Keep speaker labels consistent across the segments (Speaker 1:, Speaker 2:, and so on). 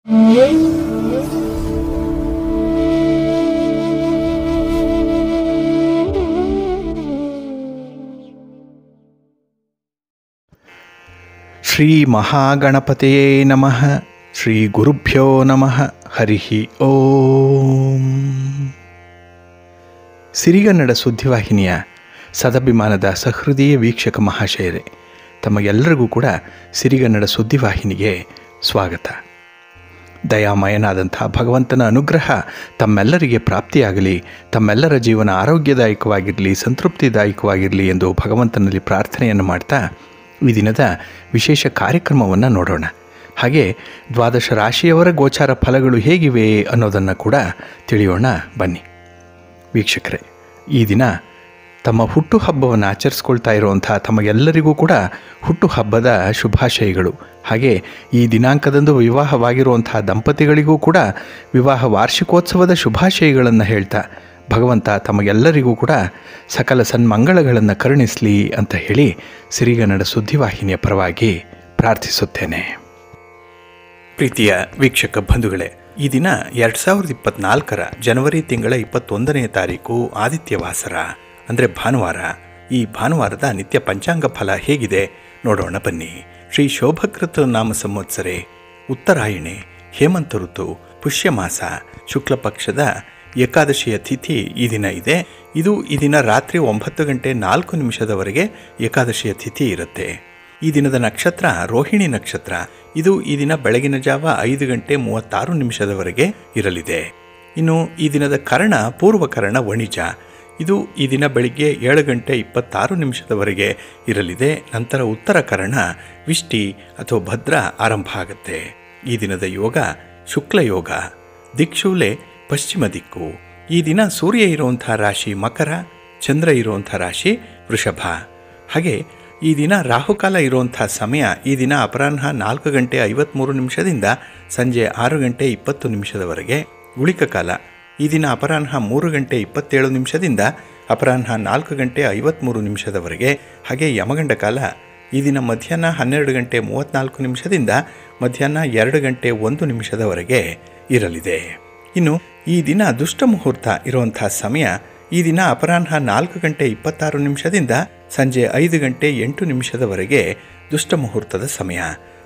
Speaker 1: ಶ್ರೀ ಮಹಾಗಣಪತಿಯೇ ನಮಃ. ಶ್ರೀ ಗುರುಭ್ಯೋ ನಮಃ. ಹರಿ ಓಂ. ಸಿರಿಗನ್ನಡ ಸುದ್ದಿವಾಹಿನಿಯ ಸದಭಿಮಾನದ ಸಹೃದಯ ವೀಕ್ಷಕ ಮಹಾಶಯರೇ, ತಮಗೆಲ್ಲರಿಗೂ ಕೂಡ ಸಿರಿಗನ್ನಡ ಸುದ್ದಿವಾಹಿನಿಗೆ ಸ್ವಾಗತ. ದಯಾಮಯನಾದಂಥ ಭಗವಂತನ ಅನುಗ್ರಹ ತಮ್ಮೆಲ್ಲರಿಗೆ ಪ್ರಾಪ್ತಿಯಾಗಲಿ, ತಮ್ಮೆಲ್ಲರ ಜೀವನ ಆರೋಗ್ಯದಾಯಕವಾಗಿರಲಿ, ಸಂತೃಪ್ತಿದಾಯಕವಾಗಿರಲಿ ಎಂದು ಭಗವಂತನಲ್ಲಿ ಪ್ರಾರ್ಥನೆಯನ್ನು ಮಾಡ್ತಾ ಈ ದಿನದ ವಿಶೇಷ ಕಾರ್ಯಕ್ರಮವನ್ನು ನೋಡೋಣ. ಹಾಗೆ ದ್ವಾದಶ ರಾಶಿಯವರ ಗೋಚಾರ ಫಲಗಳು ಹೇಗಿವೆ ಅನ್ನೋದನ್ನು ಕೂಡ ತಿಳಿಯೋಣ ಬನ್ನಿ. ವೀಕ್ಷಕರೇ, ಈ ದಿನ ತಮ್ಮ ಹುಟ್ಟುಹಬ್ಬವನ್ನು ಆಚರಿಸ್ಕೊಳ್ತಾ ಇರುವಂಥ ತಮಗೆಲ್ಲರಿಗೂ ಕೂಡ ಹುಟ್ಟುಹಬ್ಬದ ಶುಭಾಶಯಗಳು. ಹಾಗೆ ಈ ದಿನಾಂಕದಂದು ವಿವಾಹವಾಗಿರುವಂಥ ದಂಪತಿಗಳಿಗೂ ಕೂಡ ವಿವಾಹ ವಾರ್ಷಿಕೋತ್ಸವದ ಶುಭಾಶಯಗಳನ್ನು ಹೇಳ್ತಾ ಭಗವಂತ ತಮಗೆಲ್ಲರಿಗೂ ಕೂಡ ಸಕಲ ಸನ್ಮಂಗಳಗಳನ್ನು ಕರುಣಿಸಲಿ ಅಂತ ಹೇಳಿ ಸಿರಿಗನ್ನಡ ಸುದ್ದಿವಾಹಿನಿಯ ಪರವಾಗಿ ಪ್ರಾರ್ಥಿಸುತ್ತೇನೆ. ಪ್ರೀತಿಯ ವೀಕ್ಷಕ ಬಂಧುಗಳೇ, ಈ ದಿನ 2024 ಜನವರಿ ತಿಂಗಳ 21ನೇ ತಾರೀಕು ಆದಿತ್ಯವಾಸರ, ಅಂದರೆ ಭಾನುವಾರ. ಈ ಭಾನುವಾರದ ನಿತ್ಯ ಪಂಚಾಂಗ ಫಲ ಹೇಗಿದೆ ನೋಡೋಣ ಬನ್ನಿ. ಶ್ರೀ ಶೋಭಕೃತ ನಾಮ ಸಂವತ್ಸರೆ, ಉತ್ತರಾಯಣೆ, ಹೇಮಂತ ಋತು, ಪುಷ್ಯಮಾಸ, ಶುಕ್ಲ ಪಕ್ಷದ ಏಕಾದಶಿಯ ತಿಥಿ ಈ ದಿನ ಇದೆ. ಇದು ಈ ದಿನ ರಾತ್ರಿ 9:04 ಏಕಾದಶಿಯ ತಿಥಿ ಇರುತ್ತೆ. ಈ ದಿನದ ನಕ್ಷತ್ರ ರೋಹಿಣಿ ನಕ್ಷತ್ರ. ಇದು ಈ ದಿನ ಬೆಳಗಿನ ಜಾವ 5:36 ಇರಲಿದೆ. ಇನ್ನು ಈ ದಿನದ ಕರ್ಣ ಪೂರ್ವಕರ್ಣ ವಣಿಜ. ಇದು ಈ ದಿನ ಬೆಳಿಗ್ಗೆ 7:26 ಇರಲಿದೆ. ನಂತರ ಉತ್ತರ ಕರ್ಣ ವಿಷ್ಟಿ ಅಥವಾ ಭದ್ರ ಆರಂಭ ಆಗುತ್ತೆ. ಈ ದಿನದ ಯೋಗ ಶುಕ್ಲ ಯೋಗ. ದಿಕ್ಷೂಲೆ ಪಶ್ಚಿಮ ದಿಕ್ಕು. ಈ ದಿನ ಸೂರ್ಯ ಇರುವಂಥ ರಾಶಿ ಮಕರ, ಚಂದ್ರ ಇರುವಂಥ ರಾಶಿ ವೃಷಭ. ಹಾಗೆ ಈ ದಿನ ರಾಹುಕಾಲ ಇರುವಂಥ ಸಮಯ ಈ ದಿನ ಅಪರಾಹ್ನ 4:53 ಸಂಜೆ 6:20 ಉಳಿಕ ಕಾಲ ಈ ದಿನ ಅಪರಾಹ್ನ 3:27 ಅಪರಾಹ್ನ 4:53 ಹಾಗೆ ಯಮಗಂಡ ಕಾಲ ಈ ದಿನ ಮಧ್ಯಾಹ್ನ 12:34 ಮಧ್ಯಾಹ್ನ 2:01 ಇರಲಿದೆ. ಇನ್ನು ಈ ದಿನ ದುಷ್ಟ ಮುಹೂರ್ತ ಇರುವಂಥ ಸಮಯ ಈ ದಿನ ಅಪರಾಹ್ನ 4:26 ಸಂಜೆ 5:08 ದುಷ್ಟ ಮುಹೂರ್ತದ ಸಮಯ.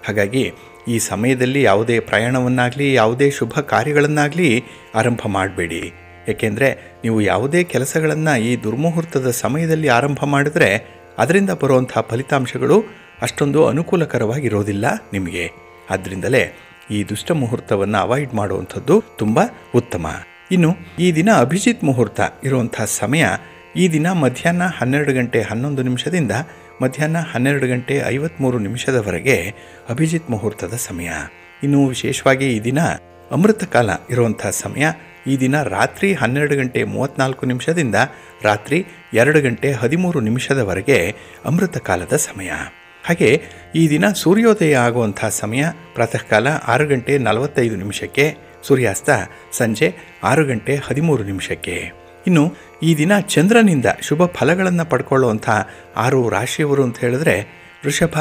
Speaker 1: ಹಾಗಾಗಿ ಈ ಸಮಯದಲ್ಲಿ ಯಾವುದೇ ಪ್ರಯಾಣವನ್ನಾಗಲಿ ಯಾವುದೇ ಶುಭ ಕಾರ್ಯಗಳನ್ನಾಗಲಿ ಆರಂಭ ಮಾಡಬೇಡಿ. ಏಕೆಂದರೆ ನೀವು ಯಾವುದೇ ಕೆಲಸಗಳನ್ನು ಈ ದುರ್ಮುಹೂರ್ತದ ಸಮಯದಲ್ಲಿ ಆರಂಭ ಮಾಡಿದ್ರೆ ಅದರಿಂದ ಬರುವಂಥ ಫಲಿತಾಂಶಗಳು ಅಷ್ಟೊಂದು ಅನುಕೂಲಕರವಾಗಿರೋದಿಲ್ಲ ನಿಮಗೆ. ಆದ್ದರಿಂದಲೇ ಈ ದುಷ್ಟ ಮುಹೂರ್ತವನ್ನು ಅವಾಯ್ಡ್ ಮಾಡುವಂಥದ್ದು ತುಂಬ ಉತ್ತಮ. ಇನ್ನು ಈ ದಿನ ಅಭಿಜಿತ್ ಮುಹೂರ್ತ ಇರುವಂಥ ಸಮಯ ಈ ದಿನ ಮಧ್ಯಾಹ್ನ 12:11 ಮಧ್ಯಾಹ್ನ 12:53 ಅಭಿಜಿತ್ ಮುಹೂರ್ತದ ಸಮಯ. ಇನ್ನು ವಿಶೇಷವಾಗಿ ಈ ದಿನ ಅಮೃತ ಕಾಲ ಇರುವಂಥ ಸಮಯ ಈ ದಿನ ರಾತ್ರಿ 12:34 ರಾತ್ರಿ 2:13 ಅಮೃತ ಕಾಲದ ಸಮಯ. ಹಾಗೆ ಈ ದಿನ ಸೂರ್ಯೋದಯ ಆಗುವಂಥ ಸಮಯ ಪ್ರಾತಃ ಕಾಲ 6:45 ಸೂರ್ಯಾಸ್ತ ಸಂಜೆ 6:13. ಇನ್ನು ಈ ದಿನ ಚಂದ್ರನಿಂದ ಶುಭ ಫಲಗಳನ್ನು ಪಡ್ಕೊಳ್ಳುವಂಥ 6 ರಾಶಿಯವರು ಅಂತ ಹೇಳಿದ್ರೆ ವೃಷಭ,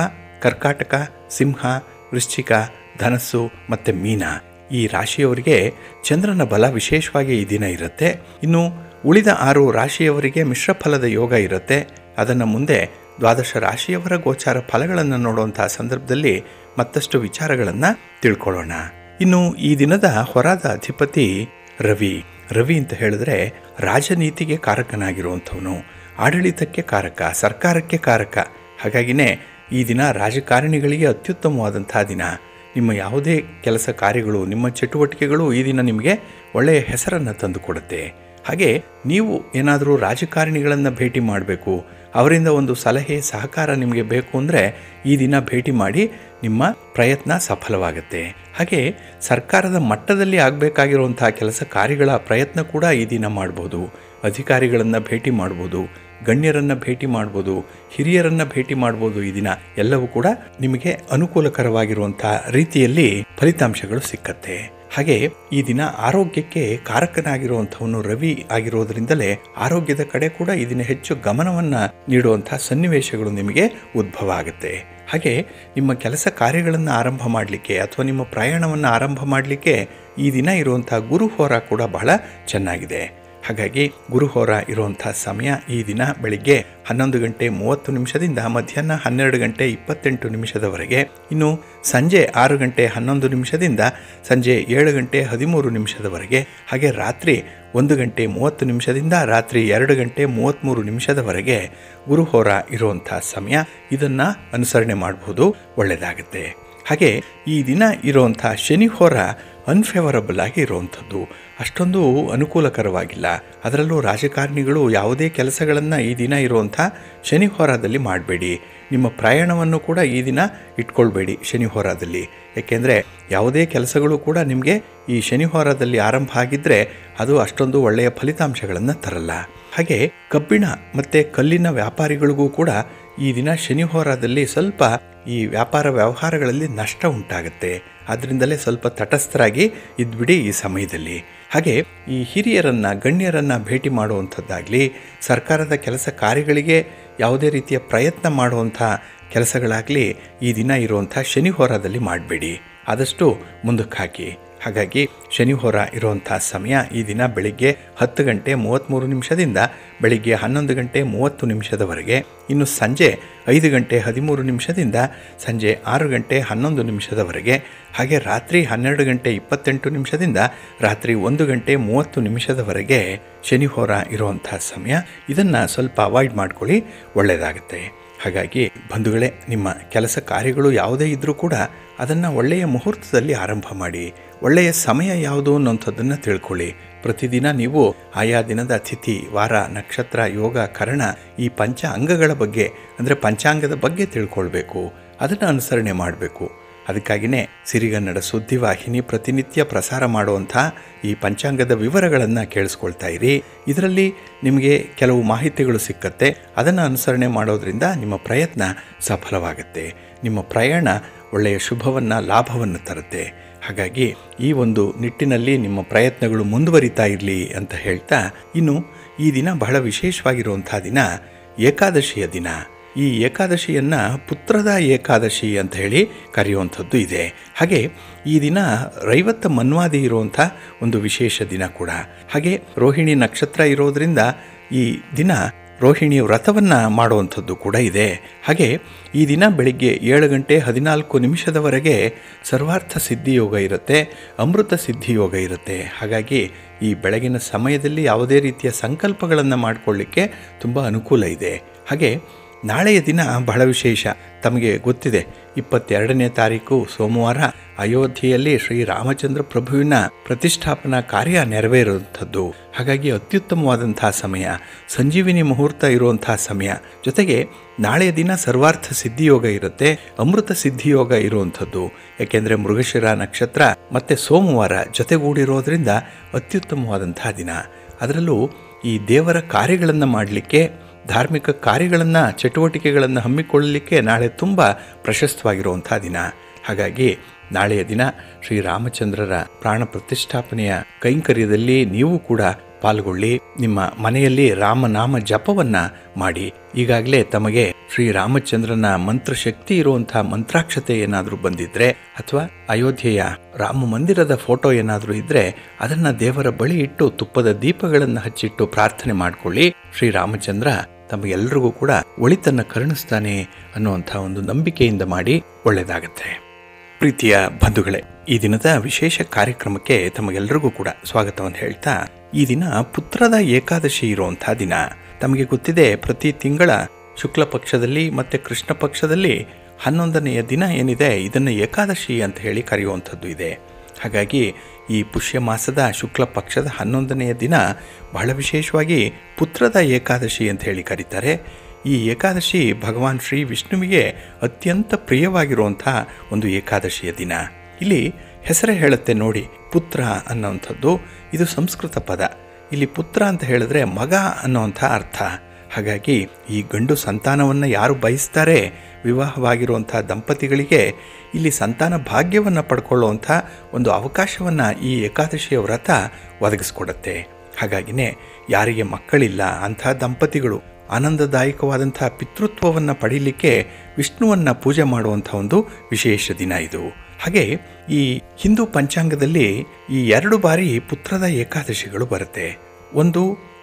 Speaker 1: ಕರ್ಕಾಟಕ, ಸಿಂಹ, ವೃಶ್ಚಿಕ, ಧನಸ್ಸು ಮತ್ತು ಮೀನ. ಈ ರಾಶಿಯವರಿಗೆ ಚಂದ್ರನ ಬಲ ವಿಶೇಷವಾಗಿ ಈ ದಿನ ಇರುತ್ತೆ. ಇನ್ನು ಉಳಿದ 6 ರಾಶಿಯವರಿಗೆ ಮಿಶ್ರ ಫಲದ ಯೋಗ ಇರುತ್ತೆ. ಅದನ್ನು ಮುಂದೆ ದ್ವಾದಶ ರಾಶಿಯವರ ಗೋಚಾರ ಫಲಗಳನ್ನು ನೋಡುವಂಥ ಸಂದರ್ಭದಲ್ಲಿ ಮತ್ತಷ್ಟು ವಿಚಾರಗಳನ್ನು ತಿಳ್ಕೊಳ್ಳೋಣ. ಇನ್ನು ಈ ದಿನದ ಹೊರಾದ ಅಧಿಪತಿ ರವಿ. ರವಿ ಅಂತ ಹೇಳಿದ್ರೆ ರಾಜನೀತಿಗೆ ಕಾರಕನಾಗಿರುವಂಥವನು, ಆಡಳಿತಕ್ಕೆ ಕಾರಕ, ಸರ್ಕಾರಕ್ಕೆ ಕಾರಕ. ಹಾಗಾಗಿನೇ ಈ ದಿನ ರಾಜಕಾರಣಿಗಳಿಗೆ ಅತ್ಯುತ್ತಮವಾದಂಥ ದಿನ. ನಿಮ್ಮ ಯಾವುದೇ ಕೆಲಸ ಕಾರ್ಯಗಳು, ನಿಮ್ಮ ಚಟುವಟಿಕೆಗಳು ಈ ದಿನ ನಿಮಗೆ ಒಳ್ಳೆಯ ಹೆಸರನ್ನು ತಂದುಕೊಡುತ್ತೆ. ಹಾಗೆ ನೀವು ಏನಾದರೂ ರಾಜಕಾರಣಿಗಳನ್ನು ಭೇಟಿ ಮಾಡಬೇಕು, ಅವರಿಂದ ಒಂದು ಸಲಹೆ ಸಹಕಾರ ನಿಮಗೆ ಬೇಕು ಅಂದರೆ ಈ ದಿನ ಭೇಟಿ ಮಾಡಿ ನಿಮ್ಮ ಪ್ರಯತ್ನ ಸಫಲವಾಗುತ್ತೆ. ಹಾಗೆ ಸರ್ಕಾರದ ಮಟ್ಟದಲ್ಲಿ ಆಗಬೇಕಾಗಿರುವಂಥ ಕೆಲಸ ಕಾರ್ಯಗಳ ಪ್ರಯತ್ನ ಕೂಡ ಈ ದಿನ ಮಾಡ್ಬೋದು. ಅಧಿಕಾರಿಗಳನ್ನು ಭೇಟಿ ಮಾಡ್ಬೋದು, ಗಣ್ಯರನ್ನು ಭೇಟಿ ಮಾಡ್ಬೋದು, ಹಿರಿಯರನ್ನು ಭೇಟಿ ಮಾಡ್ಬೋದು. ಈ ದಿನ ಎಲ್ಲವೂ ಕೂಡ ನಿಮಗೆ ಅನುಕೂಲಕರವಾಗಿರುವಂಥ ರೀತಿಯಲ್ಲಿ ಫಲಿತಾಂಶಗಳು ಸಿಕ್ಕತ್ತೆ. ಹಾಗೆ ಈ ದಿನ ಆರೋಗ್ಯಕ್ಕೆ ಕಾರಕನಾಗಿರುವಂಥವನು ರವಿ ಆಗಿರೋದ್ರಿಂದಲೇ ಆರೋಗ್ಯದ ಕಡೆ ಕೂಡ ಈ ದಿನ ಹೆಚ್ಚು ಗಮನವನ್ನು ನೀಡುವಂಥ ಸನ್ನಿವೇಶಗಳು ನಿಮಗೆ ಉದ್ಭವ ಆಗುತ್ತೆ. ಹಾಗೆ ನಿಮ್ಮ ಕೆಲಸ ಕಾರ್ಯಗಳನ್ನು ಆರಂಭ ಮಾಡಲಿಕ್ಕೆ ಅಥವಾ ನಿಮ್ಮ ಪ್ರಯಾಣವನ್ನು ಆರಂಭ ಮಾಡಲಿಕ್ಕೆ ಈ ದಿನ ಇರುವಂಥ ಗುರುಹೋರ ಕೂಡ ಬಹಳ ಚೆನ್ನಾಗಿದೆ. ಹಾಗಾಗಿ ಗುರುಹೋರ ಇರುವಂಥ ಸಮಯ ಈ ದಿನ ಬೆಳಿಗ್ಗೆ 11:30 ಮಧ್ಯಾಹ್ನ 12:28 ಇನ್ನು ಸಂಜೆ 6:11 ಸಂಜೆ 7:13 ಹಾಗೆ ರಾತ್ರಿ 1:30 ರಾತ್ರಿ 2:33 ಗುರುಹೋರ ಇರುವಂಥ ಸಮಯ. ಇದನ್ನು ಅನುಸರಣೆ ಮಾಡಬಹುದು, ಒಳ್ಳೆಯದಾಗುತ್ತೆ. ಹಾಗೆ ಈ ದಿನ ಇರುವಂಥ ಶನಿಹೋರ ಅನ್ಫೇವರಬಲ್ ಆಗಿ ಇರುವಂಥದ್ದು, ಅಷ್ಟೊಂದು ಅನುಕೂಲಕರವಾಗಿಲ್ಲ. ಅದರಲ್ಲೂ ರಾಜಕಾರಣಿಗಳು ಯಾವುದೇ ಕೆಲಸಗಳನ್ನು ಈ ದಿನ ಇರುವಂಥ ಶನಿಹೋರದಲ್ಲಿ ಮಾಡಬೇಡಿ. ನಿಮ್ಮ ಪ್ರಯಾಣವನ್ನು ಕೂಡ ಈ ದಿನ ಇಟ್ಕೊಳ್ಬೇಡಿ ಶನಿಹೋರದಲ್ಲಿ. ಏಕೆಂದರೆ ಯಾವುದೇ ಕೆಲಸಗಳು ಕೂಡ ನಿಮಗೆ ಈ ಶನಿಹೋರದಲ್ಲಿ ಆರಂಭ ಆಗಿದ್ದರೆ ಅದು ಅಷ್ಟೊಂದು ಒಳ್ಳೆಯ ಫಲಿತಾಂಶಗಳನ್ನು ತರಲ್ಲ. ಹಾಗೆ ಕಬ್ಬಿಣ ಮತ್ತು ಕಲ್ಲಿನ ವ್ಯಾಪಾರಿಗಳಿಗೂ ಕೂಡ ಈ ದಿನ ಶನಿಹೋರದಲ್ಲಿ ಸ್ವಲ್ಪ ಈ ವ್ಯಾಪಾರ ವ್ಯವಹಾರಗಳಲ್ಲಿ ನಷ್ಟ ಉಂಟಾಗುತ್ತೆ. ಅದರಿಂದಲೇ ಸ್ವಲ್ಪ ತಟಸ್ಥರಾಗಿ ಇದ್ಬಿಡಿ ಈ ಸಮಯದಲ್ಲಿ. ಹಾಗೆ ಈ ಹಿರಿಯರನ್ನು ಗಣ್ಯರನ್ನು ಭೇಟಿ ಮಾಡುವಂಥದ್ದಾಗಲಿ, ಸರ್ಕಾರದ ಕೆಲಸ ಕಾರ್ಯಗಳಿಗೆ ಯಾವುದೇ ರೀತಿಯ ಪ್ರಯತ್ನ ಮಾಡುವಂಥ ಕೆಲಸಗಳಾಗಲಿ ಈ ದಿನ ಇರುವಂಥ ಶನಿಹೋರದಲ್ಲಿ ಮಾಡಬೇಡಿ, ಆದಷ್ಟು ಮುಂದಕ್ಕೆ ಹಾಕಿ. ಹಾಗಾಗಿ ಶನಿಹೋರ ಇರುವಂಥ ಸಮಯ ಈ ದಿನ ಬೆಳಿಗ್ಗೆ 10:33 ಬೆಳಿಗ್ಗೆ 11:30 ಇನ್ನು ಸಂಜೆ 5:13 ಸಂಜೆ 6:11 ಹಾಗೆ ರಾತ್ರಿ 12:28 ರಾತ್ರಿ 1:30 ಶನಿಹೋರ ಇರುವಂಥ ಸಮಯ. ಇದನ್ನು ಸ್ವಲ್ಪ ಅವಾಯ್ಡ್ ಮಾಡ್ಕೊಳ್ಳಿ, ಒಳ್ಳೆಯದಾಗುತ್ತೆ. ಹಾಗಾಗಿ ಬಂಧುಗಳೇ, ನಿಮ್ಮ ಕೆಲಸ ಕಾರ್ಯಗಳು ಯಾವುದೇ ಇದ್ದರೂ ಕೂಡ ಅದನ್ನು ಒಳ್ಳೆಯ ಮುಹೂರ್ತದಲ್ಲಿ ಆರಂಭ ಮಾಡಿ. ಒಳ್ಳೆಯ ಸಮಯ ಯಾವುದು ಅನ್ನೋಂಥದ್ದನ್ನು ತಿಳ್ಕೊಳ್ಳಿ. ಪ್ರತಿದಿನ ನೀವು ಆಯಾ ದಿನದ ತಿಥಿ, ವಾರ, ನಕ್ಷತ್ರ, ಯೋಗ, ಕರಣ ಈ ಪಂಚ ಅಂಗಗಳ ಬಗ್ಗೆ ಅಂದರೆ ಪಂಚಾಂಗದ ಬಗ್ಗೆ ತಿಳ್ಕೊಳ್ಬೇಕು. ಅದನ್ನು ಅನುಸರಣೆ ಮಾಡಬೇಕು. ಅದಕ್ಕಾಗಿಯೇ ಸಿರಿಗನ್ನಡ ಸುದ್ದಿವಾಹಿನಿ ಪ್ರತಿನಿತ್ಯ ಪ್ರಸಾರ ಮಾಡುವಂಥ ಈ ಪಂಚಾಂಗದ ವಿವರಗಳನ್ನು ಕೇಳಿಸ್ಕೊಳ್ತಾ ಇರಿ. ಇದರಲ್ಲಿ ನಿಮಗೆ ಕೆಲವು ಮಾಹಿತಿಗಳು ಸಿಕ್ಕತ್ತೆ. ಅದನ್ನು ಅನುಸರಣೆ ಮಾಡೋದ್ರಿಂದ ನಿಮ್ಮ ಪ್ರಯತ್ನ ಸಫಲವಾಗುತ್ತೆ. ನಿಮ್ಮ ಪ್ರಯಾಣ ಒಳ್ಳೆಯ ಶುಭವನ್ನು, ಲಾಭವನ್ನು ತರುತ್ತೆ. ಹಾಗಾಗಿ ಈ ಒಂದು ನಿಟ್ಟಿನಲ್ಲಿ ನಿಮ್ಮ ಪ್ರಯತ್ನಗಳು ಮುಂದುವರಿತಾ ಇರಲಿ ಅಂತ ಹೇಳ್ತಾ, ಇನ್ನು ಈ ದಿನ ಬಹಳ ವಿಶೇಷವಾಗಿರುವಂಥ ದಿನ ಏಕಾದಶಿಯ ದಿನ. ಈ ಏಕಾದಶಿಯನ್ನು ಪುತ್ರದ ಏಕಾದಶಿ ಅಂತ ಹೇಳಿ ಕರೆಯುವಂಥದ್ದು ಇದೆ. ಹಾಗೆ ಈ ದಿನ ರೈವತ್ತ ಮನ್ವಾದಿ ಇರುವಂಥ ಒಂದು ವಿಶೇಷ ದಿನ ಕೂಡ. ಹಾಗೆ ರೋಹಿಣಿ ನಕ್ಷತ್ರ ಇರೋದರಿಂದ ಈ ದಿನ ರೋಹಿಣಿ ವ್ರತವನ್ನು ಮಾಡುವಂಥದ್ದು ಕೂಡ ಇದೆ. ಹಾಗೆ ಈ ದಿನ ಬೆಳಿಗ್ಗೆ 7:14 ಸರ್ವಾರ್ಥ ಸಿದ್ಧಿಯೋಗ ಇರುತ್ತೆ, ಅಮೃತ ಸಿದ್ಧಿಯೋಗ ಇರುತ್ತೆ. ಹಾಗಾಗಿ ಈ ಬೆಳಗಿನ ಸಮಯದಲ್ಲಿ ಯಾವುದೇ ರೀತಿಯ ಸಂಕಲ್ಪಗಳನ್ನು ಮಾಡಿಕೊಳ್ಳಿಕ್ಕೆ ತುಂಬ ಅನುಕೂಲ ಇದೆ. ಹಾಗೆ ನಾಳೆಯ ದಿನ ಬಹಳ ವಿಶೇಷ. ತಮಗೆ ಗೊತ್ತಿದೆ, 22ನೇ ತಾರೀಕು ಸೋಮವಾರ ಅಯೋಧ್ಯೆಯಲ್ಲಿ ಶ್ರೀರಾಮಚಂದ್ರ ಪ್ರಭುವಿನ ಪ್ರತಿಷ್ಠಾಪನಾ ಕಾರ್ಯ ನೆರವೇರುವಂಥದ್ದು. ಹಾಗಾಗಿ ಅತ್ಯುತ್ತಮವಾದಂಥ ಸಮಯ, ಸಂಜೀವಿನಿ ಮುಹೂರ್ತ ಇರುವಂಥ ಸಮಯ. ಜೊತೆಗೆ ನಾಳೆಯ ದಿನ ಸರ್ವಾರ್ಥ ಸಿದ್ಧಿಯೋಗ ಇರುತ್ತೆ, ಅಮೃತ ಸಿದ್ಧಿಯೋಗ ಇರುವಂಥದ್ದು. ಏಕೆಂದರೆ ಮೃಗಶಿರ ನಕ್ಷತ್ರ ಮತ್ತು ಸೋಮವಾರ ಜೊತೆಗೂಡಿರೋದ್ರಿಂದ ಅತ್ಯುತ್ತಮವಾದಂಥ ದಿನ. ಅದರಲ್ಲೂ ಈ ದೇವರ ಕಾರ್ಯಗಳನ್ನು ಮಾಡಲಿಕ್ಕೆ, ಧಾರ್ಮಿಕ ಕಾರ್ಯಗಳನ್ನು, ಚಟುವಟಿಕೆಗಳನ್ನು ಹಮ್ಮಿಕೊಳ್ಳಲಿಕ್ಕೆ ನಾಳೆ ತುಂಬ ಪ್ರಶಸ್ತವಾಗಿರುವಂಥ ದಿನ. ಹಾಗಾಗಿ ನಾಳೆಯ ದಿನ ಶ್ರೀರಾಮಚಂದ್ರರ ಪ್ರಾಣ ಪ್ರತಿಷ್ಠಾಪನೆಯ ಕೈಂಕರ್ಯದಲ್ಲಿ ನೀವು ಕೂಡ ಪಾಲ್ಗೊಳ್ಳಿ. ನಿಮ್ಮ ಮನೆಯಲ್ಲಿ ರಾಮನಾಮ ಜಪವನ್ನು ಮಾಡಿ. ಈಗಾಗಲೇ ತಮಗೆ ಶ್ರೀರಾಮಚಂದ್ರನ ಮಂತ್ರಶಕ್ತಿ ಇರುವಂಥ ಮಂತ್ರಾಕ್ಷತೆ ಏನಾದರೂ ಬಂದಿದ್ದರೆ ಅಥವಾ ಅಯೋಧ್ಯೆಯ ರಾಮ ಮಂದಿರದ ಫೋಟೋ ಏನಾದರೂ ಇದ್ದರೆ ಅದನ್ನು ದೇವರ ಬಳಿ ಇಟ್ಟು ತುಪ್ಪದ ದೀಪಗಳನ್ನು ಹಚ್ಚಿಟ್ಟು ಪ್ರಾರ್ಥನೆ ಮಾಡಿಕೊಳ್ಳಿ. ಶ್ರೀರಾಮಚಂದ್ರ ತಮಗೆಲ್ಲರಿಗೂ ಕೂಡ ಒಳಿತನ್ನು ಕರುಣಿಸ್ತಾನೆ ಅನ್ನುವಂಥ ಒಂದು ನಂಬಿಕೆಯಿಂದ ಮಾಡಿ, ಒಳ್ಳೆಯದಾಗತ್ತೆ. ಪ್ರೀತಿಯ ಬಂಧುಗಳೇ, ಈ ದಿನದ ವಿಶೇಷ ಕಾರ್ಯಕ್ರಮಕ್ಕೆ ತಮಗೆಲ್ಲರಿಗೂ ಕೂಡ ಸ್ವಾಗತವನ್ನು ಹೇಳ್ತಾ, ಈ ದಿನ ಪುತ್ರದ ಏಕಾದಶಿ ಇರುವಂಥ ದಿನ. ತಮಗೆ ಗೊತ್ತಿದೆ, ಪ್ರತಿ ತಿಂಗಳ ಶುಕ್ಲ ಪಕ್ಷದಲ್ಲಿ ಮತ್ತು ಕೃಷ್ಣ ಪಕ್ಷದಲ್ಲಿ 11ನೆಯ ದಿನ ಏನಿದೆ ಇದನ್ನು ಏಕಾದಶಿ ಅಂತ ಹೇಳಿ ಕರೆಯುವಂಥದ್ದು ಇದೆ. ಹಾಗಾಗಿ ಈ ಪುಷ್ಯ ಮಾಸದ ಶುಕ್ಲ ಪಕ್ಷದ 11ನೆಯ ದಿನ ಬಹಳ ವಿಶೇಷವಾಗಿ ಪುತ್ರದ ಏಕಾದಶಿ ಅಂತ ಹೇಳಿ ಕರೀತಾರೆ. ಈ ಏಕಾದಶಿ ಭಗವಾನ್ ಶ್ರೀ ವಿಷ್ಣುವಿಗೆ ಅತ್ಯಂತ ಪ್ರಿಯವಾಗಿರುವಂಥ ಒಂದು ಏಕಾದಶಿಯ ದಿನ. ಇಲ್ಲಿ ಹೆಸರೇ ಹೇಳುತ್ತೆ ನೋಡಿ, ಪುತ್ರ ಅನ್ನೋವಂಥದ್ದು. ಇದು ಸಂಸ್ಕೃತ ಪದ. ಇಲ್ಲಿ ಪುತ್ರ ಅಂತ ಹೇಳಿದ್ರೆ ಮಗ ಅನ್ನೋವಂಥ ಅರ್ಥ. ಹಾಗಾಗಿ ಈ ಗಂಡು ಸಂತಾನವನ್ನು ಯಾರು ಬಯಸ್ತಾರೆ, ವಿವಾಹವಾಗಿರುವಂಥ ದಂಪತಿಗಳಿಗೆ ಇಲ್ಲಿ ಸಂತಾನ ಭಾಗ್ಯವನ್ನು ಪಡ್ಕೊಳ್ಳುವಂಥ ಒಂದು ಅವಕಾಶವನ್ನು ಈ ಏಕಾದಶಿಯ ವ್ರತ ಒದಗಿಸ್ಕೊಡುತ್ತೆ. ಹಾಗಾಗಿನೇ ಯಾರಿಗೆ ಮಕ್ಕಳಿಲ್ಲ ಅಂಥ ದಂಪತಿಗಳು ಆನಂದದಾಯಕವಾದಂಥ ಪಿತೃತ್ವವನ್ನು ಪಡೀಲಿಕ್ಕೆ ವಿಷ್ಣುವನ್ನು ಪೂಜೆ ಮಾಡುವಂಥ ಒಂದು ವಿಶೇಷ ದಿನ ಇದು. ಹಾಗೆ ಈ ಹಿಂದೂ ಪಂಚಾಂಗದಲ್ಲಿ ಈ 2 ಬಾರಿ ಪುತ್ರದ ಏಕಾದಶಿಗಳು ಬರುತ್ತೆ. ಒಂದು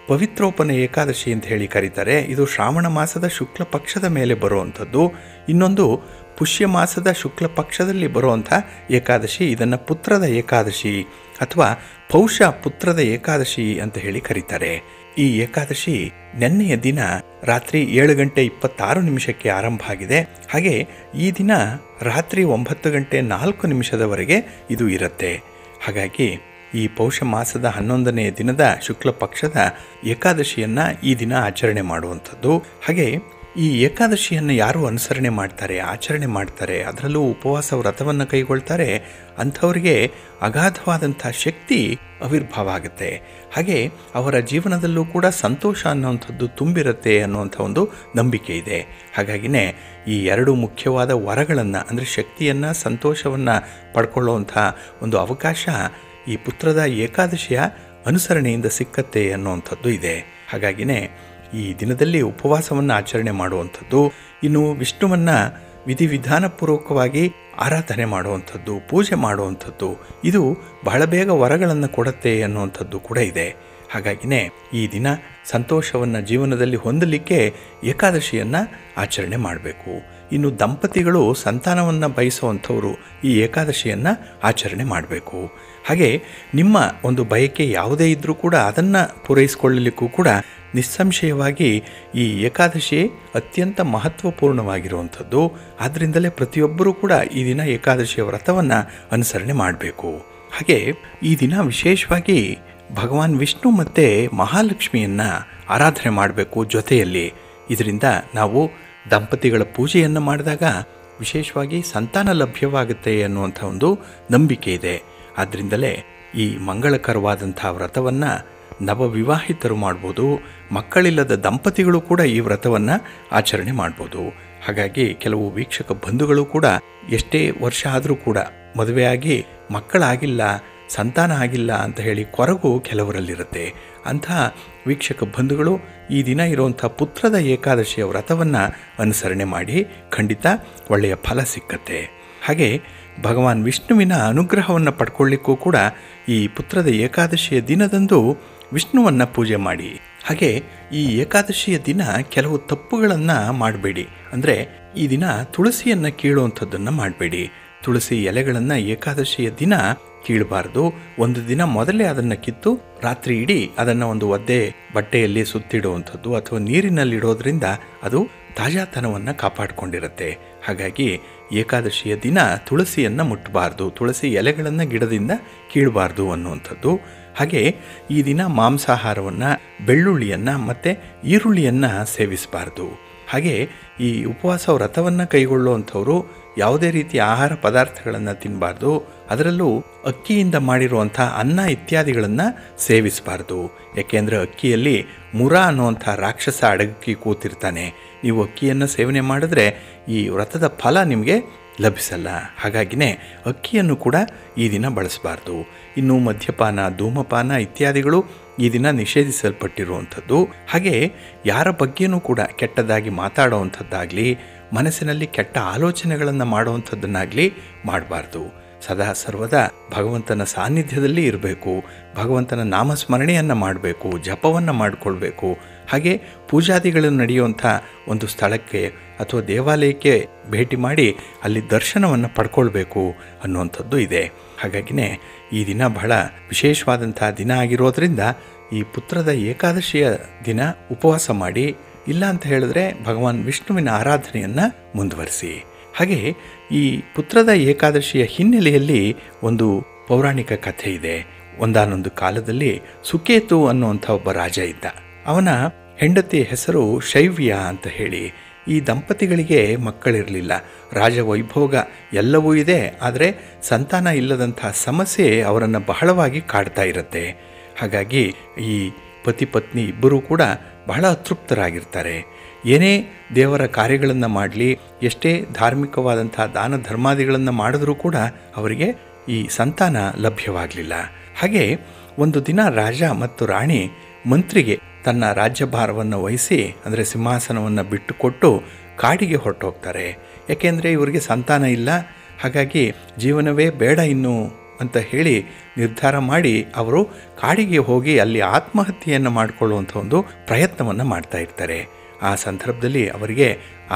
Speaker 1: ಪವಿತ್ರೋಪನ ಏಕಾದಶಿ ಅಂತ ಹೇಳಿ ಕರೀತಾರೆ, ಇದು ಶ್ರಾವಣ ಮಾಸದ ಶುಕ್ಲ ಪಕ್ಷದ ಮೇಲೆ ಬರುವಂಥದ್ದು. ಇನ್ನೊಂದು ಪುಷ್ಯ ಮಾಸದ ಶುಕ್ಲ ಪಕ್ಷದಲ್ಲಿ ಬರುವಂಥ ಏಕಾದಶಿ, ಇದನ್ನು ಪುತ್ರದ ಏಕಾದಶಿ ಅಥವಾ ಪೌಷ ಪುತ್ರದ ಏಕಾದಶಿ ಅಂತ ಹೇಳಿ ಕರೀತಾರೆ. ಈ ಏಕಾದಶಿ ನೆನ್ನೆಯ ದಿನ ರಾತ್ರಿ 7:26 ಆರಂಭ ಆಗಿದೆ. ಹಾಗೆ ಈ ದಿನ ರಾತ್ರಿ 9:04 ಇದು ಇರುತ್ತೆ. ಹಾಗಾಗಿ ಈ ಪೌಷ ಮಾಸದ 11ನೇ ದಿನದ ಶುಕ್ಲ ಪಕ್ಷದ ಏಕಾದಶಿಯನ್ನು ಈ ದಿನ ಆಚರಣೆ ಮಾಡುವಂಥದ್ದು. ಹಾಗೆ ಈ ಏಕಾದಶಿಯನ್ನು ಯಾರು ಅನುಸರಣೆ ಮಾಡ್ತಾರೆ, ಆಚರಣೆ ಮಾಡ್ತಾರೆ, ಅದರಲ್ಲೂ ಉಪವಾಸ ವ್ರತವನ್ನು ಕೈಗೊಳ್ತಾರೆ, ಅಂಥವರಿಗೆ ಅಗಾಧವಾದಂಥ ಶಕ್ತಿ ಆವಿರ್ಭಾವ ಆಗುತ್ತೆ. ಹಾಗೆ ಅವರ ಜೀವನದಲ್ಲೂ ಕೂಡ ಸಂತೋಷ ಅನ್ನುವಂಥದ್ದು ತುಂಬಿರುತ್ತೆ ಅನ್ನುವಂಥ ಒಂದು ನಂಬಿಕೆ ಇದೆ. ಹಾಗಾಗಿನೇ ಈ 2 ಮುಖ್ಯವಾದ ವರಗಳನ್ನು ಅಂದರೆ ಶಕ್ತಿಯನ್ನು, ಸಂತೋಷವನ್ನು ಪಡ್ಕೊಳ್ಳುವಂಥ ಒಂದು ಅವಕಾಶ ಈ ಪುತ್ರದ ಏಕಾದಶಿಯ ಅನುಸರಣೆಯಿಂದ ಸಿಕ್ಕತ್ತೆ ಅನ್ನುವಂಥದ್ದು ಇದೆ. ಹಾಗಾಗಿನೇ ಈ ದಿನದಲ್ಲಿ ಉಪವಾಸವನ್ನು ಆಚರಣೆ ಮಾಡುವಂಥದ್ದು, ಇನ್ನು ವಿಷ್ಣುವನ್ನು ವಿಧಿವಿಧಾನಪೂರ್ವಕವಾಗಿ ಆರಾಧನೆ ಮಾಡುವಂಥದ್ದು, ಪೂಜೆ ಮಾಡುವಂಥದ್ದು, ಇದು ಬಹಳ ಬೇಗ ವರಗಳನ್ನು ಕೊಡುತ್ತೆ ಅನ್ನುವಂಥದ್ದು ಕೂಡ ಇದೆ. ಹಾಗಾಗಿನೇ ಈ ದಿನ ಸಂತೋಷವನ್ನು ಜೀವನದಲ್ಲಿ ಹೊಂದಲಿಕ್ಕೆ ಏಕಾದಶಿಯನ್ನು ಆಚರಣೆ ಮಾಡಬೇಕು. ಇನ್ನು ದಂಪತಿಗಳು ಸಂತಾನವನ್ನು ಬಯಸುವಂಥವರು ಈ ಏಕಾದಶಿಯನ್ನು ಆಚರಣೆ ಮಾಡಬೇಕು. ಹಾಗೆ ನಿಮ್ಮ ಒಂದು ಬಯಕೆ ಯಾವುದೇ ಇದ್ದರೂ ಕೂಡ ಅದನ್ನು ಪೂರೈಸಿಕೊಳ್ಳಲಿಕ್ಕೂ ಕೂಡ ನಿಸ್ಸಂಶಯವಾಗಿ ಈ ಏಕಾದಶಿ ಅತ್ಯಂತ ಮಹತ್ವಪೂರ್ಣವಾಗಿರುವಂಥದ್ದು. ಆದ್ದರಿಂದಲೇ ಪ್ರತಿಯೊಬ್ಬರೂ ಕೂಡ ಈ ದಿನ ಏಕಾದಶಿಯ ವ್ರತವನ್ನು ಅನುಸರಣೆ ಮಾಡಬೇಕು. ಹಾಗೆ ಈ ದಿನ ವಿಶೇಷವಾಗಿ ಭಗವಾನ್ ವಿಷ್ಣು ಮತ್ತು ಮಹಾಲಕ್ಷ್ಮಿಯನ್ನು ಆರಾಧನೆ ಮಾಡಬೇಕು ಜೊತೆಯಲ್ಲಿ. ಇದರಿಂದ ನಾವು ದಂಪತಿಗಳ ಪೂಜೆಯನ್ನು ಮಾಡಿದಾಗ ವಿಶೇಷವಾಗಿ ಸಂತಾನ ಲಭ್ಯವಾಗುತ್ತೆ ಅನ್ನುವಂಥ ಒಂದು ನಂಬಿಕೆ ಇದೆ. ಆದ್ದರಿಂದಲೇ ಈ ಮಂಗಳಕರವಾದಂಥ ವ್ರತವನ್ನು ನವವಿವಾಹಿತರು ಮಾಡ್ಬೋದು, ಮಕ್ಕಳಿಲ್ಲದ ದಂಪತಿಗಳು ಕೂಡ ಈ ವ್ರತವನ್ನು ಆಚರಣೆ ಮಾಡ್ಬೋದು. ಹಾಗಾಗಿ ಕೆಲವು ವೀಕ್ಷಕ ಬಂಧುಗಳು ಕೂಡ ಎಷ್ಟೇ ವರ್ಷ ಆದರೂ ಕೂಡ ಮದುವೆಯಾಗಿ ಮಕ್ಕಳಾಗಿಲ್ಲ, ಸಂತಾನ ಆಗಿಲ್ಲ ಅಂತ ಹೇಳಿ ಕೊರಗು ಕೆಲವರಲ್ಲಿರುತ್ತೆ. ಅಂಥ ವೀಕ್ಷಕ ಬಂಧುಗಳು ಈ ದಿನ ಇರುವಂಥ ಪುತ್ರದ ಏಕಾದಶಿಯ ವ್ರತವನ್ನು ಅನುಸರಣೆ ಮಾಡಿ ಖಂಡಿತ ಒಳ್ಳೆಯ ಫಲ ಸಿಕ್ಕತ್ತೆ. ಹಾಗೆ ಭಗವಾನ್ ವಿಷ್ಣುವಿನ ಅನುಗ್ರಹವನ್ನು ಪಡ್ಕೊಳ್ಳಿಕ್ಕೂ ಕೂಡ ಈ ಪುತ್ರದ ಏಕಾದಶಿಯ ದಿನದಂದು ವಿಷ್ಣುವನ್ನು ಪೂಜೆ ಮಾಡಿ. ಹಾಗೆ ಈ ಏಕಾದಶಿಯ ದಿನ ಕೆಲವು ತಪ್ಪುಗಳನ್ನು ಮಾಡಬೇಡಿ. ಅಂದರೆ ಈ ದಿನ ತುಳಸಿಯನ್ನು ಕೀಳುವಂಥದ್ದನ್ನು ಮಾಡಬೇಡಿ. ತುಳಸಿ ಎಲೆಗಳನ್ನು ಏಕಾದಶಿಯ ದಿನ ಕೀಳಬಾರ್ದು. ಒಂದು ದಿನ ಮೊದಲೇ ಅದನ್ನು ಕಿತ್ತು ರಾತ್ರಿ ಇಡೀ ಅದನ್ನು ಒಂದು ಒದ್ದೆ ಬಟ್ಟೆಯಲ್ಲಿ ಸುತ್ತಿಡುವಂಥದ್ದು ಅಥವಾ ನೀರಿನಲ್ಲಿಡೋದ್ರಿಂದ ಅದು ತಾಜಾತನವನ್ನು ಕಾಪಾಡಿಕೊಂಡಿರುತ್ತೆ. ಹಾಗಾಗಿ ಏಕಾದಶಿಯ ದಿನ ತುಳಸಿಯನ್ನು ಮುಟ್ಟಬಾರ್ದು, ತುಳಸಿ ಎಲೆಗಳನ್ನು ಗಿಡದಿಂದ ಕೀಳಬಾರ್ದು ಅನ್ನುವಂಥದ್ದು. ಹಾಗೆ ಈ ದಿನ ಮಾಂಸಾಹಾರವನ್ನು, ಬೆಳ್ಳುಳ್ಳಿಯನ್ನು ಮತ್ತು ಈರುಳ್ಳಿಯನ್ನು ಸೇವಿಸಬಾರ್ದು. ಹಾಗೆ ಈ ಉಪವಾಸ ವ್ರತವನ್ನು ಕೈಗೊಳ್ಳುವಂಥವರು ಯಾವುದೇ ರೀತಿಯ ಆಹಾರ ಪದಾರ್ಥಗಳನ್ನು ತಿನ್ನಬಾರ್ದು. ಅದರಲ್ಲೂ ಅಕ್ಕಿಯಿಂದ ಮಾಡಿರುವಂಥ ಅನ್ನ ಇತ್ಯಾದಿಗಳನ್ನು ಸೇವಿಸಬಾರ್ದು. ಯಾಕೆಂದರೆ ಅಕ್ಕಿಯಲ್ಲಿ ಮುರ ಅನ್ನುವಂಥ ರಾಕ್ಷಸ ಅಡಗಿ ಕೂತಿರ್ತಾನೆ. ನೀವು ಅಕ್ಕಿಯನ್ನು ಸೇವನೆ ಮಾಡಿದ್ರೆ ಈ ವ್ರತದ ಫಲ ನಿಮಗೆ ಲಭಿಸಲ್ಲ. ಹಾಗಾಗಿನೇ ಅಕ್ಕಿಯನ್ನು ಕೂಡ ಈ ದಿನ ಬಳಸಬಾರ್ದು. ಇನ್ನು ಮದ್ಯಪಾನ, ಧೂಮಪಾನ ಇತ್ಯಾದಿಗಳು ಈ ದಿನ ನಿಷೇಧಿಸಲ್ಪಟ್ಟಿರುವಂಥದ್ದು. ಹಾಗೆ ಯಾರ ಬಗ್ಗೆಯೂ ಕೂಡ ಕೆಟ್ಟದಾಗಿ ಮಾತಾಡುವಂಥದ್ದಾಗಲಿ, ಮನಸ್ಸಿನಲ್ಲಿ ಕೆಟ್ಟ ಆಲೋಚನೆಗಳನ್ನು ಮಾಡುವಂಥದ್ದನ್ನಾಗಲಿ ಮಾಡಬಾರ್ದು. ಸದಾ ಸರ್ವದಾ ಭಗವಂತನ ಸಾನ್ನಿಧ್ಯದಲ್ಲಿ ಇರಬೇಕು. ಭಗವಂತನ ನಾಮಸ್ಮರಣೆಯನ್ನು ಮಾಡಬೇಕು, ಜಪವನ್ನು ಮಾಡಿಕೊಳ್ಬೇಕು. ಹಾಗೆ ಪೂಜಾದಿಗಳನ್ನು ನಡೆಯುವಂಥ ಒಂದು ಸ್ಥಳಕ್ಕೆ ಅಥವಾ ದೇವಾಲಯಕ್ಕೆ ಭೇಟಿ ಮಾಡಿ ಅಲ್ಲಿ ದರ್ಶನವನ್ನು ಪಡ್ಕೊಳ್ಬೇಕು ಅನ್ನುವಂಥದ್ದು ಇದೆ. ಹಾಗಾಗಿನೇ ಈ ದಿನ ಬಹಳ ವಿಶೇಷವಾದಂಥ ದಿನ ಆಗಿರೋದ್ರಿಂದ ಈ ಪುತ್ರದ ಏಕಾದಶಿಯ ದಿನ ಉಪವಾಸ ಮಾಡಿ, ಇಲ್ಲ ಅಂತ ಹೇಳಿದ್ರೆ ಭಗವಾನ್ ವಿಷ್ಣುವಿನ ಆರಾಧನೆಯನ್ನು ಮುಂದುವರಿಸಿ. ಹಾಗೆ ಈ ಪುತ್ರದ ಏಕಾದಶಿಯ ಹಿನ್ನೆಲೆಯಲ್ಲಿ ಒಂದು ಪೌರಾಣಿಕ ಕಥೆ ಇದೆ. ಒಂದಾನೊಂದು ಕಾಲದಲ್ಲಿ ಸುಕೇತು ಅನ್ನುವಂಥ ಒಬ್ಬ ರಾಜ ಇದ್ದ. ಅವನ ಹೆಂಡತಿಯ ಹೆಸರು ಶೈವ್ಯ ಅಂತ ಹೇಳಿ. ಈ ದಂಪತಿಗಳಿಗೆ ಮಕ್ಕಳಿರಲಿಲ್ಲ. ರಾಜವೈಭೋಗ ಎಲ್ಲವೂ ಇದೆ, ಆದರೆ ಸಂತಾನ ಇಲ್ಲದಂಥ ಸಮಸ್ಯೆ ಅವರನ್ನು ಬಹಳವಾಗಿ ಕಾಡ್ತಾ ಇರುತ್ತೆ. ಹಾಗಾಗಿ ಈ ಪತಿ ಪತ್ನಿ ಇಬ್ಬರೂ ಕೂಡ ಬಹಳ ಅತೃಪ್ತರಾಗಿರ್ತಾರೆ. ಏನೇ ದೇವರ ಕಾರ್ಯಗಳನ್ನು ಮಾಡಲಿ, ಎಷ್ಟೇ ಧಾರ್ಮಿಕವಾದಂಥ ದಾನ ಧರ್ಮಾದಿಗಳನ್ನು ಮಾಡಿದ್ರೂ ಕೂಡ ಅವರಿಗೆ ಈ ಸಂತಾನ ಲಭ್ಯವಾಗಲಿಲ್ಲ. ಹಾಗೆ ಒಂದು ದಿನ ರಾಜ ಮತ್ತು ರಾಣಿ ಮಂತ್ರಿಗೆ ತನ್ನ ರಾಜ್ಯಭಾರವನ್ನು ವಹಿಸಿ, ಅಂದರೆ ಸಿಂಹಾಸನವನ್ನು ಬಿಟ್ಟುಕೊಟ್ಟು ಕಾಡಿಗೆ ಹೊರಟೋಗ್ತಾರೆ. ಯಾಕೆಂದರೆ ಇವರಿಗೆ ಸಂತಾನ ಇಲ್ಲ, ಹಾಗಾಗಿ ಜೀವನವೇ ಬೇಡ ಇನ್ನು ಅಂತ ಹೇಳಿ ನಿರ್ಧಾರ ಮಾಡಿ ಅವರು ಕಾಡಿಗೆ ಹೋಗಿ ಅಲ್ಲಿ ಆತ್ಮಹತ್ಯೆಯನ್ನು ಮಾಡಿಕೊಳ್ಳುವಂಥ ಒಂದು ಪ್ರಯತ್ನವನ್ನು ಮಾಡ್ತಾ ಇರ್ತಾರೆ. ಆ ಸಂದರ್ಭದಲ್ಲಿ ಅವರಿಗೆ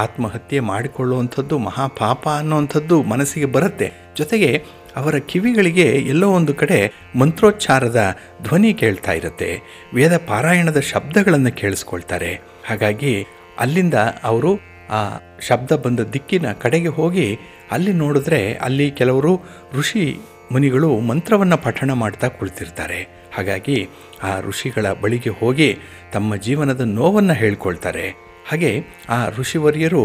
Speaker 1: ಆತ್ಮಹತ್ಯೆ ಮಾಡಿಕೊಳ್ಳುವಂಥದ್ದು ಮಹಾಪಾಪ ಅನ್ನುವಂಥದ್ದು ಮನಸ್ಸಿಗೆ ಬರುತ್ತೆ. ಜೊತೆಗೆ ಅವರ ಕಿವಿಗಳಿಗೆ ಎಲ್ಲೋ ಒಂದು ಕಡೆ ಮಂತ್ರೋಚ್ಚಾರದ ಧ್ವನಿ ಕೇಳ್ತಾ ಇರುತ್ತೆ, ವೇದ ಪಾರಾಯಣದ ಶಬ್ದಗಳನ್ನು ಕೇಳಿಸ್ಕೊಳ್ತಾರೆ. ಹಾಗಾಗಿ ಅಲ್ಲಿಂದ ಅವರು ಆ ಶಬ್ದ ಬಂದ ದಿಕ್ಕಿನ ಕಡೆಗೆ ಹೋಗಿ ಅಲ್ಲಿ ನೋಡಿದ್ರೆ ಅಲ್ಲಿ ಕೆಲವರು ಋಷಿ ಮುನಿಗಳು ಮಂತ್ರವನ್ನು ಪಠಣ ಮಾಡ್ತಾ ಕುಳಿತಿರ್ತಾರೆ. ಹಾಗಾಗಿ ಆ ಋಷಿಗಳ ಬಳಿಗೆ ಹೋಗಿ ತಮ್ಮ ಜೀವನದ ನೋವನ್ನು ಹೇಳ್ಕೊಳ್ತಾರೆ. ಹಾಗೆ ಆ ಋಷಿವರ್ಯರು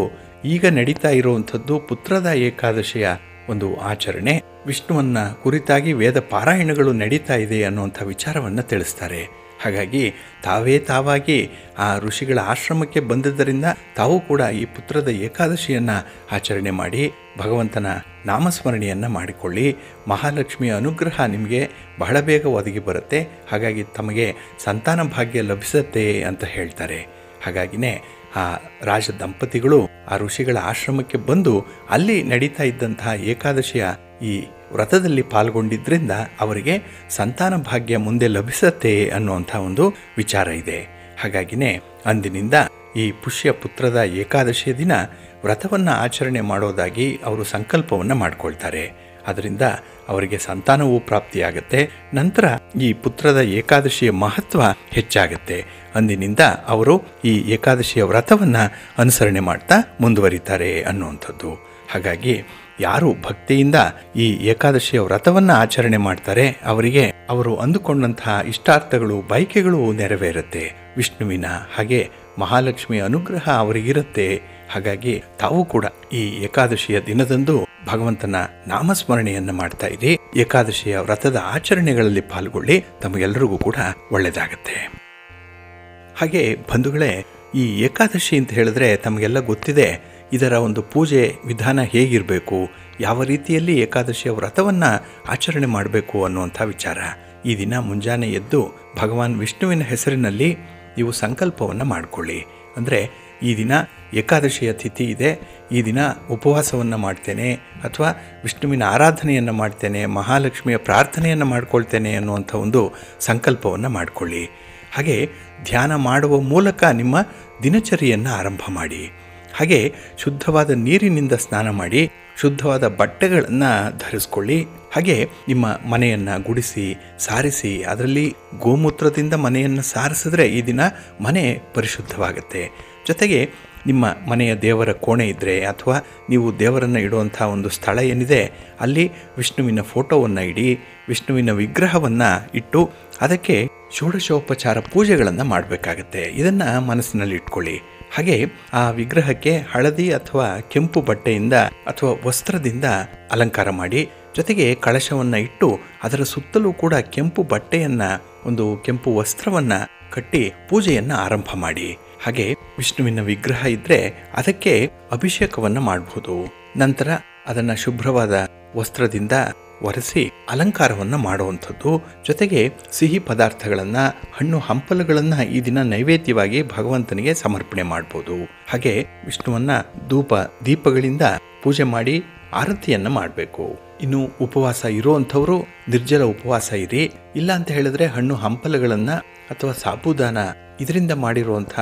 Speaker 1: ಈಗ ನಡೀತಾ ಇರುವಂಥದ್ದು ಪುತ್ರದ ಏಕಾದಶಿಯ ಒಂದು ಆಚರಣೆ, ವಿಷ್ಣುವನ್ನ ಕುರಿತಾಗಿ ವೇದ ಪಾರಾಯಣಗಳು ನಡೀತಾ ಇದೆ ಅನ್ನುವಂಥ ವಿಚಾರವನ್ನು ತಿಳಿಸ್ತಾರೆ. ಹಾಗಾಗಿ ತಾವಾಗಿ ಆ ಋಷಿಗಳ ಆಶ್ರಮಕ್ಕೆ ಬಂದಿದ್ದರಿಂದ ತಾವು ಕೂಡ ಈ ಪುತ್ರದ ಏಕಾದಶಿಯನ್ನು ಆಚರಣೆ ಮಾಡಿ ಭಗವಂತನ ನಾಮಸ್ಮರಣೆಯನ್ನು ಮಾಡಿಕೊಳ್ಳಿ. ಮಹಾಲಕ್ಷ್ಮಿಯ ಅನುಗ್ರಹ ನಿಮಗೆ ಬಹಳ ಬೇಗ ಒದಗಿ ಬರುತ್ತೆ. ಹಾಗಾಗಿ ತಮಗೆ ಸಂತಾನ ಭಾಗ್ಯ ಲಭಿಸುತ್ತೆ ಅಂತ ಹೇಳ್ತಾರೆ. ಹಾಗಾಗಿನೇ ಆ ರಾಜ ದಂಪತಿಗಳು ಆ ಋಷಿಗಳ ಆಶ್ರಮಕ್ಕೆ ಬಂದು ಅಲ್ಲಿ ನಡೀತಾ ಇದ್ದಂತಹ ಏಕಾದಶಿಯ ಈ ವ್ರತದಲ್ಲಿ ಪಾಲ್ಗೊಂಡಿದ್ದರಿಂದ ಅವರಿಗೆ ಸಂತಾನ ಭಾಗ್ಯ ಮುಂದೆ ಲಭಿಸತ್ತೆ ಅನ್ನುವಂಥ ಒಂದು ವಿಚಾರ ಇದೆ. ಹಾಗಾಗಿನೇ ಅಂದಿನಿಂದ ಈ ಪುಷ್ಯ ಪುತ್ರದ ಏಕಾದಶಿಯ ದಿನ ವ್ರತವನ್ನು ಆಚರಣೆ ಮಾಡೋದಾಗಿ ಅವರು ಸಂಕಲ್ಪವನ್ನು ಮಾಡಿಕೊಳ್ತಾರೆ. ಅದರಿಂದ ಅವರಿಗೆ ಸಂತಾನವೂ ಪ್ರಾಪ್ತಿಯಾಗತ್ತೆ. ನಂತರ ಈ ಪುತ್ರದ ಏಕಾದಶಿಯ ಮಹತ್ವ ಹೆಚ್ಚಾಗುತ್ತೆ. ಅಂದಿನಿಂದ ಅವರು ಈ ಏಕಾದಶಿಯ ವ್ರತವನ್ನು ಅನುಸರಣೆ ಮಾಡ್ತಾ ಮುಂದುವರಿತಾರೆ ಅನ್ನುವಂಥದ್ದು. ಹಾಗಾಗಿ ಯಾರು ಭಕ್ತಿಯಿಂದ ಈ ಏಕಾದಶಿಯ ವ್ರತವನ್ನು ಆಚರಣೆ ಮಾಡ್ತಾರೆ ಅವರಿಗೆ ಅವರು ಅಂದುಕೊಂಡಂತಹ ಇಷ್ಟಾರ್ಥಗಳು ಬಯಕೆಗಳು ನೆರವೇರುತ್ತೆ. ವಿಷ್ಣುವಿನ ಹಾಗೆ ಮಹಾಲಕ್ಷ್ಮಿಯ ಅನುಗ್ರಹ ಅವರಿಗಿರುತ್ತೆ. ಹಾಗಾಗಿ ತಾವು ಕೂಡ ಈ ಏಕಾದಶಿಯ ದಿನದಂದು ಭಗವಂತನ ನಾಮಸ್ಮರಣೆಯನ್ನು ಮಾಡ್ತಾ ಇರಿ. ಏಕಾದಶಿಯ ವ್ರತದ ಆಚರಣೆಗಳಲ್ಲಿ ಪಾಲ್ಗೊಳ್ಳಿ, ತಮಗೆಲ್ಲರಿಗೂ ಕೂಡ ಒಳ್ಳೆಯದಾಗತ್ತೆ. ಹಾಗೆ ಬಂಧುಗಳೇ, ಈ ಏಕಾದಶಿ ಅಂತ ಹೇಳಿದ್ರೆ ತಮಗೆಲ್ಲ ಗೊತ್ತಿದೆ ಇದರ ಒಂದು ಪೂಜೆ ವಿಧಾನ ಹೇಗಿರಬೇಕು, ಯಾವ ರೀತಿಯಲ್ಲಿ ಏಕಾದಶಿಯ ವ್ರತವನ್ನು ಆಚರಣೆ ಮಾಡಬೇಕು ಅನ್ನುವಂಥ ವಿಚಾರ. ಈ ದಿನ ಮುಂಜಾನೆ ಎದ್ದು ಭಗವಾನ್ ವಿಷ್ಣುವಿನ ಹೆಸರಿನಲ್ಲಿ ನೀವು ಸಂಕಲ್ಪವನ್ನು ಮಾಡಿಕೊಳ್ಳಿ. ಅಂದರೆ ಈ ದಿನ ಏಕಾದಶಿಯ ತಿಥಿ ಇದೆ, ಈ ದಿನ ಉಪವಾಸವನ್ನು ಮಾಡ್ತೇನೆ ಅಥವಾ ವಿಷ್ಣುವಿನ ಆರಾಧನೆಯನ್ನು ಮಾಡ್ತೇನೆ, ಮಹಾಲಕ್ಷ್ಮಿಯ ಪ್ರಾರ್ಥನೆಯನ್ನು ಮಾಡ್ಕೊಳ್ತೇನೆ ಅನ್ನುವಂಥ ಒಂದು ಸಂಕಲ್ಪವನ್ನು ಮಾಡಿಕೊಳ್ಳಿ. ಹಾಗೆ ಧ್ಯಾನ ಮಾಡುವ ಮೂಲಕ ನಿಮ್ಮ ದಿನಚರಿಯನ್ನು ಆರಂಭ ಮಾಡಿ. ಹಾಗೆ ಶುದ್ಧವಾದ ನೀರಿನಿಂದ ಸ್ನಾನ ಮಾಡಿ, ಶುದ್ಧವಾದ ಬಟ್ಟೆಗಳನ್ನು ಧರಿಸ್ಕೊಳ್ಳಿ. ಹಾಗೆ ನಿಮ್ಮ ಮನೆಯನ್ನು ಗುಡಿಸಿ ಸಾರಿಸಿ, ಅದರಲ್ಲಿ ಗೋಮೂತ್ರದಿಂದ ಮನೆಯನ್ನು ಸಾರಿಸಿದ್ರೆ ಈ ದಿನ ಮನೆ ಪರಿಶುದ್ಧವಾಗುತ್ತೆ. ಜೊತೆಗೆ ನಿಮ್ಮ ಮನೆಯ ದೇವರ ಕೋಣೆ ಇದ್ದರೆ ಅಥವಾ ನೀವು ದೇವರನ್ನು ಇಡುವಂಥ ಒಂದು ಸ್ಥಳ ಏನಿದೆ ಅಲ್ಲಿ ವಿಷ್ಣುವಿನ ಫೋಟೋವನ್ನು ಇಡಿ, ವಿಷ್ಣುವಿನ ವಿಗ್ರಹವನ್ನು ಇಟ್ಟು ಅದಕ್ಕೆ ಷೋಡಶೋಪಚಾರ ಪೂಜೆಗಳನ್ನು ಮಾಡಬೇಕಾಗತ್ತೆ. ಇದನ್ನು ಮನಸ್ಸಿನಲ್ಲಿ ಇಟ್ಕೊಳ್ಳಿ. ಹಾಗೆ ಆ ವಿಗ್ರಹಕ್ಕೆ ಹಳದಿ ಅಥವಾ ಕೆಂಪು ಬಟ್ಟೆಯಿಂದ ಅಥವಾ ವಸ್ತ್ರದಿಂದ ಅಲಂಕಾರ ಮಾಡಿ, ಜೊತೆಗೆ ಕಳಶವನ್ನು ಇಟ್ಟು ಅದರ ಸುತ್ತಲೂ ಕೂಡ ಕೆಂಪು ಬಟ್ಟೆಯನ್ನು, ಒಂದು ಕೆಂಪು ವಸ್ತ್ರವನ್ನು ಕಟ್ಟಿ ಪೂಜೆಯನ್ನು ಆರಂಭ ಮಾಡಿ. ಹಾಗೆ ವಿಷ್ಣುವಿನ ವಿಗ್ರಹ ಇದ್ದರೆ ಅದಕ್ಕೆ ಅಭಿಷೇಕವನ್ನು ಮಾಡಬಹುದು. ನಂತರ ಅದನ್ನು ಶುಭ್ರವಾದ ವಸ್ತ್ರದಿಂದ ಒರೆಸಿ ಅಲಂಕಾರವನ್ನು ಮಾಡುವಂಥದ್ದು. ಜೊತೆಗೆ ಸಿಹಿ ಪದಾರ್ಥಗಳನ್ನು, ಹಣ್ಣು ಹಂಪಲುಗಳನ್ನು ಈ ದಿನ ನೈವೇದ್ಯವಾಗಿ ಭಗವಂತನಿಗೆ ಸಮರ್ಪಣೆ ಮಾಡ್ಬೋದು. ಹಾಗೆ ವಿಷ್ಣುವನ್ನು ಧೂಪ ದೀಪಗಳಿಂದ ಪೂಜೆ ಮಾಡಿ ಆರತಿಯನ್ನು ಮಾಡಬೇಕು. ಇನ್ನು ಉಪವಾಸ ಇರುವಂಥವರು ನಿರ್ಜಲ ಉಪವಾಸ ಇರಿ. ಇಲ್ಲ ಅಂತ ಹೇಳಿದ್ರೆ ಹಣ್ಣು ಹಂಪಲುಗಳನ್ನು ಅಥವಾ ಸಾಬೂದಾನ ಇದರಿಂದ ಮಾಡಿರುವಂಥ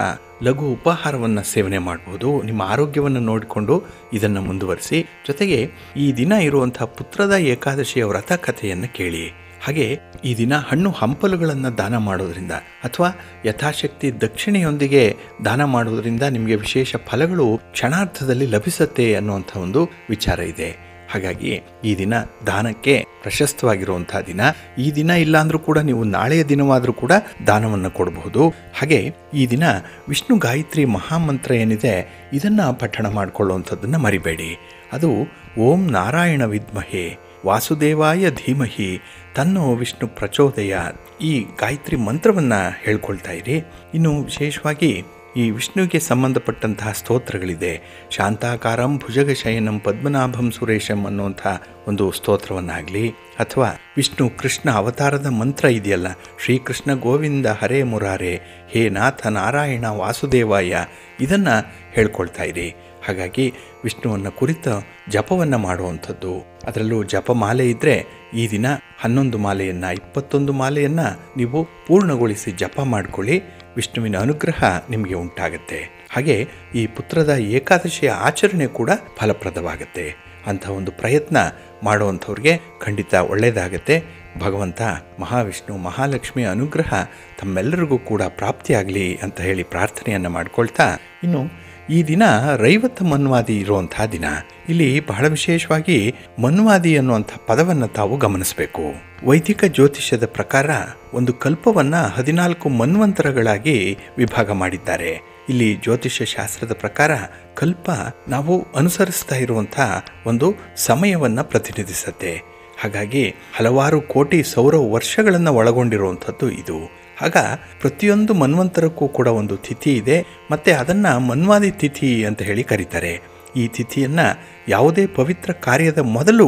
Speaker 1: ಲಘು ಉಪಹಾರವನ್ನು ಸೇವನೆ ಮಾಡಬಹುದು. ನಿಮ್ಮ ಆರೋಗ್ಯವನ್ನು ನೋಡಿಕೊಂಡು ಇದನ್ನು ಮುಂದುವರಿಸಿ. ಜೊತೆಗೆ ಈ ದಿನ ಇರುವಂಥ ಪುತ್ರದ ಏಕಾದಶಿಯ ವ್ರತ ಕಥೆಯನ್ನು ಕೇಳಿ. ಹಾಗೆ ಈ ದಿನ ಹಣ್ಣು ಹಂಪಲುಗಳನ್ನು ದಾನ ಮಾಡೋದ್ರಿಂದ ಅಥವಾ ಯಥಾಶಕ್ತಿ ದಕ್ಷಿಣೆಯೊಂದಿಗೆ ದಾನ ಮಾಡೋದ್ರಿಂದ ನಿಮಗೆ ವಿಶೇಷ ಫಲಗಳು ಕ್ಷಣಾರ್ಧದಲ್ಲಿ ಲಭಿಸುತ್ತೆ ಅನ್ನುವಂಥ ಒಂದು ವಿಚಾರ ಇದೆ. ಹಾಗಾಗಿ ಈ ದಿನ ದಾನಕ್ಕೆ ಪ್ರಶಸ್ತವಾಗಿರುವಂಥ ದಿನ. ಈ ದಿನ ಇಲ್ಲಾಂದ್ರೂ ಕೂಡ ನೀವು ನಾಳೆಯ ದಿನವಾದರೂ ಕೂಡ ದಾನವನ್ನು ಕೊಡಬಹುದು. ಹಾಗೆ ಈ ದಿನ ವಿಷ್ಣು ಗಾಯತ್ರಿ ಮಹಾಮಂತ್ರ ಏನಿದೆ ಇದನ್ನು ಪಠಣ ಮಾಡಿಕೊಳ್ಳುವಂಥದ್ದನ್ನು ಮರಿಬೇಡಿ. ಅದು ಓಂ ನಾರಾಯಣ ವಿದ್ಮಹೆ ವಾಸುದೇವಾಯ ಧೀಮಹಿ ತನ್ನೋ ವಿಷ್ಣು ಪ್ರಚೋದಯ, ಈ ಗಾಯತ್ರಿ ಮಂತ್ರವನ್ನು ಹೇಳ್ಕೊಳ್ತಾ ಇರಿ. ಇನ್ನು ವಿಶೇಷವಾಗಿ ಈ ವಿಷ್ಣುವಿಗೆ ಸಂಬಂಧಪಟ್ಟಂತಹ ಸ್ತೋತ್ರಗಳಿದೆ. ಶಾಂತಾಕಾರಂ ಭುಜಗಶಯನಂ ಪದ್ಮನಾಭಂ ಸುರೇಶಂ ಅನ್ನುವಂಥ ಒಂದು ಸ್ತೋತ್ರವನ್ನಾಗಲಿ, ಅಥವಾ ವಿಷ್ಣು ಕೃಷ್ಣ ಅವತಾರದ ಮಂತ್ರ ಇದೆಯಲ್ಲ, ಶ್ರೀಕೃಷ್ಣ ಗೋವಿಂದ ಹರೇ ಮುರಾರೇ, ಹೇ ನಾಥ ನಾರಾಯಣ ವಾಸುದೇವಾಯ, ಇದನ್ನು ಹೇಳ್ಕೊಳ್ತಾ ಇರಿ. ಹಾಗಾಗಿ ವಿಷ್ಣುವನ್ನು ಕುರಿತ ಜಪವನ್ನು ಮಾಡುವಂಥದ್ದು. ಅದರಲ್ಲೂ ಜಪಮಾಲೆ ಇದ್ದರೆ ಈ ದಿನ 11 ಮಾಲೆಯನ್ನು 21 ಮಾಲೆಯನ್ನು ನೀವು ಪೂರ್ಣಗೊಳಿಸಿ ಜಪ ಮಾಡಿಕೊಳ್ಳಿ. ವಿಷ್ಣುವಿನ ಅನುಗ್ರಹ ನಿಮಗೆ ಉಂಟಾಗುತ್ತೆ. ಹಾಗೆ ಈ ಪುತ್ರದ ಏಕಾದಶಿಯ ಆಚರಣೆ ಕೂಡ ಫಲಪ್ರದವಾಗುತ್ತೆ. ಅಂಥ ಒಂದು ಪ್ರಯತ್ನ ಮಾಡುವಂಥವ್ರಿಗೆ ಖಂಡಿತ ಒಳ್ಳೆಯದಾಗತ್ತೆ. ಭಗವಂತ ಮಹಾವಿಷ್ಣು ಮಹಾಲಕ್ಷ್ಮಿಯ ಅನುಗ್ರಹ ತಮ್ಮೆಲ್ಲರಿಗೂ ಕೂಡ ಪ್ರಾಪ್ತಿಯಾಗಲಿ ಅಂತ ಹೇಳಿ ಪ್ರಾರ್ಥನೆಯನ್ನು ಮಾಡ್ಕೊಳ್ತಾ, ಇನ್ನು ಈ ದಿನ ರೈವತ ಮನ್ವಾದಿ ಇರುವಂಥ ದಿನ. ಇಲ್ಲಿ ಬಹಳ ವಿಶೇಷವಾಗಿ ಮನ್ವಾದಿ ಅನ್ನುವಂಥ ಪದವನ್ನು ತಾವು ಗಮನಿಸಬೇಕು. ವೈದಿಕ ಜ್ಯೋತಿಷ್ಯದ ಪ್ರಕಾರ ಒಂದು ಕಲ್ಪವನ್ನು 14 ಮನ್ವಂತರಗಳಾಗಿ ವಿಭಾಗ ಮಾಡಿದ್ದಾರೆ. ಇಲ್ಲಿ ಜ್ಯೋತಿಷ್ಯ ಶಾಸ್ತ್ರದ ಪ್ರಕಾರ ಕಲ್ಪ ನಾವು ಅನುಸರಿಸ್ತಾ ಇರುವಂಥ ಒಂದು ಸಮಯವನ್ನು ಪ್ರತಿನಿಧಿಸುತ್ತೆ. ಹಾಗಾಗಿ ಹಲವಾರು ಕೋಟಿ ಸೌರ ವರ್ಷಗಳನ್ನು ಒಳಗೊಂಡಿರುವಂಥದ್ದು ಇದು. ಆಗ ಪ್ರತಿಯೊಂದು ಮನ್ವಂತರಕ್ಕೂ ಕೂಡ ಒಂದು ತಿಥಿ ಇದೆ, ಮತ್ತು ಅದನ್ನು ಮನ್ವಾದಿ ತಿಥಿ ಅಂತ ಹೇಳಿ ಕರೀತಾರೆ. ಈ ತಿಥಿಯನ್ನು ಯಾವುದೇ ಪವಿತ್ರ ಕಾರ್ಯದ ಮೊದಲು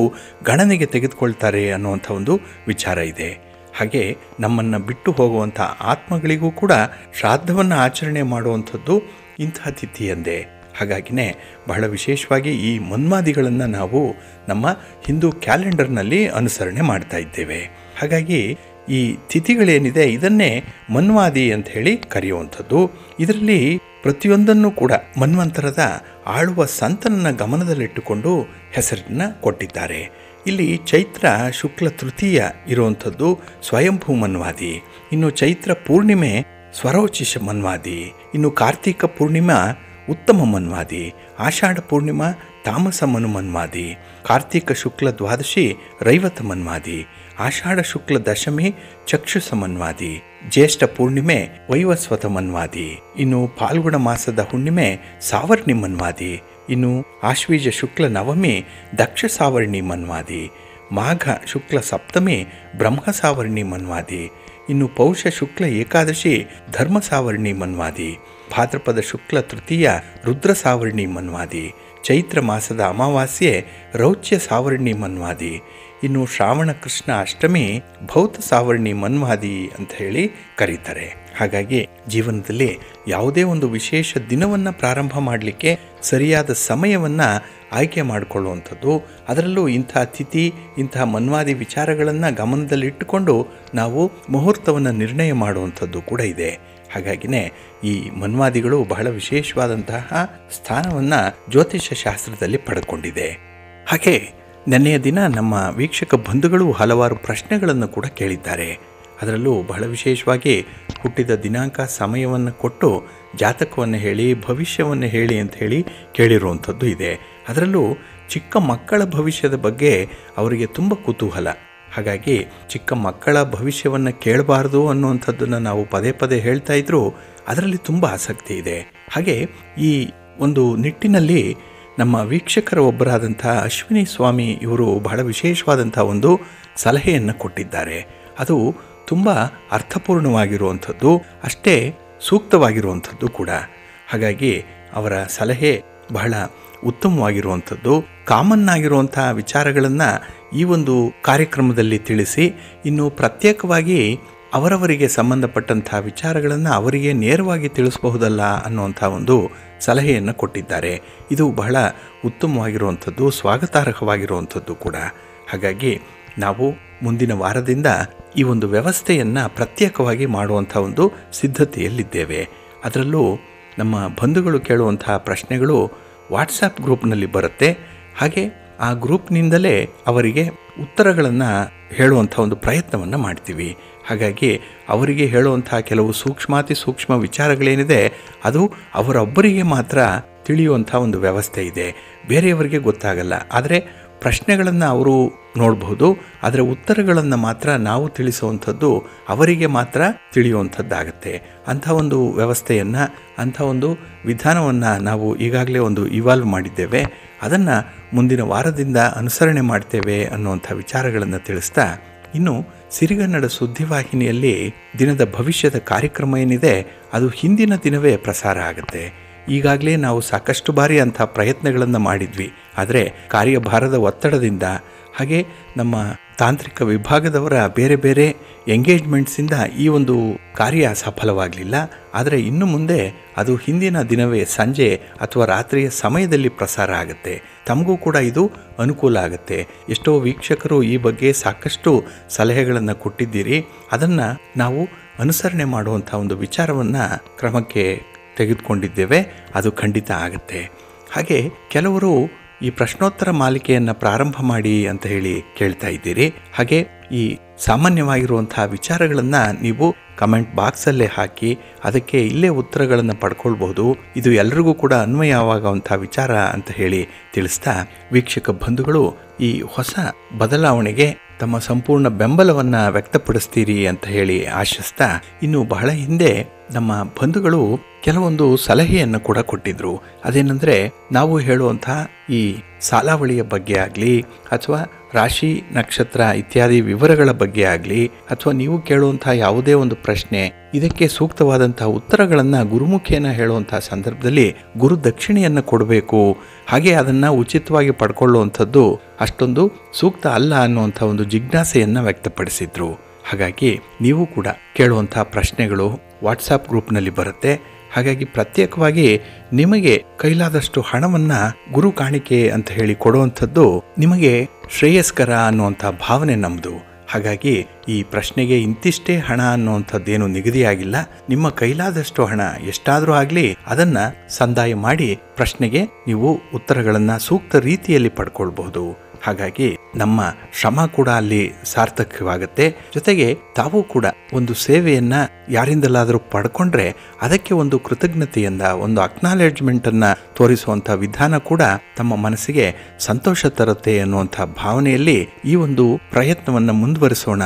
Speaker 1: ಗಣನೆಗೆ ತೆಗೆದುಕೊಳ್ತಾರೆ ಅನ್ನುವಂಥ ಒಂದು ವಿಚಾರ ಇದೆ. ಹಾಗೆ ನಮ್ಮನ್ನು ಬಿಟ್ಟು ಹೋಗುವಂಥ ಆತ್ಮಗಳಿಗೂ ಕೂಡ ಶ್ರಾದ್ದವನ್ನು ಆಚರಣೆ ಮಾಡುವಂಥದ್ದು ಇಂತಹ ತಿಥಿಯಂದೇ. ಹಾಗಾಗಿನೇ ಬಹಳ ವಿಶೇಷವಾಗಿ ಈ ಮನ್ವಾದಿಗಳನ್ನು ನಾವು ನಮ್ಮ ಹಿಂದೂ ಕ್ಯಾಲೆಂಡರ್ನಲ್ಲಿ ಅನುಸರಣೆ ಮಾಡ್ತಾ ಇದ್ದೇವೆ. ಹಾಗಾಗಿ ಈ ತಿಥಿಗಳೇನಿದೆ ಇದನ್ನೇ ಮನ್ವಾದಿ ಅಂತ ಹೇಳಿ ಕರೆಯುವಂಥದ್ದು. ಇದರಲ್ಲಿ ಪ್ರತಿಯೊಂದನ್ನು ಕೂಡ ಮನ್ವಂತರದ ಆಳುವ ಸಂತನನ್ನು ಗಮನದಲ್ಲಿಟ್ಟುಕೊಂಡು ಹೆಸರನ್ನು ಕೊಟ್ಟಿದ್ದಾರೆ. ಇಲ್ಲಿ ಚೈತ್ರ ಶುಕ್ಲ ತೃತೀಯ ಇರುವಂಥದ್ದು ಸ್ವಯಂಭೂ ಮನ್ವಾದಿ, ಇನ್ನು ಚೈತ್ರ ಪೂರ್ಣಿಮೆ ಸ್ವರೋಚಿಷ ಮನ್ವಾದಿ, ಇನ್ನು ಕಾರ್ತಿಕ ಪೂರ್ಣಿಮಾ ಉತ್ತಮ ಮನ್ವಾದಿ, ಆಷಾಢ ಪೂರ್ಣಿಮಾ ತಾಮಸ ಮನು ಮನ್ವಾದಿ, ಕಾರ್ತಿಕ ಶುಕ್ಲ ದ್ವಾದಶಿ ರೈವತ ಮನ್ವಾದಿ, ಆಷಾಢ ಶುಕ್ಲ ದಶಮಿ ಚಕ್ಷುಷ ಮನ್ವಾದಿ, ಜ್ಯೇಷ್ಠ ಪೂರ್ಣಿಮೆ ವೈವಸ್ವತ ಮನ್ವಾದಿ, ಇನ್ನು ಫಾಲ್ಗುಣ ಮಾಸದ ಹುಣ್ಣಿಮೆ ಸಾವರ್ಣಿ ಮನ್ವಾದಿ, ಇನ್ನು ಆಶ್ವೀಜ ಶುಕ್ಲ ನವಮಿ ದಕ್ಷ ಸಾವರ್ಣಿ ಮನ್ವಾದಿ, ಮಾಘ ಶುಕ್ಲ ಸಪ್ತಮಿ ಬ್ರಹ್ಮ ಸಾವರ್ಣಿ ಮನ್ವಾದಿ, ಇನ್ನು ಪೌಷ ಶುಕ್ಲ ಏಕಾದಶಿ ಧರ್ಮ ಸಾವರ್ಣಿ ಮನ್ವಾದಿ, ಭಾದ್ರಪದ ಶುಕ್ಲ ತೃತೀಯ ರುದ್ರ ಸಾವರ್ಣಿ ಮನ್ವಾದಿ, ಚೈತ್ರ ಮಾಸದ ಅಮಾವಾಸ್ಯೆ ರೌಚ್ಯ ಸಾವರ್ಣಿ ಮನ್ವಾದಿ, ಇನ್ನು ಶ್ರಾವಣ ಕೃಷ್ಣ ಅಷ್ಟಮಿ ಭೌತ ಸಾವರ್ಣಿ ಮನ್ವಾದಿ ಅಂತ ಹೇಳಿ ಕರೀತಾರೆ. ಹಾಗಾಗಿ ಜೀವನದಲ್ಲಿ ಯಾವುದೇ ಒಂದು ವಿಶೇಷ ದಿನವನ್ನು ಪ್ರಾರಂಭ ಮಾಡಲಿಕ್ಕೆ ಸರಿಯಾದ ಸಮಯವನ್ನು ಆಯ್ಕೆ ಮಾಡಿಕೊಳ್ಳುವಂಥದ್ದು, ಅದರಲ್ಲೂ ಇಂಥ ತಿಥಿ ಇಂತಹ ಮನ್ವಾದಿ ವಿಚಾರಗಳನ್ನು ಗಮನದಲ್ಲಿಟ್ಟುಕೊಂಡು ನಾವು ಮುಹೂರ್ತವನ್ನು ನಿರ್ಣಯ ಮಾಡುವಂಥದ್ದು ಕೂಡ ಇದೆ. ಹಾಗಾಗಿನೇ ಈ ಮನ್ವಾದಿಗಳು ಬಹಳ ವಿಶೇಷವಾದಂತಹ ಸ್ಥಾನವನ್ನು ಜ್ಯೋತಿಷ್ಯ ಶಾಸ್ತ್ರದಲ್ಲಿ ಪಡೆದುಕೊಂಡಿದೆ. ಹಾಗೆ ನೆನ್ನೆಯ ದಿನ ನಮ್ಮ ವೀಕ್ಷಕ ಬಂಧುಗಳು ಹಲವಾರು ಪ್ರಶ್ನೆಗಳನ್ನು ಕೂಡ ಕೇಳಿದ್ದಾರೆ. ಅದರಲ್ಲೂ ಬಹಳ ವಿಶೇಷವಾಗಿ ಹುಟ್ಟಿದ ದಿನಾಂಕ ಸಮಯವನ್ನು ಕೊಟ್ಟು ಜಾತಕವನ್ನು ಹೇಳಿ ಭವಿಷ್ಯವನ್ನು ಹೇಳಿ ಅಂತ ಹೇಳಿ ಕೇಳಿರುವಂಥದ್ದು ಇದೆ. ಅದರಲ್ಲೂ ಚಿಕ್ಕ ಮಕ್ಕಳ ಭವಿಷ್ಯದ ಬಗ್ಗೆ ಅವರಿಗೆ ತುಂಬ ಕುತೂಹಲ. ಹಾಗಾಗಿ ಚಿಕ್ಕ ಮಕ್ಕಳ ಭವಿಷ್ಯವನ್ನು ಕೇಳಬಾರ್ದು ಅನ್ನುವಂಥದ್ದನ್ನು ನಾವು ಪದೇ ಪದೇ ಹೇಳ್ತಾ ಇದ್ದರೂ ಅದರಲ್ಲಿ ತುಂಬ ಆಸಕ್ತಿ ಇದೆ. ಹಾಗೆ ಈ ಒಂದು ನಿಟ್ಟಿನಲ್ಲಿ ನಮ್ಮ ವೀಕ್ಷಕರ ಒಬ್ಬರಾದಂಥ ಅಶ್ವಿನಿ ಸ್ವಾಮಿ ಇವರು ಬಹಳ ವಿಶೇಷವಾದಂಥ ಒಂದು ಸಲಹೆಯನ್ನು ಕೊಟ್ಟಿದ್ದಾರೆ. ಅದು ತುಂಬ ಅರ್ಥಪೂರ್ಣವಾಗಿರುವಂಥದ್ದು, ಅಷ್ಟೇ ಸೂಕ್ತವಾಗಿರುವಂಥದ್ದು ಕೂಡ. ಹಾಗಾಗಿ ಅವರ ಸಲಹೆ ಬಹಳ ಉತ್ತಮವಾಗಿರುವಂಥದ್ದು. ಕಾಮನ್ ಆಗಿರುವಂಥ ವಿಚಾರಗಳನ್ನು ಈ ಒಂದು ಕಾರ್ಯಕ್ರಮದಲ್ಲಿ ತಿಳಿಸಿ, ಇನ್ನು ಪ್ರತ್ಯೇಕವಾಗಿ ಅವರವರಿಗೆ ಸಂಬಂಧಪಟ್ಟಂಥ ವಿಚಾರಗಳನ್ನು ಅವರಿಗೆ ನೇರವಾಗಿ ತಿಳಿಸಬಹುದಲ್ಲ ಅನ್ನುವಂಥ ಒಂದು ಸಲಹೆಯನ್ನು ಕೊಟ್ಟಿದ್ದಾರೆ. ಇದು ಬಹಳ ಉತ್ತಮವಾಗಿರುವಂಥದ್ದು, ಸ್ವಾಗತಾರ್ಹವಾಗಿರುವಂಥದ್ದು ಕೂಡ. ಹಾಗಾಗಿ ನಾವು ಮುಂದಿನ ವಾರದಿಂದ ಈ ಒಂದು ವ್ಯವಸ್ಥೆಯನ್ನು ಪ್ರತ್ಯೇಕವಾಗಿ ಮಾಡುವಂಥ ಒಂದು ಸಿದ್ಧತೆಯಲ್ಲಿದ್ದೇವೆ. ಅದರಲ್ಲೂ ನಮ್ಮ ಬಂಧುಗಳು ಕೇಳುವಂಥ ಪ್ರಶ್ನೆಗಳು ವಾಟ್ಸಪ್ ಗ್ರೂಪ್ನಲ್ಲಿ ಬರುತ್ತೆ. ಹಾಗೆ ಆ ಗ್ರೂಪ್ನಿಂದಲೇ ಅವರಿಗೆ ಉತ್ತರಗಳನ್ನು ಹೇಳುವಂಥ ಒಂದು ಪ್ರಯತ್ನವನ್ನು ಮಾಡ್ತೀವಿ. ಹಾಗಾಗಿ ಅವರಿಗೆ ಹೇಳುವಂಥ ಕೆಲವು ಸೂಕ್ಷ್ಮಾತಿ ಸೂಕ್ಷ್ಮ ವಿಚಾರಗಳೇನಿದೆ ಅದು ಅವರೊಬ್ಬರಿಗೆ ಮಾತ್ರ ತಿಳಿಯುವಂಥ ಒಂದು ವ್ಯವಸ್ಥೆ ಇದೆ, ಬೇರೆಯವರಿಗೆ ಗೊತ್ತಾಗಲ್ಲ. ಆದರೆ ಪ್ರಶ್ನೆಗಳನ್ನು ಅವರು ನೋಡಬಹುದು, ಆದರೆ ಉತ್ತರಗಳನ್ನು ಮಾತ್ರ ನಾವು ತಿಳಿಸುವಂಥದ್ದು ಅವರಿಗೆ ಮಾತ್ರ ತಿಳಿಯುವಂಥದ್ದಾಗತ್ತೆ. ಅಂಥ ಒಂದು ವ್ಯವಸ್ಥೆಯನ್ನು, ಅಂಥ ಒಂದು ವಿಧಾನವನ್ನು ನಾವು ಈಗಾಗಲೇ ಒಂದು ಇವಾಲ್ವ್ ಮಾಡಿದ್ದೇವೆ. ಅದನ್ನು ಮುಂದಿನ ವಾರದಿಂದ ಅನುಸರಣೆ ಮಾಡ್ತೇವೆ ಅನ್ನುವಂಥ ವಿಚಾರಗಳನ್ನು ತಿಳಿಸ್ತಾ, ಇನ್ನು ಸಿರಿಗನ್ನಡ ಸುದ್ದಿವಾಹಿನಿಯಲ್ಲಿ ದಿನದ ಭವಿಷ್ಯದ ಕಾರ್ಯಕ್ರಮ ಏನಿದೆ ಅದು ಹಿಂದಿನ ದಿನವೇ ಪ್ರಸಾರ ಆಗುತ್ತೆ. ಈಗಾಗಲೇ ನಾವು ಸಾಕಷ್ಟು ಬಾರಿ ಅಂಥ ಪ್ರಯತ್ನಗಳನ್ನು ಮಾಡಿದ್ವಿ. ಆದರೆ ಕಾರ್ಯಭಾರದ ಒತ್ತಡದಿಂದ ಹಾಗೆ ನಮ್ಮ ತಾಂತ್ರಿಕ ವಿಭಾಗದವರ ಬೇರೆ ಬೇರೆ ಎಂಗೇಜ್ಮೆಂಟ್ಸಿಂದ ಈ ಒಂದು ಕಾರ್ಯ ಸಫಲವಾಗಲಿಲ್ಲ. ಆದರೆ ಇನ್ನು ಮುಂದೆ ಅದು ಹಿಂದಿನ ದಿನವೇ ಸಂಜೆ ಅಥವಾ ರಾತ್ರಿಯ ಸಮಯದಲ್ಲಿ ಪ್ರಸಾರ ಆಗುತ್ತೆ. ತಮಗೂ ಕೂಡ ಇದು ಅನುಕೂಲ ಆಗುತ್ತೆ. ಎಷ್ಟೋ ವೀಕ್ಷಕರು ಈ ಬಗ್ಗೆ ಸಾಕಷ್ಟು ಸಲಹೆಗಳನ್ನು ಕೊಟ್ಟಿದ್ದೀರಿ. ಅದನ್ನು ನಾವು ಅನುಸರಣೆ ಮಾಡುವಂಥ ಒಂದು ವಿಚಾರವನ್ನು ಕ್ರಮಕ್ಕೆ ತೆಗೆದುಕೊಂಡಿದ್ದೇವೆ. ಅದು ಖಂಡಿತ ಆಗುತ್ತೆ. ಹಾಗೆ ಕೆಲವರು ಈ ಪ್ರಶ್ನೋತ್ತರ ಮಾಲಿಕೆಯನ್ನು ಪ್ರಾರಂಭ ಮಾಡಿ ಅಂತ ಹೇಳಿ ಕೇಳ್ತಾ ಇದ್ದೀರಿ. ಹಾಗೆ ಈ ಸಾಮಾನ್ಯವಾಗಿರುವಂತಹ ವಿಚಾರಗಳನ್ನು ನೀವು ಕಮೆಂಟ್ ಬಾಕ್ಸಲ್ಲೇ ಹಾಕಿ ಅದಕ್ಕೆ ಇಲ್ಲೇ ಉತ್ತರಗಳನ್ನು ಪಡ್ಕೊಳ್ಬಹುದು. ಇದು ಎಲ್ಲರಿಗೂ ಕೂಡ ಅನ್ವಯವಾಗುವಂಥ ವಿಚಾರ ಅಂತ ಹೇಳಿ ತಿಳಿಸ್ತಾ, ವೀಕ್ಷಕ ಬಂಧುಗಳು ಈ ಹೊಸ ಬದಲಾವಣೆಗೆ ತಮ್ಮ ಸಂಪೂರ್ಣ ಬೆಂಬಲವನ್ನು ವ್ಯಕ್ತಪಡಿಸ್ತೀರಿ ಅಂತ ಹೇಳಿ ಆಶಿಸ್ತಾ, ಇನ್ನು ಬಹಳ ಹಿಂದೆ ನಮ್ಮ ಬಂಧುಗಳು ಕೆಲವೊಂದು ಸಲಹೆಯನ್ನು ಕೂಡ ಕೊಟ್ಟಿದ್ರು. ಅದೇನೆಂದರೆ, ನಾವು ಹೇಳುವಂಥ ಈ ಸಾಲಾವಳಿಯ ಬಗ್ಗೆ ಆಗಲಿ ಅಥವಾ ರಾಶಿ ನಕ್ಷತ್ರ ಇತ್ಯಾದಿ ವಿವರಗಳ ಬಗ್ಗೆ ಆಗಲಿ ಅಥವಾ ನೀವು ಕೇಳುವಂಥ ಯಾವುದೇ ಒಂದು ಪ್ರಶ್ನೆ, ಇದಕ್ಕೆ ಸೂಕ್ತವಾದಂತಹ ಉತ್ತರಗಳನ್ನು ಗುರುಮುಖೇನ ಹೇಳುವಂಥ ಸಂದರ್ಭದಲ್ಲಿ ಗುರು ದಕ್ಷಿಣೆಯನ್ನು ಕೊಡಬೇಕು, ಹಾಗೆ ಅದನ್ನು ಉಚಿತವಾಗಿ ಪಡ್ಕೊಳ್ಳುವಂಥದ್ದು ಅಷ್ಟೊಂದು ಸೂಕ್ತ ಅಲ್ಲ ಅನ್ನುವಂಥ ಒಂದು ಜಿಜ್ಞಾಸೆಯನ್ನು ವ್ಯಕ್ತಪಡಿಸಿದ್ರು. ಹಾಗಾಗಿ ನೀವು ಕೂಡ ಕೇಳುವಂಥ ಪ್ರಶ್ನೆಗಳು ವಾಟ್ಸಾಪ್ ಗ್ರೂಪ್ನಲ್ಲಿ ಬರುತ್ತೆ. ಹಾಗಾಗಿ ಪ್ರತ್ಯೇಕವಾಗಿ ನಿಮಗೆ ಕೈಲಾದಷ್ಟು ಹಣವನ್ನು ಗುರು ಕಾಣಿಕೆ ಅಂತ ಹೇಳಿ ಕೊಡುವಂಥದ್ದು ನಿಮಗೆ ಶ್ರೇಯಸ್ಕರ ಅನ್ನುವಂಥ ಭಾವನೆ ನಮ್ಮದು. ಹಾಗಾಗಿ ಈ ಪ್ರಶ್ನೆಗೆ ಇಂತಿಷ್ಟೇ ಹಣ ಅನ್ನುವಂಥದ್ದೇನು ನಿಗದಿಯಾಗಿಲ್ಲ. ನಿಮ್ಮ ಕೈಲಾದಷ್ಟು ಹಣ ಎಷ್ಟಾದರೂ ಆಗಲಿ ಅದನ್ನು ಸಂದಾಯ ಮಾಡಿ ಪ್ರಶ್ನೆಗೆ ನೀವು ಉತ್ತರಗಳನ್ನು ಸೂಕ್ತ ರೀತಿಯಲ್ಲಿ ಪಡ್ಕೊಳ್ಬಹುದು. ಹಾಗಾಗಿ ನಮ್ಮ ಶ್ರಮ ಕೂಡ ಅಲ್ಲಿ ಸಾರ್ಥಕವಾಗುತ್ತೆ. ಜೊತೆಗೆ ತಾವು ಕೂಡ ಒಂದು ಸೇವೆಯನ್ನ ಯಾರಿಂದಲಾದರೂ ಪಡ್ಕೊಂಡ್ರೆ ಅದಕ್ಕೆ ಒಂದು ಕೃತಜ್ಞತೆಯಿಂದ ಒಂದು ಅಕ್ನಾಲೆಡ್ಜ್ಮೆಂಟನ್ನು ತೋರಿಸುವಂಥ ವಿಧಾನ ಕೂಡ ತಮ್ಮ ಮನಸ್ಸಿಗೆ ಸಂತೋಷ ತರುತ್ತೆ ಅನ್ನುವಂಥ ಭಾವನೆಯಲ್ಲಿ ಈ ಒಂದು ಪ್ರಯತ್ನವನ್ನು ಮುಂದುವರಿಸೋಣ.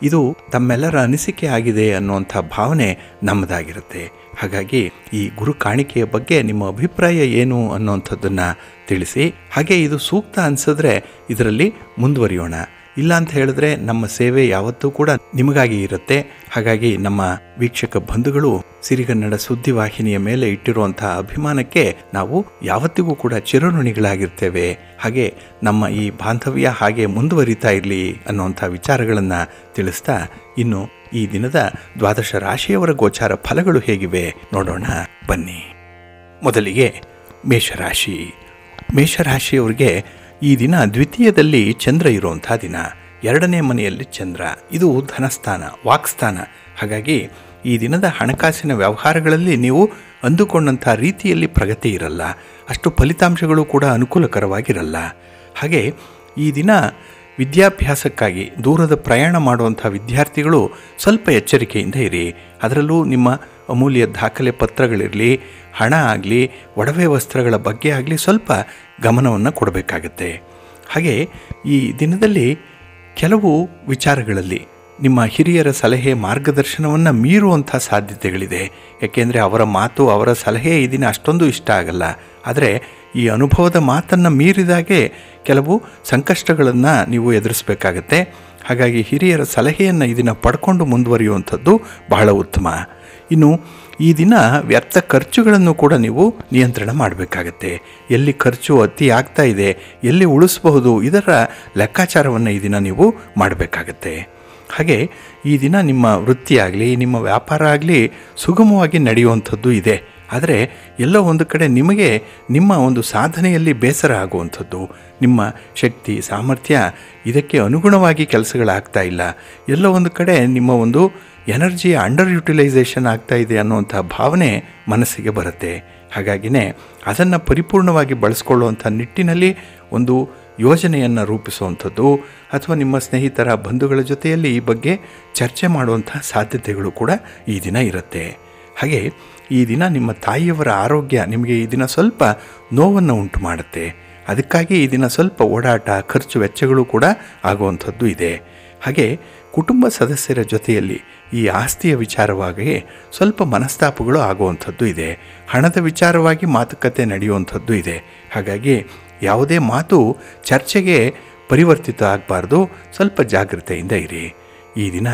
Speaker 1: ಇದು ತಮ್ಮೆಲ್ಲರ ಅನಿಸಿಕೆ ಆಗಿದೆ ಅನ್ನುವಂಥ ಭಾವನೆ ನಮ್ಮದಾಗಿರುತ್ತೆ. ಹಾಗಾಗಿ ಈ ಗುರು ಕಾಣಿಕೆಯ ಬಗ್ಗೆ ನಿಮ್ಮ ಅಭಿಪ್ರಾಯ ಏನು ಅನ್ನುವಂಥದ್ದನ್ನು ತಿಳಿಸಿ. ಹಾಗೆ ಇದು ಸೂಕ್ತ ಅನಿಸಿದ್ರೆ ಇದರಲ್ಲಿ ಮುಂದುವರಿಯೋಣ. ಇಲ್ಲ ಅಂತ ಹೇಳಿದ್ರೆ ನಮ್ಮ ಸೇವೆ ಯಾವತ್ತೂ ಕೂಡ ನಿಮಗಾಗಿ ಇರುತ್ತೆ. ಹಾಗಾಗಿ ನಮ್ಮ ವೀಕ್ಷಕ ಬಂಧುಗಳು ಸಿರಿಗನ್ನಡ ಸುದ್ದಿವಾಹಿನಿಯ ಮೇಲೆ ಇಟ್ಟಿರುವಂತಹ ಅಭಿಮಾನಕ್ಕೆ ನಾವು ಯಾವತ್ತಿಗೂ ಕೂಡ ಚಿರಋಣಿಗಳಾಗಿರ್ತೇವೆ. ಹಾಗೆ ನಮ್ಮ ಈ ಬಾಂಧವ್ಯ ಹಾಗೆ ಮುಂದುವರಿತಾ ಇರಲಿ ಅನ್ನುವಂಥ ವಿಚಾರಗಳನ್ನು ತಿಳಿಸ್ತಾ, ಇನ್ನು ಈ ದಿನದ ದ್ವಾದಶ ರಾಶಿಯವರ ಗೋಚಾರ ಫಲಗಳು ಹೇಗಿವೆ ನೋಡೋಣ ಬನ್ನಿ. ಮೊದಲಿಗೆ ಮೇಷರಾಶಿ. ಮೇಷರಾಶಿಯವರಿಗೆ ಈ ದಿನ ದ್ವಿತೀಯದಲ್ಲಿ ಚಂದ್ರ ಇರುವಂಥ ದಿನ. 2ನೇ ಮನೆಯಲ್ಲಿ ಚಂದ್ರ, ಇದು ಧನಸ್ಥಾನ, ವಾಕ್ಸ್ಥಾನ. ಹಾಗಾಗಿ ಈ ದಿನದ ಹಣಕಾಸಿನ ವ್ಯವಹಾರಗಳಲ್ಲಿ ನೀವು ಅಂದುಕೊಂಡಂಥ ರೀತಿಯಲ್ಲಿ ಪ್ರಗತಿ ಇರಲ್ಲ. ಅಷ್ಟು ಫಲಿತಾಂಶಗಳು ಕೂಡ ಅನುಕೂಲಕರವಾಗಿರಲ್ಲ. ಹಾಗೆ ಈ ದಿನ ವಿದ್ಯಾಭ್ಯಾಸಕ್ಕಾಗಿ ದೂರದ ಪ್ರಯಾಣ ಮಾಡುವಂಥ ವಿದ್ಯಾರ್ಥಿಗಳು ಸ್ವಲ್ಪ ಎಚ್ಚರಿಕೆಯಿಂದ ಇರಿ. ಅದರಲ್ಲೂ ನಿಮ್ಮ ಅಮೂಲ್ಯ ದಾಖಲೆ ಪತ್ರಗಳಿರಲಿ, ಹಣ ಆಗಲಿ, ಒಡವೆ ವಸ್ತ್ರಗಳ ಬಗ್ಗೆ ಆಗಲಿ ಸ್ವಲ್ಪ ಗಮನವನ್ನು ಕೊಡಬೇಕಾಗತ್ತೆ. ಹಾಗೆ ಈ ದಿನದಲ್ಲಿ ಕೆಲವು ವಿಚಾರಗಳಲ್ಲಿ ನಿಮ್ಮ ಹಿರಿಯರ ಸಲಹೆ ಮಾರ್ಗದರ್ಶನವನ್ನು ಮೀರುವಂಥ ಸಾಧ್ಯತೆಗಳಿದೆ. ಏಕೆಂದರೆ ಅವರ ಮಾತು, ಅವರ ಸಲಹೆ ಈ ದಿನ ಅಷ್ಟೊಂದು ಇಷ್ಟ ಆಗಲ್ಲ. ಆದರೆ ಈ ಅನುಭವದ ಮಾತನ್ನು ಮೀರಿದಾಗೆ ಕೆಲವು ಸಂಕಷ್ಟಗಳನ್ನು ನೀವು ಎದುರಿಸಬೇಕಾಗತ್ತೆ. ಹಾಗಾಗಿ ಹಿರಿಯರ ಸಲಹೆಯನ್ನು ಈ ದಿನ ಪಡ್ಕೊಂಡು ಮುಂದುವರಿಯುವಂಥದ್ದು ಬಹಳ ಉತ್ತಮ. ಇನ್ನು ಈ ದಿನ ವ್ಯರ್ಥ ಖರ್ಚುಗಳನ್ನು ಕೂಡ ನೀವು ನಿಯಂತ್ರಣ ಮಾಡಬೇಕಾಗತ್ತೆ. ಎಲ್ಲಿ ಖರ್ಚು ಅತಿ ಆಗ್ತಾ ಇದೆ, ಎಲ್ಲಿ ಉಳಿಸಬಹುದು, ಇದರ ಲೆಕ್ಕಾಚಾರವನ್ನು ಈ ದಿನ ನೀವು ಮಾಡಬೇಕಾಗತ್ತೆ. ಹಾಗೆ ಈ ದಿನ ನಿಮ್ಮ ವೃತ್ತಿಯಾಗಲಿ ನಿಮ್ಮ ವ್ಯಾಪಾರ ಆಗಲಿ ಸುಗಮವಾಗಿ ನಡೆಯುವಂಥದ್ದು ಇದೆ. ಆದರೆ ಎಲ್ಲೋ ಒಂದು ಕಡೆ ನಿಮಗೆ ನಿಮ್ಮ ಒಂದು ಸಾಧನೆಯಲ್ಲಿ ಬೇಸರ ಆಗುವಂಥದ್ದು, ನಿಮ್ಮ ಶಕ್ತಿ ಸಾಮರ್ಥ್ಯ ಇದಕ್ಕೆ ಅನುಗುಣವಾಗಿ ಕೆಲಸಗಳಾಗ್ತಾ ಇಲ್ಲ, ಎಲ್ಲೋ ಒಂದು ಕಡೆ ನಿಮ್ಮ ಒಂದು ಎನರ್ಜಿಯ ಅಂಡರ್ ಯುಟಿಲೈಸೇಷನ್ ಆಗ್ತಾ ಇದೆ ಅನ್ನುವಂಥ ಭಾವನೆ ಮನಸ್ಸಿಗೆ ಬರುತ್ತೆ. ಹಾಗಾಗಿನೇ ಅದನ್ನು ಪರಿಪೂರ್ಣವಾಗಿ ಬಳಸ್ಕೊಳ್ಳುವಂಥ ನಿಟ್ಟಿನಲ್ಲಿ ಒಂದು ಯೋಜನೆಯನ್ನು ರೂಪಿಸುವಂಥದ್ದು ಅಥವಾ ನಿಮ್ಮ ಸ್ನೇಹಿತರ ಬಂಧುಗಳ ಜೊತೆಯಲ್ಲಿ ಈ ಬಗ್ಗೆ ಚರ್ಚೆ ಮಾಡುವಂಥ ಸಾಧ್ಯತೆಗಳು ಕೂಡ ಈ ದಿನ ಇರುತ್ತೆ. ಹಾಗೆ ಈ ದಿನ ನಿಮ್ಮ ತಾಯಿಯವರ ಆರೋಗ್ಯ ನಿಮಗೆ ಈ ದಿನ ಸ್ವಲ್ಪ ನೋವನ್ನು ಉಂಟು ಮಾಡುತ್ತೆ. ಅದಕ್ಕಾಗಿ ಈ ದಿನ ಸ್ವಲ್ಪ ಓಡಾಟ, ಖರ್ಚು ವೆಚ್ಚಗಳು ಕೂಡ ಆಗುವಂಥದ್ದು ಇದೆ. ಹಾಗೆ ಕುಟುಂಬ ಸದಸ್ಯರ ಜೊತೆಯಲ್ಲಿ ಈ ಆಸ್ತಿಯ ವಿಚಾರವಾಗಿ ಸ್ವಲ್ಪ ಮನಸ್ತಾಪಗಳು ಆಗುವಂಥದ್ದು ಇದೆ. ಹಣದ ವಿಚಾರವಾಗಿ ಮಾತುಕತೆ ನಡೆಯುವಂಥದ್ದು ಇದೆ. ಹಾಗಾಗಿ ಯಾವುದೇ ಮಾತು ಚರ್ಚೆಗೆ ಪರಿವರ್ತಿತ ಆಗಬಾರ್ದು. ಸ್ವಲ್ಪ ಜಾಗೃತೆಯಿಂದ ಇರಿ. ಈ ದಿನ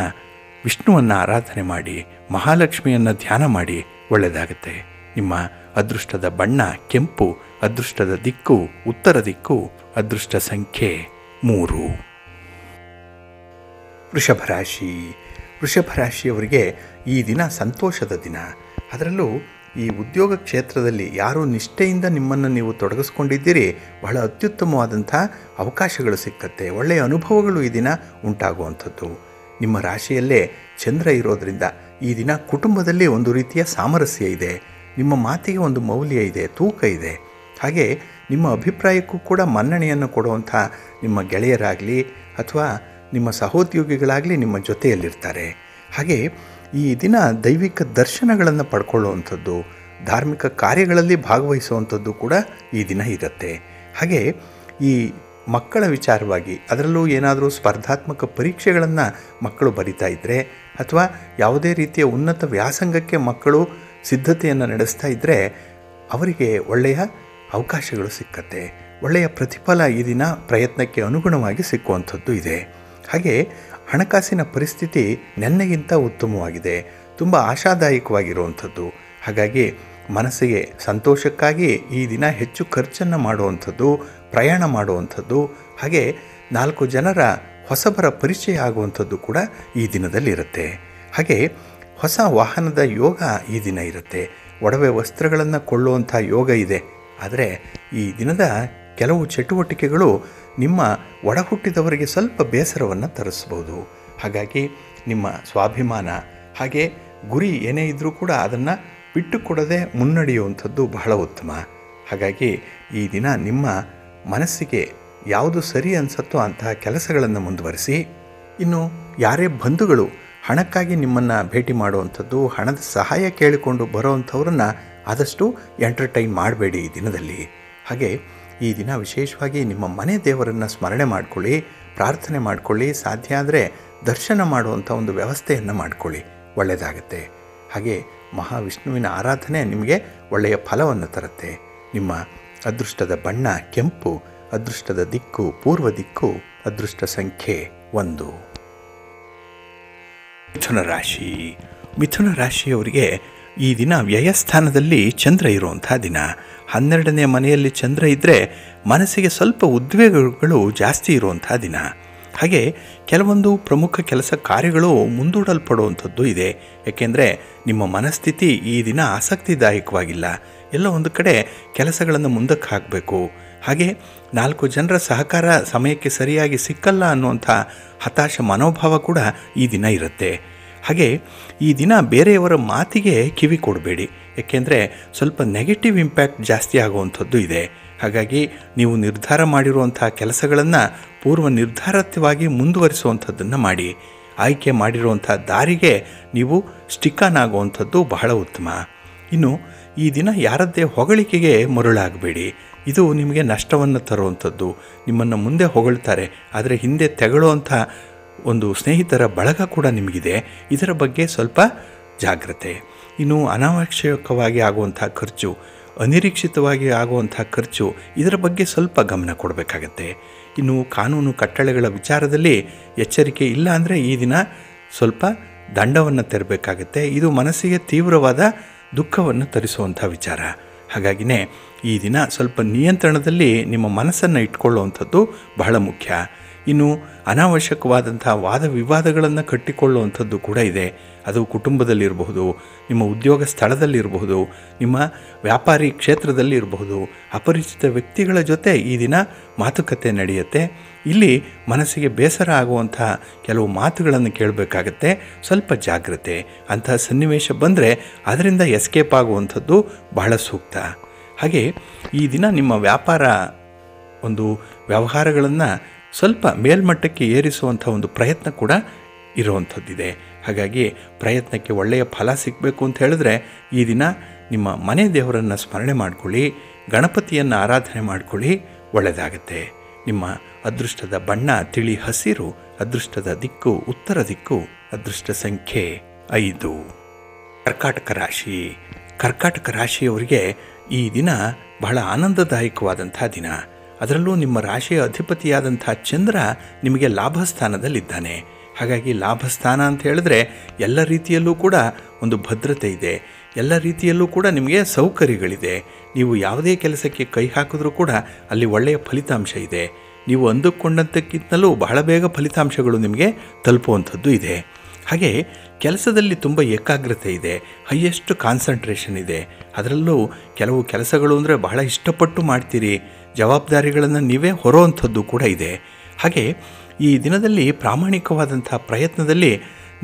Speaker 1: ವಿಷ್ಣುವನ್ನು ಆರಾಧನೆ ಮಾಡಿ, ಮಹಾಲಕ್ಷ್ಮಿಯನ್ನು ಧ್ಯಾನ ಮಾಡಿ, ಒಳ್ಳೆಯದಾಗುತ್ತೆ. ನಿಮ್ಮ ಅದೃಷ್ಟದ ಬಣ್ಣ ಕೆಂಪು, ಅದೃಷ್ಟದ ದಿಕ್ಕು ಉತ್ತರ ದಿಕ್ಕು, ಅದೃಷ್ಟ ಸಂಖ್ಯೆ 3. ವೃಷಭ ರಾಶಿ. ವೃಷಭ ರಾಶಿಯವರಿಗೆ ಈ ದಿನ ಸಂತೋಷದ ದಿನ. ಅದರಲ್ಲೂ ಈ ಉದ್ಯೋಗ ಕ್ಷೇತ್ರದಲ್ಲಿ ಯಾರು ನಿಷ್ಠೆಯಿಂದ ನಿಮ್ಮನ್ನು ನೀವು ತೊಡಗಿಸ್ಕೊಂಡಿದ್ದೀರಿ, ಬಹಳ ಅತ್ಯುತ್ತಮವಾದಂಥ ಅವಕಾಶಗಳು ಸಿಕ್ಕತ್ತೆ. ಒಳ್ಳೆಯ ಅನುಭವಗಳು ಈ ದಿನ ಉಂಟಾಗುವಂಥದ್ದು. ನಿಮ್ಮ ರಾಶಿಯಲ್ಲೇ ಚಂದ್ರ ಇರೋದರಿಂದ ಈ ದಿನ ಕುಟುಂಬದಲ್ಲಿ ಒಂದು ರೀತಿಯ ಸಾಮರಸ್ಯ ಇದೆ. ನಿಮ್ಮ ಮಾತಿಗೆ ಒಂದು ಮೌಲ್ಯ ಇದೆ, ತೂಕ ಇದೆ. ಹಾಗೆ ನಿಮ್ಮ ಅಭಿಪ್ರಾಯಕ್ಕೂ ಕೂಡ ಮನ್ನಣೆಯನ್ನು ಕೊಡುವಂಥ ನಿಮ್ಮ ಗೆಳೆಯರಾಗಲಿ ಅಥವಾ ನಿಮ್ಮ ಸಹೋದ್ಯೋಗಿಗಳಾಗಲಿ ನಿಮ್ಮ ಜೊತೆಯಲ್ಲಿರ್ತಾರೆ. ಹಾಗೆ ಈ ದಿನ ದೈವಿಕ ದರ್ಶನಗಳನ್ನು ಪಡ್ಕೊಳ್ಳುವಂಥದ್ದು, ಧಾರ್ಮಿಕ ಕಾರ್ಯಗಳಲ್ಲಿ ಭಾಗವಹಿಸುವಂಥದ್ದು ಕೂಡ ಈ ದಿನ ಇರುತ್ತೆ. ಹಾಗೆ ಈ ಮಕ್ಕಳ ವಿಚಾರವಾಗಿ, ಅದರಲ್ಲೂ ಏನಾದರೂ ಸ್ಪರ್ಧಾತ್ಮಕ ಪರೀಕ್ಷೆಗಳನ್ನು ಮಕ್ಕಳು ಬರಿತಾ ಇದ್ದರೆ ಅಥವಾ ಯಾವುದೇ ರೀತಿಯ ಉನ್ನತ ವ್ಯಾಸಂಗಕ್ಕೆ ಮಕ್ಕಳು ಸಿದ್ಧತೆಯನ್ನು ನಡೆಸ್ತಾ ಇದ್ದರೆ ಅವರಿಗೆ ಒಳ್ಳೆಯ ಅವಕಾಶಗಳು ಸಿಕ್ಕತ್ತೆ. ಒಳ್ಳೆಯ ಪ್ರತಿಫಲ ಈ ದಿನ ಪ್ರಯತ್ನಕ್ಕೆ ಅನುಗುಣವಾಗಿ ಸಿಕ್ಕುವಂಥದ್ದು ಇದೆ. ಹಾಗೆ ಹಣಕಾಸಿನ ಪರಿಸ್ಥಿತಿ ನೆನ್ನೆಗಿಂತ ಉತ್ತಮವಾಗಿದೆ, ತುಂಬ ಆಶಾದಾಯಕವಾಗಿರುವಂಥದ್ದು. ಹಾಗಾಗಿ ಮನಸ್ಸಿಗೆ ಸಂತೋಷಕ್ಕಾಗಿ ಈ ದಿನ ಹೆಚ್ಚು ಖರ್ಚನ್ನು ಮಾಡುವಂಥದ್ದು, ಪ್ರಯಾಣ ಮಾಡುವಂಥದ್ದು, ಹಾಗೆ 4 ಜನರ ಹೊಸಬರ ಪರಿಚಯ ಆಗುವಂಥದ್ದು ಕೂಡ ಈ ದಿನದಲ್ಲಿರುತ್ತೆ. ಹಾಗೆ ಹೊಸ ವಾಹನದ ಯೋಗ ಈ ದಿನ ಇರುತ್ತೆ. ಒಡವೆ ವಸ್ತ್ರಗಳನ್ನು ಕೊಳ್ಳುವಂಥ ಯೋಗ ಇದೆ. ಆದರೆ ಈ ದಿನದ ಕೆಲವು ಚಟುವಟಿಕೆಗಳು ನಿಮ್ಮ ಒಡ ಹುಟ್ಟಿದವರಿಗೆ ಸ್ವಲ್ಪ ಬೇಸರವನ್ನು ತರಿಸ್ಬೋದು. ಹಾಗಾಗಿ ನಿಮ್ಮ ಸ್ವಾಭಿಮಾನ ಹಾಗೆ ಗುರಿ ಏನೇ ಇದ್ದರೂ ಕೂಡ ಅದನ್ನು ಬಿಟ್ಟುಕೊಡದೆ ಮುನ್ನಡೆಯುವಂಥದ್ದು ಬಹಳ ಉತ್ತಮ. ಹಾಗಾಗಿ ಈ ದಿನ ನಿಮ್ಮ ಮನಸ್ಸಿಗೆ ಯಾವುದು ಸರಿ ಅನಿಸುತ್ತೋ ಅಂತಹ ಕೆಲಸಗಳನ್ನು ಮುಂದುವರಿಸಿ. ಇನ್ನು ಯಾರೇ ಬಂಧುಗಳು ಹಣಕ್ಕಾಗಿ ನಿಮ್ಮನ್ನು ಭೇಟಿ ಮಾಡುವಂಥದ್ದು, ಹಣದ ಸಹಾಯ ಕೇಳಿಕೊಂಡು ಬರೋವಂಥವ್ರನ್ನ ಆದಷ್ಟು ಎಂಟರ್ಟೈನ್ ಮಾಡಬೇಡಿ ಈ ದಿನದಲ್ಲಿ. ಹಾಗೆ ಈ ದಿನ ವಿಶೇಷವಾಗಿ ನಿಮ್ಮ ಮನೆ ದೇವರನ್ನು ಸ್ಮರಣೆ ಮಾಡಿಕೊಳ್ಳಿ, ಪ್ರಾರ್ಥನೆ ಮಾಡಿಕೊಳ್ಳಿ. ಸಾಧ್ಯ ಆದರೆ ದರ್ಶನ ಮಾಡುವಂಥ ಒಂದು ವ್ಯವಸ್ಥೆಯನ್ನು ಮಾಡಿಕೊಳ್ಳಿ, ಒಳ್ಳೆಯದಾಗತ್ತೆ. ಹಾಗೆ ಮಹಾವಿಷ್ಣುವಿನ ಆರಾಧನೆ ನಿಮಗೆ ಒಳ್ಳೆಯ ಫಲವನ್ನು ತರುತ್ತೆ. ನಿಮ್ಮ ಅದೃಷ್ಟದ ಬಣ್ಣ ಕೆಂಪು, ಅದೃಷ್ಟದ ದಿಕ್ಕು ಪೂರ್ವ ದಿಕ್ಕು, ಅದೃಷ್ಟ ಸಂಖ್ಯೆ 1. ಮಿಥುನ ರಾಶಿ. ಮಿಥುನ ರಾಶಿಯವರಿಗೆ ಈ ದಿನ ವ್ಯಯಸ್ಥಾನದಲ್ಲಿ ಚಂದ್ರ ಇರುವಂಥ ದಿನ. 12ನೇ ಮನೆಯಲ್ಲಿ ಚಂದ್ರ ಇದ್ದರೆ ಮನಸ್ಸಿಗೆ ಸ್ವಲ್ಪ ಉದ್ವೇಗಗಳು ಜಾಸ್ತಿ ಇರುವಂಥ ದಿನ. ಹಾಗೆ ಕೆಲವೊಂದು ಪ್ರಮುಖ ಕೆಲಸ ಕಾರ್ಯಗಳು ಮುಂದೂಡಲ್ಪಡುವಂಥದ್ದು ಇದೆ. ಏಕೆಂದರೆ ನಿಮ್ಮ ಮನಸ್ಥಿತಿ ಈ ದಿನ ಆಸಕ್ತಿದಾಯಕವಾಗಿಲ್ಲ. ಎಲ್ಲ ಒಂದು ಕಡೆ ಕೆಲಸಗಳನ್ನು ಮುಂದಕ್ಕೆ ಹಾಕಬೇಕು. ಹಾಗೆ 4 ಜನರ ಸಹಕಾರ ಸಮಯಕ್ಕೆ ಸರಿಯಾಗಿ ಸಿಕ್ಕಲ್ಲ ಅನ್ನುವಂಥ ಹತಾಶ ಮನೋಭಾವ ಕೂಡ ಈ ದಿನ ಇರುತ್ತೆ. ಹಾಗೆ ಈ ದಿನ ಬೇರೆಯವರ ಮಾತಿಗೆ ಕಿವಿ ಕೊಡಬೇಡಿ. ಏಕೆಂದರೆ ಸ್ವಲ್ಪ ನೆಗೆಟಿವ್ ಇಂಪ್ಯಾಕ್ಟ್ ಜಾಸ್ತಿ ಆಗುವಂಥದ್ದು ಇದೆ. ಹಾಗಾಗಿ ನೀವು ನಿರ್ಧಾರ ಮಾಡಿರುವಂಥ ಕೆಲಸಗಳನ್ನು ಪೂರ್ವ ನಿರ್ಧಾರಿತವಾಗಿ ಮುಂದುವರಿಸುವಂಥದ್ದನ್ನು ಮಾಡಿ. ಆಯ್ಕೆ ಮಾಡಿರುವಂಥ ದಾರಿಗೆ ನೀವು ಸ್ಟಿಕ್ ಆಗುವಂಥದ್ದು ಬಹಳ ಉತ್ತಮ. ಇನ್ನು ಈ ದಿನ ಯಾರದ್ದೇ ಹೊಗಳಿಕೆಗೆ ಮರುಳಾಗಬೇಡಿ. ಇದು ನಿಮಗೆ ನಷ್ಟವನ್ನು ತರುವಂಥದ್ದು. ನಿಮ್ಮನ್ನು ಮುಂದೆ ಹೊಗಳ್ತಾರೆ, ಆದರೆ ಹಿಂದೆ ತೆಗೊಳ್ಳುವಂಥ ಒಂದು ಸ್ನೇಹಿತರ ಬಳಗ ಕೂಡ ನಿಮಗಿದೆ. ಇದರ ಬಗ್ಗೆ ಸ್ವಲ್ಪ ಜಾಗ್ರತೆ. ಇನ್ನು ಅನಾವಶ್ಯಕವಾಗಿ ಆಗುವಂಥ ಖರ್ಚು, ಅನಿರೀಕ್ಷಿತವಾಗಿ ಆಗುವಂಥ ಖರ್ಚು, ಇದರ ಬಗ್ಗೆ ಸ್ವಲ್ಪ ಗಮನ ಕೊಡಬೇಕಾಗತ್ತೆ. ಇನ್ನು ಕಾನೂನು ಕಟ್ಟಳೆಗಳ ವಿಚಾರದಲ್ಲಿ ಎಚ್ಚರಿಕೆ ಇಲ್ಲ ಅಂದರೆ ಈ ದಿನ ಸ್ವಲ್ಪ ದಂಡವನ್ನು ತೆರಬೇಕಾಗತ್ತೆ. ಇದು ಮನಸ್ಸಿಗೆ ತೀವ್ರವಾದ ದುಃಖವನ್ನು ತರಿಸುವಂಥ ವಿಚಾರ. ಹಾಗಾಗಿನೇ ಈ ದಿನ ಸ್ವಲ್ಪ ನಿಯಂತ್ರಣದಲ್ಲಿ ನಿಮ್ಮ ಮನಸ್ಸನ್ನು ಇಟ್ಕೊಳ್ಳುವಂಥದ್ದು ಬಹಳ ಮುಖ್ಯ. ಇನ್ನು ಅನಾವಶ್ಯಕವಾದಂಥ ವಾದ ವಿವಾದಗಳನ್ನು ಕಟ್ಟಿಕೊಳ್ಳುವಂಥದ್ದು ಕೂಡ ಇದೆ. ಅದು ಕುಟುಂಬದಲ್ಲಿರಬಹುದು, ನಿಮ್ಮ ಉದ್ಯೋಗ ಸ್ಥಳದಲ್ಲಿರಬಹುದು, ನಿಮ್ಮ ವ್ಯಾಪಾರಿ ಕ್ಷೇತ್ರದಲ್ಲಿರಬಹುದು. ಅಪರಿಚಿತ ವ್ಯಕ್ತಿಗಳ ಜೊತೆ ಈ ದಿನ ಮಾತುಕತೆ ನಡೆಯುತ್ತೆ. ಇಲ್ಲಿ ಮನಸ್ಸಿಗೆ ಬೇಸರ ಆಗುವಂಥ ಕೆಲವು ಮಾತುಗಳನ್ನು ಕೇಳಬೇಕಾಗತ್ತೆ. ಸ್ವಲ್ಪ ಜಾಗ್ರತೆ. ಅಂತಹ ಸನ್ನಿವೇಶ ಬಂದರೆ ಅದರಿಂದ ಎಸ್ಕೇಪ್ ಆಗುವಂಥದ್ದು ಬಹಳ ಸೂಕ್ತ. ಹಾಗೆ ಈ ದಿನ ನಿಮ್ಮ ವ್ಯಾಪಾರ ಒಂದು ವ್ಯವಹಾರಗಳನ್ನು ಸ್ವಲ್ಪ ಮೇಲ್ಮಟ್ಟಕ್ಕೆ ಏರಿಸುವಂಥ ಒಂದು ಪ್ರಯತ್ನ ಕೂಡ ಇರುವಂಥದ್ದಿದೆ. ಹಾಗಾಗಿ ಪ್ರಯತ್ನಕ್ಕೆ ಒಳ್ಳೆಯ ಫಲ ಸಿಗಬೇಕು ಅಂತ ಹೇಳಿದ್ರೆ ಈ ದಿನ ನಿಮ್ಮ ಮನೆ ದೇವರನ್ನು ಸ್ಮರಣೆ ಮಾಡಿಕೊಳ್ಳಿ, ಗಣಪತಿಯನ್ನು ಆರಾಧನೆ ಮಾಡಿಕೊಳ್ಳಿ, ಒಳ್ಳೆಯದಾಗತ್ತೆ. ನಿಮ್ಮ ಅದೃಷ್ಟದ ಬಣ್ಣ ತಿಳಿ ಹಸಿರು, ಅದೃಷ್ಟದ ದಿಕ್ಕು ಉತ್ತರ ದಿಕ್ಕು, ಅದೃಷ್ಟ ಸಂಖ್ಯೆ 5. ಕರ್ಕಾಟಕ ರಾಶಿ. ಕರ್ಕಾಟಕ ರಾಶಿಯವರಿಗೆ ಈ ದಿನ ಬಹಳ ಆನಂದದಾಯಕವಾದಂಥ ದಿನ. ಅದರಲ್ಲೂ ನಿಮ್ಮ ರಾಶಿಯ ಅಧಿಪತಿಯಾದಂಥ ಚಂದ್ರ ನಿಮಗೆ ಲಾಭಸ್ಥಾನದಲ್ಲಿದ್ದಾನೆ. ಹಾಗಾಗಿ ಲಾಭಸ್ಥಾನ ಅಂತ ಹೇಳಿದ್ರೆ ಎಲ್ಲ ರೀತಿಯಲ್ಲೂ ಕೂಡ ಒಂದು ಭದ್ರತೆ ಇದೆ. ಎಲ್ಲ ರೀತಿಯಲ್ಲೂ ಕೂಡ ನಿಮಗೆ ಸೌಕರ್ಯಗಳಿದೆ. ನೀವು ಯಾವುದೇ ಕೆಲಸಕ್ಕೆ ಕೈ ಹಾಕಿದ್ರೂ ಕೂಡ ಅಲ್ಲಿ ಒಳ್ಳೆಯ ಫಲಿತಾಂಶ ಇದೆ. ನೀವು ಅಂದುಕೊಂಡಂತಕ್ಕಿಂತಲೂ ಬಹಳ ಬೇಗ ಫಲಿತಾಂಶಗಳು ನಿಮಗೆ ತಲುಪುವಂಥದ್ದು ಇದೆ. ಹಾಗೆ ಕೆಲಸದಲ್ಲಿ ತುಂಬ ಏಕಾಗ್ರತೆ ಇದೆ, ಹೈಯೆಸ್ಟ್ ಕಾನ್ಸಂಟ್ರೇಷನ್ ಇದೆ. ಅದರಲ್ಲೂ ಕೆಲವು ಕೆಲಸಗಳು ಅಂದರೆ ಬಹಳ ಇಷ್ಟಪಟ್ಟು ಮಾಡ್ತೀರಿ, ಜವಾಬ್ದಾರಿಗಳನ್ನು ನೀವೇ ಹೊರೋವಂಥದ್ದು ಕೂಡ ಇದೆ. ಹಾಗೆ ಈ ದಿನದಲ್ಲಿ ಪ್ರಾಮಾಣಿಕವಾದಂಥ ಪ್ರಯತ್ನದಲ್ಲಿ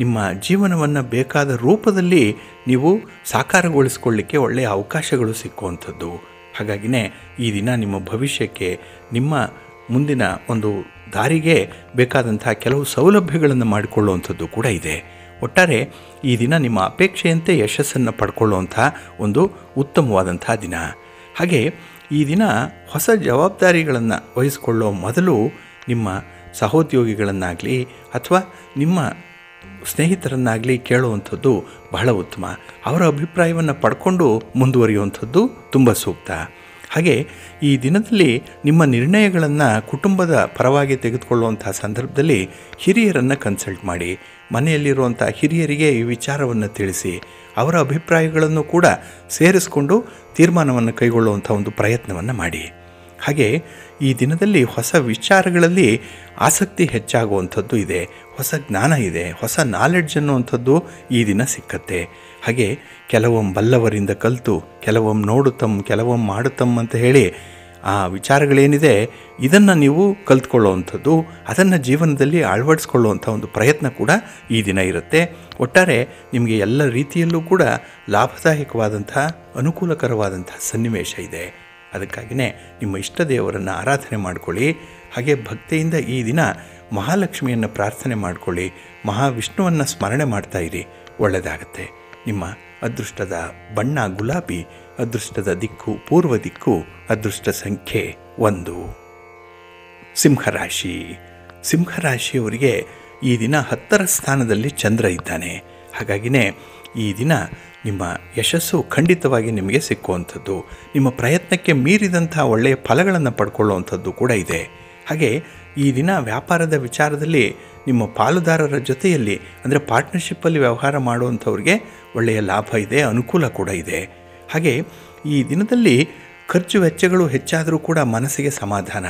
Speaker 1: ನಿಮ್ಮ ಜೀವನವನ್ನು ಬೇಕಾದ ರೂಪದಲ್ಲಿ ನೀವು ಸಾಕಾರಗೊಳಿಸ್ಕೊಳ್ಳಿಕ್ಕೆ ಒಳ್ಳೆಯ ಅವಕಾಶಗಳು ಸಿಕ್ಕುವಂಥದ್ದು. ಹಾಗಾಗಿನೇ ಈ ದಿನ ನಿಮ್ಮ ಭವಿಷ್ಯಕ್ಕೆ, ನಿಮ್ಮ ಮುಂದಿನ ಒಂದು ದಾರಿಗೆ ಬೇಕಾದಂಥ ಕೆಲವು ಸೌಲಭ್ಯಗಳನ್ನು ಮಾಡಿಕೊಳ್ಳುವಂಥದ್ದು ಕೂಡ ಇದೆ. ಒಟ್ಟಾರೆ ಈ ದಿನ ನಿಮ್ಮ ಅಪೇಕ್ಷೆಯಂತೆ ಯಶಸ್ಸನ್ನು ಪಡ್ಕೊಳ್ಳುವಂಥ ಒಂದು ಉತ್ತಮವಾದಂಥ ದಿನ. ಹಾಗೆ ಈ ದಿನ ಹೊಸ ಜವಾಬ್ದಾರಿಗಳನ್ನು ವಹಿಸಿಕೊಳ್ಳೋ ಮೊದಲು ನಿಮ್ಮ ಸಹೋದ್ಯೋಗಿಗಳನ್ನಾಗಲಿ ಅಥವಾ ನಿಮ್ಮ ಸ್ನೇಹಿತರನ್ನಾಗಲಿ ಕೇಳುವಂಥದ್ದು ಬಹಳ ಉತ್ತಮ. ಅವರ ಅಭಿಪ್ರಾಯವನ್ನು ಪಡ್ಕೊಂಡು ಮುಂದುವರಿಯುವಂಥದ್ದು ತುಂಬ ಸೂಕ್ತ. ಹಾಗೆ ಈ ದಿನದಲ್ಲಿ ನಿಮ್ಮ ನಿರ್ಣಯಗಳನ್ನು ಕುಟುಂಬದ ಪರವಾಗಿ ತೆಗೆದುಕೊಳ್ಳುವಂಥ ಸಂದರ್ಭದಲ್ಲಿ ಹಿರಿಯರನ್ನು ಕನ್ಸಲ್ಟ್ ಮಾಡಿ, ಮನೆಯಲ್ಲಿರುವಂಥ ಹಿರಿಯರಿಗೆ ಈ ವಿಚಾರವನ್ನು ತಿಳಿಸಿ, ಅವರ ಅಭಿಪ್ರಾಯಗಳನ್ನು ಕೂಡ ಸೇರಿಸಿಕೊಂಡು ತೀರ್ಮಾನವನ್ನು ಕೈಗೊಳ್ಳುವಂಥ ಒಂದು ಪ್ರಯತ್ನವನ್ನು ಮಾಡಿ. ಹಾಗೆ ಈ ದಿನದಲ್ಲಿ ಹೊಸ ವಿಚಾರಗಳಲ್ಲಿ ಆಸಕ್ತಿ ಹೆಚ್ಚಾಗುವಂಥದ್ದು ಇದೆ, ಹೊಸ ಜ್ಞಾನ ಇದೆ, ಹೊಸ ನಾಲೆಡ್ಜ್ ಅನ್ನುವಂಥದ್ದು ಈ ದಿನ ಸಿಕ್ಕತ್ತೆ. ಹಾಗೆ ಕೆಲವೊಮ್ಮೆ ಬಲ್ಲವರಿಂದ ಕಲಿತು ಕೆಲವೊಮ್ಮೆ ನೋಡುತ್ತಮ್ಮ ಕೆಲವೊಮ್ಮೆ ಮಾಡುತ್ತಮ್ಮ ಅಂತ ಹೇಳಿ ಆ ವಿಚಾರಗಳೇನಿದೆ ಇದನ್ನು ನೀವು ಕಲ್ತ್ಕೊಳ್ಳುವಂಥದ್ದು, ಅದನ್ನು ಜೀವನದಲ್ಲಿ ಅಳವಡಿಸ್ಕೊಳ್ಳುವಂಥ ಒಂದು ಪ್ರಯತ್ನ ಕೂಡ ಈ ದಿನ ಇರುತ್ತೆ. ಒಟ್ಟಾರೆ ನಿಮಗೆ ಎಲ್ಲ ರೀತಿಯಲ್ಲೂ ಕೂಡ ಲಾಭದಾಯಕವಾದಂಥ ಅನುಕೂಲಕರವಾದಂಥ ಸನ್ನಿವೇಶ ಇದೆ. ಅದಕ್ಕಾಗಿಯೇ ನಿಮ್ಮ ಇಷ್ಟ ದೇವರನ್ನು ಆರಾಧನೆ ಮಾಡಿಕೊಳ್ಳಿ. ಹಾಗೆ ಭಕ್ತಿಯಿಂದ ಈ ದಿನ ಮಹಾಲಕ್ಷ್ಮಿಯನ್ನು ಪ್ರಾರ್ಥನೆ ಮಾಡಿಕೊಳ್ಳಿ, ಮಹಾವಿಷ್ಣುವನ್ನು ಸ್ಮರಣೆ ಮಾಡ್ತಾ ಇರಿ, ಒಳ್ಳೆಯದಾಗತ್ತೆ. ನಿಮ್ಮ ಅದೃಷ್ಟದ ಬಣ್ಣ ಗುಲಾಬಿ, ಅದೃಷ್ಟದ ದಿಕ್ಕು ಪೂರ್ವ ದಿಕ್ಕು, ಅದೃಷ್ಟ ಸಂಖ್ಯೆ 1. ಸಿಂಹರಾಶಿ. ಸಿಂಹರಾಶಿಯವರಿಗೆ ಈ ದಿನ 10ರ ಸ್ಥಾನದಲ್ಲಿ ಚಂದ್ರ ಇದ್ದಾನೆ. ಹಾಗಾಗಿನೇ ಈ ದಿನ ನಿಮ್ಮ ಯಶಸ್ಸು ಖಂಡಿತವಾಗಿ ನಿಮಗೆ ಸಿಕ್ಕುವಂಥದ್ದು, ನಿಮ್ಮ ಪ್ರಯತ್ನಕ್ಕೆ ಮೀರಿದಂಥ ಒಳ್ಳೆಯ ಫಲಗಳನ್ನು ಪಡ್ಕೊಳ್ಳುವಂಥದ್ದು ಕೂಡ ಇದೆ. ಹಾಗೆ ಈ ದಿನ ವ್ಯಾಪಾರದ ವಿಚಾರದಲ್ಲಿ ನಿಮ್ಮ ಪಾಲುದಾರರ ಜೊತೆಯಲ್ಲಿ ಅಂದರೆ ಪಾರ್ಟ್ನರ್ಶಿಪ್ಪಲ್ಲಿ ವ್ಯವಹಾರ ಮಾಡುವಂಥವ್ರಿಗೆ ಒಳ್ಳೆಯ ಲಾಭ ಇದೆ, ಅನುಕೂಲ ಕೂಡ ಇದೆ. ಹಾಗೆ ಈ ದಿನದಲ್ಲಿ ಖರ್ಚು ವೆಚ್ಚಗಳು ಹೆಚ್ಚಾದರೂ ಕೂಡ ಮನಸ್ಸಿಗೆ ಸಮಾಧಾನ,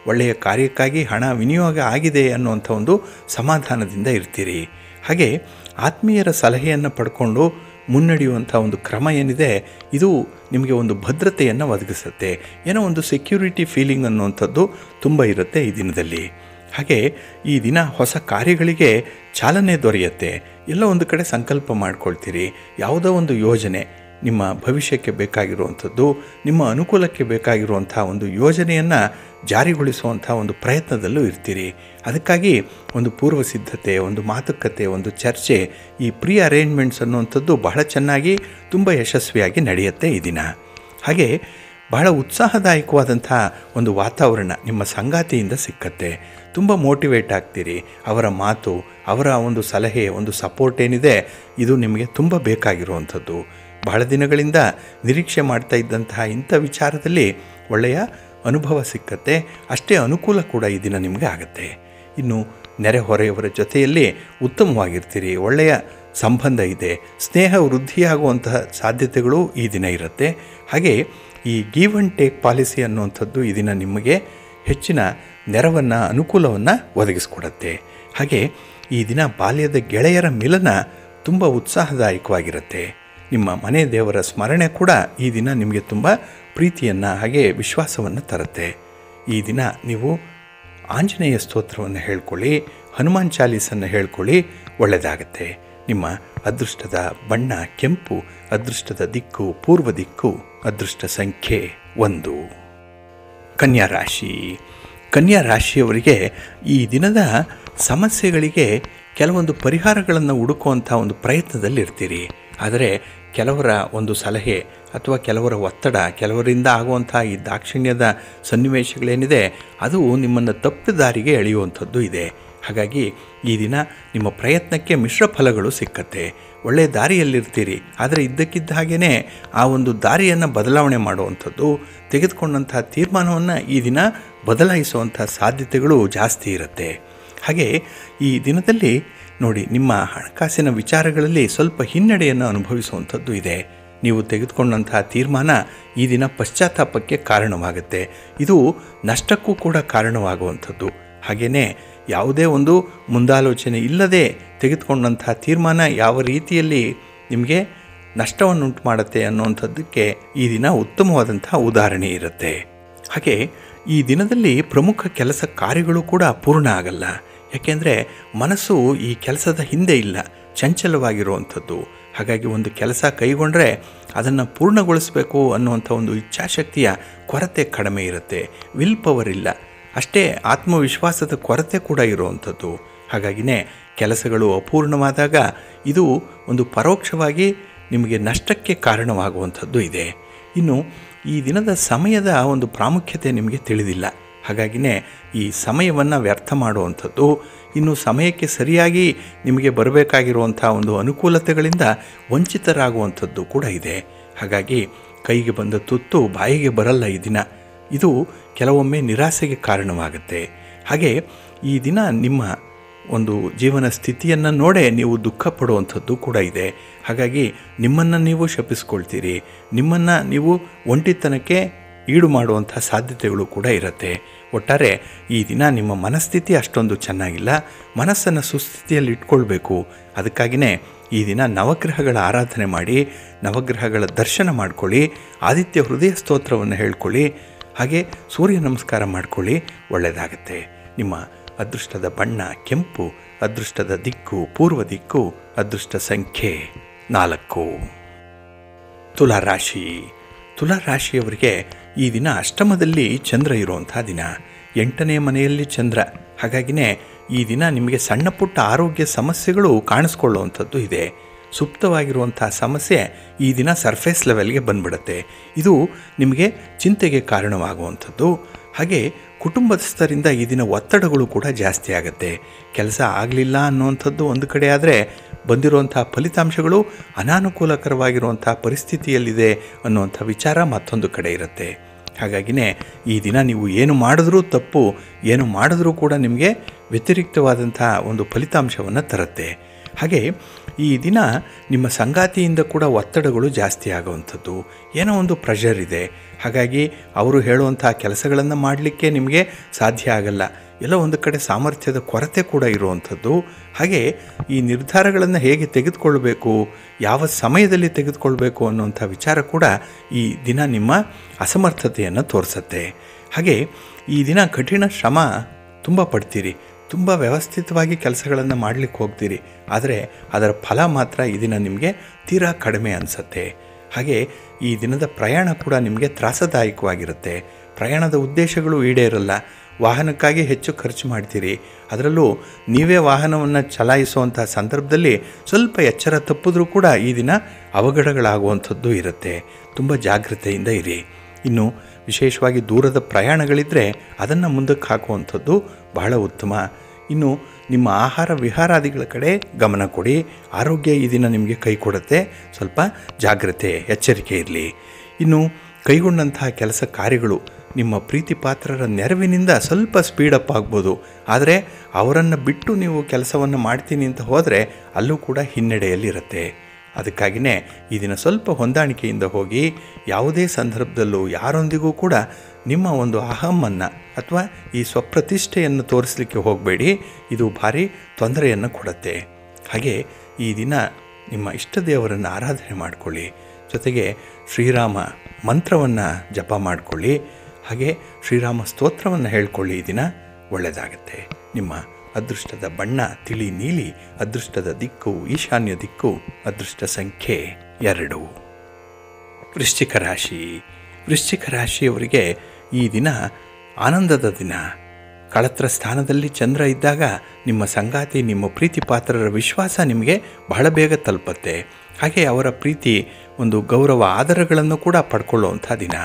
Speaker 1: ಒಳ್ಳೆಯ ಕಾರ್ಯಕ್ಕಾಗಿ ಹಣ ವಿನಿಯೋಗ ಆಗಿದೆ ಅನ್ನುವಂಥ ಒಂದು ಸಮಾಧಾನದಿಂದ ಇರ್ತೀರಿ. ಹಾಗೆ ಆತ್ಮೀಯರ ಸಲಹೆಯನ್ನು ಪಡ್ಕೊಂಡು ಮುನ್ನಡೆಯುವಂಥ ಒಂದು ಕ್ರಮ ಏನಿದೆ ಇದು ನಿಮಗೆ ಒಂದು ಭದ್ರತೆಯನ್ನು ಒದಗಿಸುತ್ತೆ. ಏನೋ ಒಂದು ಸೆಕ್ಯೂರಿಟಿ ಫೀಲಿಂಗ್ ಅನ್ನುವಂಥದ್ದು ತುಂಬ ಇರುತ್ತೆ ಈ ದಿನದಲ್ಲಿ. ಹಾಗೆ ಈ ದಿನ ಹೊಸ ಕಾರ್ಯಗಳಿಗೆ ಚಾಲನೆ ದೊರೆಯುತ್ತೆ. ಎಲ್ಲ ಒಂದು ಕಡೆ ಸಂಕಲ್ಪ ಮಾಡ್ಕೊಳ್ತೀರಿ, ಯಾವುದೋ ಒಂದು ಯೋಜನೆ ನಿಮ್ಮ ಭವಿಷ್ಯಕ್ಕೆ ಬೇಕಾಗಿರುವಂಥದ್ದು, ನಿಮ್ಮ ಅನುಕೂಲಕ್ಕೆ ಬೇಕಾಗಿರುವಂಥ ಒಂದು ಯೋಜನೆಯನ್ನು ಜಾರಿಗೊಳಿಸುವಂಥ ಒಂದು ಪ್ರಯತ್ನದಲ್ಲೂ ಇರ್ತೀರಿ. ಅದಕ್ಕಾಗಿ ಒಂದು ಪೂರ್ವ ಸಿದ್ಧತೆ, ಒಂದು ಮಾತುಕತೆ, ಒಂದು ಚರ್ಚೆ, ಈ ಪ್ರೀ ಅರೇಂಜ್ಮೆಂಟ್ಸ್ ಅನ್ನುವಂಥದ್ದು ಬಹಳ ಚೆನ್ನಾಗಿ ತುಂಬ ಯಶಸ್ವಿಯಾಗಿ ನಡೆಯುತ್ತೆ ಈ ದಿನ. ಹಾಗೆ ಬಹಳ ಉತ್ಸಾಹದಾಯಕವಾದಂಥ ಒಂದು ವಾತಾವರಣ ನಿಮ್ಮ ಸಂಗಾತಿಯಿಂದ ಸಿಕ್ಕತ್ತೆ. ತುಂಬ ಮೋಟಿವೇಟ್ ಆಗ್ತೀರಿ. ಅವರ ಮಾತು, ಅವರ ಒಂದು ಸಲಹೆ, ಒಂದು ಸಪೋರ್ಟ್ ಏನಿದೆ ಇದು ನಿಮಗೆ ತುಂಬ ಬೇಕಾಗಿರುವಂಥದ್ದು. ಬಹಳ ದಿನಗಳಿಂದ ನಿರೀಕ್ಷೆ ಮಾಡ್ತಾ ಇದ್ದಂತಹ ಇಂಥ ವಿಚಾರದಲ್ಲಿ ಒಳ್ಳೆಯ ಅನುಭವ ಸಿಕ್ಕತ್ತೆ. ಅಷ್ಟೇ ಅನುಕೂಲ ಕೂಡ ಈ ದಿನ ನಿಮಗೆ ಆಗುತ್ತೆ. ಇನ್ನು ನೆರೆಹೊರೆಯವರ ಜೊತೆಯಲ್ಲಿ ಉತ್ತಮವಾಗಿರ್ತೀರಿ, ಒಳ್ಳೆಯ ಸಂಬಂಧ ಇದೆ, ಸ್ನೇಹ ವೃದ್ಧಿಯಾಗುವಂತಹ ಸಾಧ್ಯತೆಗಳು ಈ ದಿನ ಇರುತ್ತೆ. ಹಾಗೆ ಈ ಗಿವ್ ಆ್ಯಂಡ್ ಟೇಕ್ ಪಾಲಿಸಿ ಅನ್ನುವಂಥದ್ದು ಈ ದಿನ ನಿಮಗೆ ಹೆಚ್ಚಿನ ನೆರವನ್ನು, ಅನುಕೂಲವನ್ನು ಒದಗಿಸ್ಕೊಡುತ್ತೆ. ಹಾಗೆ ಈ ದಿನ ಬಾಲ್ಯದ ಗೆಳೆಯರ ಮಿಲನ ತುಂಬ ಉತ್ಸಾಹದಾಯಕವಾಗಿರುತ್ತೆ. ನಿಮ್ಮ ಮನೆ ದೇವರ ಸ್ಮರಣೆ ಕೂಡ ಈ ದಿನ ನಿಮಗೆ ತುಂಬ ಪ್ರೀತಿಯನ್ನು ಹಾಗೆ ವಿಶ್ವಾಸವನ್ನು ತರುತ್ತೆ. ಈ ದಿನ ನೀವು ಆಂಜನೇಯ ಸ್ತೋತ್ರವನ್ನು ಹೇಳ್ಕೊಳ್ಳಿ, ಹನುಮಾನ್ ಚಾಲೀಸನ್ನು ಹೇಳ್ಕೊಳ್ಳಿ, ಒಳ್ಳೆಯದಾಗತ್ತೆ. ನಿಮ್ಮ ಅದೃಷ್ಟದ ಬಣ್ಣ ಕೆಂಪು, ಅದೃಷ್ಟದ ದಿಕ್ಕು ಪೂರ್ವ ದಿಕ್ಕು, ಅದೃಷ್ಟ ಸಂಖ್ಯೆ 1. ಕನ್ಯಾ ರಾಶಿ. ಕನ್ಯಾ ರಾಶಿಯವರಿಗೆ ಈ ದಿನದ ಸಮಸ್ಯೆಗಳಿಗೆ ಕೆಲವೊಂದು ಪರಿಹಾರಗಳನ್ನು ಹುಡುಕುವಂಥ ಒಂದು ಪ್ರಯತ್ನದಲ್ಲಿರ್ತೀರಿ. ಆದರೆ ಕೆಲವರ ಒಂದು ಸಲಹೆ ಅಥವಾ ಕೆಲವರ ಒತ್ತಡ, ಕೆಲವರಿಂದ ಆಗುವಂಥ ಈ ದಾಕ್ಷಿಣ್ಯದ ಸನ್ನಿವೇಶಗಳೇನಿದೆ ಅದು ನಿಮ್ಮನ್ನು ತಪ್ಪು ದಾರಿಗೆ ಎಳೆಯುವಂಥದ್ದು ಇದೆ. ಹಾಗಾಗಿ ಈ ದಿನ ನಿಮ್ಮ ಪ್ರಯತ್ನಕ್ಕೆ ಮಿಶ್ರ ಫಲಗಳು ಸಿಕ್ಕತ್ತೆ. ಒಳ್ಳೆಯ ದಾರಿಯಲ್ಲಿರ್ತೀರಿ, ಆದರೆ ಇದ್ದಕ್ಕಿದ್ದ ಹಾಗೇ ಆ ಒಂದು ದಾರಿಯನ್ನು ಬದಲಾವಣೆ ಮಾಡುವಂಥದ್ದು, ತೆಗೆದುಕೊಂಡಂಥ ತೀರ್ಮಾನವನ್ನು ಈ ದಿನ ಬದಲಾಯಿಸುವಂಥ ಸಾಧ್ಯತೆಗಳು ಜಾಸ್ತಿ ಇರುತ್ತೆ. ಹಾಗೆ ಈ ದಿನದಲ್ಲಿ ನೋಡಿ, ನಿಮ್ಮ ಹಣಕಾಸಿನ ವಿಚಾರಗಳಲ್ಲಿ ಸ್ವಲ್ಪ ಹಿನ್ನಡೆಯನ್ನು ಅನುಭವಿಸುವಂಥದ್ದು ಇದೆ. ನೀವು ತೆಗೆದುಕೊಂಡಂತಹ ತೀರ್ಮಾನ ಈ ದಿನ ಪಶ್ಚಾತ್ತಾಪಕ್ಕೆ ಕಾರಣವಾಗುತ್ತೆ. ಇದು ನಷ್ಟಕ್ಕೂ ಕೂಡ ಕಾರಣವಾಗುವಂಥದ್ದು. ಹಾಗೆಯೇ ಯಾವುದೇ ಒಂದು ಮುಂದಾಲೋಚನೆ ಇಲ್ಲದೆ ತೆಗೆದುಕೊಂಡಂತಹ ತೀರ್ಮಾನ ಯಾವ ರೀತಿಯಲ್ಲಿ ನಿಮಗೆ ನಷ್ಟವನ್ನುಂಟು ಮಾಡುತ್ತೆ ಅನ್ನುವಂಥದ್ದಕ್ಕೆ ಈ ದಿನ ಉತ್ತಮವಾದಂತಹ ಉದಾಹರಣೆ ಇರುತ್ತೆ. ಹಾಗೆ ಈ ದಿನದಲ್ಲಿ ಪ್ರಮುಖ ಕೆಲಸ ಕಾರ್ಯಗಳು ಕೂಡ ಪೂರ್ಣ ಆಗಲ್ಲ. ಯಾಕೆಂದರೆ ಮನಸ್ಸು ಈ ಕೆಲಸದ ಹಿಂದೆ ಇಲ್ಲ, ಚಂಚಲವಾಗಿರುವಂಥದ್ದು. ಹಾಗಾಗಿ ಒಂದು ಕೆಲಸ ಕೈಗೊಂಡ್ರೆ ಅದನ್ನು ಪೂರ್ಣಗೊಳಿಸಬೇಕು ಅನ್ನುವಂಥ ಒಂದು ಇಚ್ಛಾಶಕ್ತಿಯ ಕೊರತೆ ಕಡಿಮೆ ಇರುತ್ತೆ. ವಿಲ್ ಪವರ್ ಇಲ್ಲ, ಅಷ್ಟೇ ಆತ್ಮವಿಶ್ವಾಸದ ಕೊರತೆ ಕೂಡ ಇರುವಂಥದ್ದು. ಹಾಗಾಗಿನೇ ಕೆಲಸಗಳು ಅಪೂರ್ಣವಾದಾಗ ಇದು ಒಂದು ಪರೋಕ್ಷವಾಗಿ ನಿಮಗೆ ನಷ್ಟಕ್ಕೆ ಕಾರಣವಾಗುವಂಥದ್ದು ಇದೆ. ಇನ್ನು ಈ ದಿನದ ಸಮಯದ ಒಂದು ಪ್ರಾಮುಖ್ಯತೆ ನಿಮಗೆ ತಿಳಿದಿಲ್ಲ. ಹಾಗಾಗಿನೇ ಈ ಸಮಯವನ್ನು ವ್ಯರ್ಥ ಮಾಡುವಂಥದ್ದು, ಇನ್ನು ಸಮಯಕ್ಕೆ ಸರಿಯಾಗಿ ನಿಮಗೆ ಬರಬೇಕಾಗಿರುವಂಥ ಒಂದು ಅನುಕೂಲತೆಗಳಿಂದ ವಂಚಿತರಾಗುವಂಥದ್ದು ಕೂಡ ಇದೆ. ಹಾಗಾಗಿ ಕೈಗೆ ಬಂದ ತುತ್ತು ಬಾಯಿಗೆ ಬರಲ್ಲ ಈ ದಿನ. ಇದು ಕೆಲವೊಮ್ಮೆ ನಿರಾಸೆಗೆ ಕಾರಣವಾಗುತ್ತೆ. ಹಾಗೆ ಈ ದಿನ ನಿಮ್ಮ ಒಂದು ಜೀವನ ಸ್ಥಿತಿಯನ್ನು ನೋಡೇ ನೀವು ದುಃಖ ಪಡುವಂಥದ್ದು ಕೂಡ ಇದೆ. ಹಾಗಾಗಿ ನಿಮ್ಮನ್ನು ನೀವು ಶಪಿಸ್ಕೊಳ್ತೀರಿ, ನಿಮ್ಮನ್ನು ನೀವು ಒಂಟಿತನಕ್ಕೆ ಈಡು ಮಾಡುವಂಥ ಸಾಧ್ಯತೆಗಳು ಕೂಡ ಇರುತ್ತೆ. ಒಟ್ಟಾರೆ ಈ ದಿನ ನಿಮ್ಮ ಮನಸ್ಥಿತಿ ಅಷ್ಟೊಂದು ಚೆನ್ನಾಗಿಲ್ಲ. ಮನಸ್ಸನ್ನು ಸುಸ್ಥಿತಿಯಲ್ಲಿ ಇಟ್ಕೊಳ್ಬೇಕು. ಅದಕ್ಕಾಗಿಯೇ ಈ ದಿನ ನವಗ್ರಹಗಳ ಆರಾಧನೆ ಮಾಡಿ, ನವಗ್ರಹಗಳ ದರ್ಶನ ಮಾಡ್ಕೊಳ್ಳಿ, ಆದಿತ್ಯ ಹೃದಯ ಸ್ತೋತ್ರವನ್ನು ಹೇಳ್ಕೊಳ್ಳಿ, ಹಾಗೆ ಸೂರ್ಯ ನಮಸ್ಕಾರ ಮಾಡ್ಕೊಳ್ಳಿ, ಒಳ್ಳೆಯದಾಗತ್ತೆ. ನಿಮ್ಮ ಅದೃಷ್ಟದ ಬಣ್ಣ ಕೆಂಪು, ಅದೃಷ್ಟದ ದಿಕ್ಕು ಪೂರ್ವ ದಿಕ್ಕು, ಅದೃಷ್ಟ ಸಂಖ್ಯೆ 4. ತುಲಾರಾಶಿ. ತುಲಾರಾಶಿಯವರಿಗೆ ಈ ದಿನ ಅಷ್ಟಮದಲ್ಲಿ ಚಂದ್ರ ಇರುವಂಥ ದಿನ, 8ನೇ ಮನೆಯಲ್ಲಿ ಚಂದ್ರ. ಹಾಗಾಗಿನೇ ಈ ದಿನ ನಿಮಗೆ ಸಣ್ಣ ಪುಟ್ಟ ಆರೋಗ್ಯ ಸಮಸ್ಯೆಗಳು ಕಾಣಿಸ್ಕೊಳ್ಳುವಂಥದ್ದು ಇದೆ. ಸುಪ್ತವಾಗಿರುವಂಥ ಸಮಸ್ಯೆ ಈ ದಿನ ಸರ್ಫೇಸ್ ಲೆವೆಲ್ಗೆ ಬಂದ್ಬಿಡುತ್ತೆ. ಇದು ನಿಮಗೆ ಚಿಂತೆಗೆ ಕಾರಣವಾಗುವಂಥದ್ದು. ಹಾಗೆ ಕುಟುಂಬಸ್ಥರಿಂದ ಈ ದಿನ ಒತ್ತಡಗಳು ಕೂಡ ಜಾಸ್ತಿ ಆಗುತ್ತೆ. ಕೆಲಸ ಆಗಲಿಲ್ಲ ಅನ್ನುವಂಥದ್ದು ಒಂದು ಕಡೆ ಆದರೆ, ಬಂದಿರುವಂಥ ಫಲಿತಾಂಶಗಳು ಅನಾನುಕೂಲಕರವಾಗಿರುವಂಥ ಪರಿಸ್ಥಿತಿಯಲ್ಲಿದೆ ಅನ್ನುವಂಥ ವಿಚಾರ ಮತ್ತೊಂದು ಕಡೆ ಇರುತ್ತೆ. ಹಾಗಾಗಿನೇ ಈ ದಿನ ನೀವು ಏನು ಮಾಡಿದ್ರೂ ತಪ್ಪು, ಏನು ಮಾಡಿದ್ರೂ ಕೂಡ ನಿಮಗೆ ವ್ಯತಿರಿಕ್ತವಾದಂಥ ಒಂದು ಫಲಿತಾಂಶವನ್ನು ತರುತ್ತೆ. ಹಾಗೆ ಈ ದಿನ ನಿಮ್ಮ ಸಂಗಾತಿಯಿಂದ ಕೂಡ ಒತ್ತಡಗಳು ಜಾಸ್ತಿ ಆಗುವಂಥದ್ದು, ಏನೋ ಒಂದು ಪ್ರೆಷರ್ ಇದೆ. ಹಾಗಾಗಿ ಅವರು ಹೇಳುವಂಥ ಕೆಲಸಗಳನ್ನು ಮಾಡಲಿಕ್ಕೆ ನಿಮಗೆ ಸಾಧ್ಯ ಆಗಲ್ಲ. ಎಲ್ಲ ಒಂದು ಕಡೆ ಸಾಮರ್ಥ್ಯದ ಕೊರತೆ ಕೂಡ ಇರುವಂಥದ್ದು. ಹಾಗೆ ಈ ನಿರ್ಧಾರಗಳನ್ನು ಹೇಗೆ ತೆಗೆದುಕೊಳ್ಬೇಕು, ಯಾವ ಸಮಯದಲ್ಲಿ ತೆಗೆದುಕೊಳ್ಬೇಕು ಅನ್ನುವಂಥ ವಿಚಾರ ಕೂಡ ಈ ದಿನ ನಿಮ್ಮ ಅಸಮರ್ಥತೆಯನ್ನು ತೋರಿಸುತ್ತೆ. ಹಾಗೆ ಈ ದಿನ ಕಠಿಣ ಶ್ರಮ ತುಂಬ ಪಡ್ತೀರಿ, ತುಂಬ ವ್ಯವಸ್ಥಿತವಾಗಿ ಕೆಲಸಗಳನ್ನು ಮಾಡಲಿಕ್ಕೆ ಹೋಗ್ತೀರಿ. ಆದರೆ ಅದರ ಫಲ ಮಾತ್ರ ಈ ದಿನ ನಿಮಗೆ ತೀರಾ ಕಡಿಮೆ ಅನಿಸುತ್ತೆ. ಹಾಗೆ ಈ ದಿನದ ಪ್ರಯಾಣ ಕೂಡ ನಿಮಗೆ ತ್ರಾಸದಾಯಕವಾಗಿರುತ್ತೆ. ಪ್ರಯಾಣದ ಉದ್ದೇಶಗಳು ಈಡೇರಲ್ಲ. ವಾಹನಕ್ಕಾಗಿ ಹೆಚ್ಚು ಖರ್ಚು ಮಾಡ್ತೀರಿ. ಅದರಲ್ಲೂ ನೀವೇ ವಾಹನವನ್ನು ಚಲಾಯಿಸುವಂಥ ಸಂದರ್ಭದಲ್ಲಿ ಸ್ವಲ್ಪ ಎಚ್ಚರ ತಪ್ಪಿದ್ರೂ ಕೂಡ ಈ ದಿನ ಅವಘಡಗಳಾಗುವಂಥದ್ದು ಇರುತ್ತೆ. ತುಂಬ ಜಾಗೃತೆಯಿಂದ ಇರಿ. ಇನ್ನು ವಿಶೇಷವಾಗಿ ದೂರದ ಪ್ರಯಾಣಗಳಿದ್ದರೆ ಅದನ್ನು ಮುಂದಕ್ಕೆ ಹಾಕುವಂಥದ್ದು ಬಹಳ ಉತ್ತಮ. ಇನ್ನು ನಿಮ್ಮ ಆಹಾರ ವಿಹಾರಾದಿಗಳ ಕಡೆ ಗಮನ ಕೊಡಿ. ಆರೋಗ್ಯ ಈ ದಿನ ನಿಮಗೆ ಕೈ ಕೊಡುತ್ತೆ. ಸ್ವಲ್ಪ ಜಾಗ್ರತೆ, ಎಚ್ಚರಿಕೆ ಇರಲಿ. ಇನ್ನು ಕೈಗೊಂಡಂತಹ ಕೆಲಸ ಕಾರ್ಯಗಳು ನಿಮ್ಮ ಪ್ರೀತಿ ಪಾತ್ರರ ನೆರವಿನಿಂದ ಸ್ವಲ್ಪ ಸ್ಪೀಡಪ್ ಆಗ್ಬೋದು. ಆದರೆ ಅವರನ್ನು ಬಿಟ್ಟು ನೀವು ಕೆಲಸವನ್ನು ಮಾಡ್ತೀನಿ ಅಂತ ಹೋದರೆ ಅಲ್ಲೂ ಕೂಡ ಹಿನ್ನಡೆಯಲ್ಲಿರುತ್ತೆ. ಅದಕ್ಕಾಗಿಯೇ ಈ ದಿನ ಸ್ವಲ್ಪ ಹೊಂದಾಣಿಕೆಯಿಂದ ಹೋಗಿ, ಯಾವುದೇ ಸಂದರ್ಭದಲ್ಲೂ ಯಾರೊಂದಿಗೂ ಕೂಡ ನಿಮ್ಮ ಒಂದು ಅಹಮ್ಮನ್ನು ಅಥವಾ ಈ ಸ್ವಪ್ರತಿಷ್ಠೆಯನ್ನು ತೋರಿಸಲಿಕ್ಕೆ ಹೋಗಬೇಡಿ. ಇದು ಭಾರಿ ತೊಂದರೆಯನ್ನು ಕೊಡುತ್ತೆ. ಹಾಗೆ ಈ ದಿನ ನಿಮ್ಮ ಇಷ್ಟ ದೇವರನ್ನು ಆರಾಧನೆ ಮಾಡಿಕೊಳ್ಳಿ. ಜೊತೆಗೆ ಶ್ರೀರಾಮ ಮಂತ್ರವನ್ನು ಜಪ ಮಾಡಿಕೊಳ್ಳಿ. ಹಾಗೆ ಶ್ರೀರಾಮ ಸ್ತೋತ್ರವನ್ನು ಹೇಳ್ಕೊಳ್ಳಿ. ಈ ದಿನ ಒಳ್ಳೆಯದಾಗತ್ತೆ. ನಿಮ್ಮ ಅದೃಷ್ಟದ ಬಣ್ಣ ತಿಳಿ ನೀಲಿ, ಅದೃಷ್ಟದ ದಿಕ್ಕು ಈಶಾನ್ಯ ದಿಕ್ಕು, ಅದೃಷ್ಟ ಸಂಖ್ಯೆ 2. ವೃಶ್ಚಿಕ ರಾಶಿ. ವೃಶ್ಚಿಕ ರಾಶಿಯವರಿಗೆ ಈ ದಿನ ಆನಂದದ ದಿನ. ಕಳತ್ರ ಸ್ಥಾನದಲ್ಲಿ ಚಂದ್ರ ಇದ್ದಾಗ ನಿಮ್ಮ ಸಂಗಾತಿ, ನಿಮ್ಮ ಪ್ರೀತಿ ಪಾತ್ರರ ವಿಶ್ವಾಸ ನಿಮಗೆ ಬಹಳ ಬೇಗ ತಲುಪತ್ತೆ. ಹಾಗೆ ಅವರ ಪ್ರೀತಿ, ಒಂದು ಗೌರವ, ಆದರಗಳನ್ನು ಕೂಡ ಪಡ್ಕೊಳ್ಳುವಂಥ ದಿನ.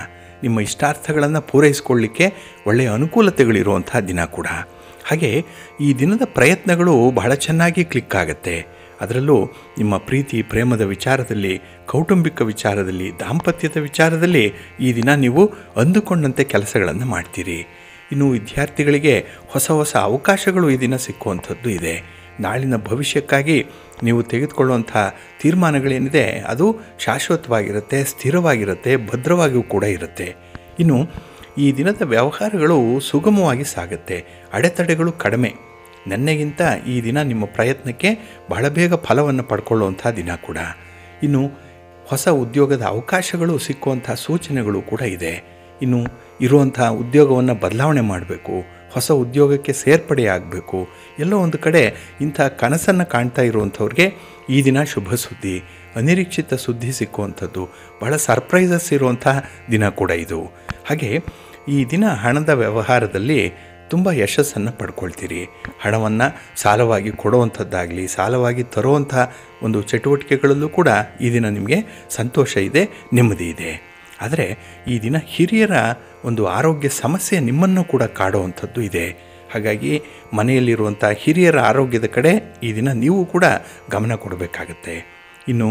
Speaker 1: ನಿಮ್ಮ ಇಷ್ಟಾರ್ಥಗಳನ್ನು ಪೂರೈಸಿಕೊಳ್ಳಲಿಕ್ಕೆ ಒಳ್ಳೆಯ ಅನುಕೂಲತೆಗಳಿರುವಂಥ ದಿನ ಕೂಡ. ಹಾಗೆ ಈ ದಿನದ ಪ್ರಯತ್ನಗಳು ಬಹಳ ಚೆನ್ನಾಗಿ ಕ್ಲಿಕ್ ಆಗುತ್ತೆ. ಅದರಲ್ಲೂ ನಿಮ್ಮ ಪ್ರೀತಿ ಪ್ರೇಮದ ವಿಚಾರದಲ್ಲಿ, ಕೌಟುಂಬಿಕ ವಿಚಾರದಲ್ಲಿ, ದಾಂಪತ್ಯದ ವಿಚಾರದಲ್ಲಿ ಈ ದಿನ ನೀವು ಅಂದುಕೊಂಡಂತೆ ಕೆಲಸಗಳನ್ನು ಮಾಡ್ತೀರಿ. ಇನ್ನು ವಿದ್ಯಾರ್ಥಿಗಳಿಗೆ ಹೊಸ ಹೊಸ ಅವಕಾಶಗಳು ಈ ದಿನ ಸಿಕ್ಕುವಂಥದ್ದು ಇದೆ. ನಾಳಿನ ಭವಿಷ್ಯಕ್ಕಾಗಿ ನೀವು ತೆಗೆದುಕೊಳ್ಳುವಂಥ ತೀರ್ಮಾನಗಳೇನಿದೆ ಅದು ಶಾಶ್ವತವಾಗಿರುತ್ತೆ, ಸ್ಥಿರವಾಗಿರುತ್ತೆ, ಭದ್ರವಾಗಿಯೂ ಕೂಡ ಇರುತ್ತೆ. ಇನ್ನು ಈ ದಿನದ ವ್ಯವಹಾರಗಳು ಸುಗಮವಾಗಿ ಸಾಗುತ್ತೆ, ಅಡೆತಡೆಗಳು ಕಡಿಮೆ. ನೆನ್ನೆಗಿಂತ ಈ ದಿನ ನಿಮ್ಮ ಪ್ರಯತ್ನಕ್ಕೆ ಬಹಳ ಬೇಗ ಫಲವನ್ನು ಪಡ್ಕೊಳ್ಳುವಂಥ ದಿನ ಕೂಡ. ಇನ್ನು ಹೊಸ ಉದ್ಯೋಗದ ಅವಕಾಶಗಳು ಸಿಕ್ಕುವಂಥ ಸೂಚನೆಗಳು ಕೂಡ ಇದೆ. ಇನ್ನು ಇರುವಂಥ ಉದ್ಯೋಗವನ್ನು ಬದಲಾವಣೆ ಮಾಡಬೇಕು, ಹೊಸ ಉದ್ಯೋಗಕ್ಕೆ ಸೇರ್ಪಡೆಯಾಗಬೇಕು, ಎಲ್ಲೋ ಒಂದು ಕಡೆ ಇಂಥ ಕನಸನ್ನು ಕಾಣ್ತಾ ಇರುವಂಥವ್ರಿಗೆ ಈ ದಿನ ಶುಭ ಸುದ್ದಿ, ಅನಿರೀಕ್ಷಿತ ಸುದ್ದಿ ಸಿಕ್ಕುವಂಥದ್ದು, ಬಹಳ ಸರ್ಪ್ರೈಸಸ್ ಇರುವಂಥ ದಿನ ಕೂಡ ಇದು. ಹಾಗೆ ಈ ದಿನ ಹಣದ ವ್ಯವಹಾರದಲ್ಲಿ ತುಂಬ ಯಶಸ್ಸನ್ನು ಪಡ್ಕೊಳ್ತೀರಿ. ಹಣವನ್ನು ಸಾಲವಾಗಿ ಕೊಡುವಂಥದ್ದಾಗಲಿ, ಸಾಲವಾಗಿ ತರುವಂಥ ಒಂದು ಚಟುವಟಿಕೆಗಳಲ್ಲೂ ಕೂಡ ಈ ದಿನ ನಿಮಗೆ ಸಂತೋಷ ಇದೆ, ನೆಮ್ಮದಿ ಇದೆ. ಆದರೆ ಈ ದಿನ ಹಿರಿಯರ ಒಂದು ಆರೋಗ್ಯ ಸಮಸ್ಯೆ ನಿಮ್ಮನ್ನು ಕೂಡ ಕಾಡುವಂಥದ್ದು ಇದೆ. ಹಾಗಾಗಿ ಮನೆಯಲ್ಲಿರುವಂಥ ಹಿರಿಯರ ಆರೋಗ್ಯದ ಕಡೆ ಈ ದಿನ ನೀವು ಕೂಡ ಗಮನ ಕೊಡಬೇಕಾಗತ್ತೆ. ಇನ್ನು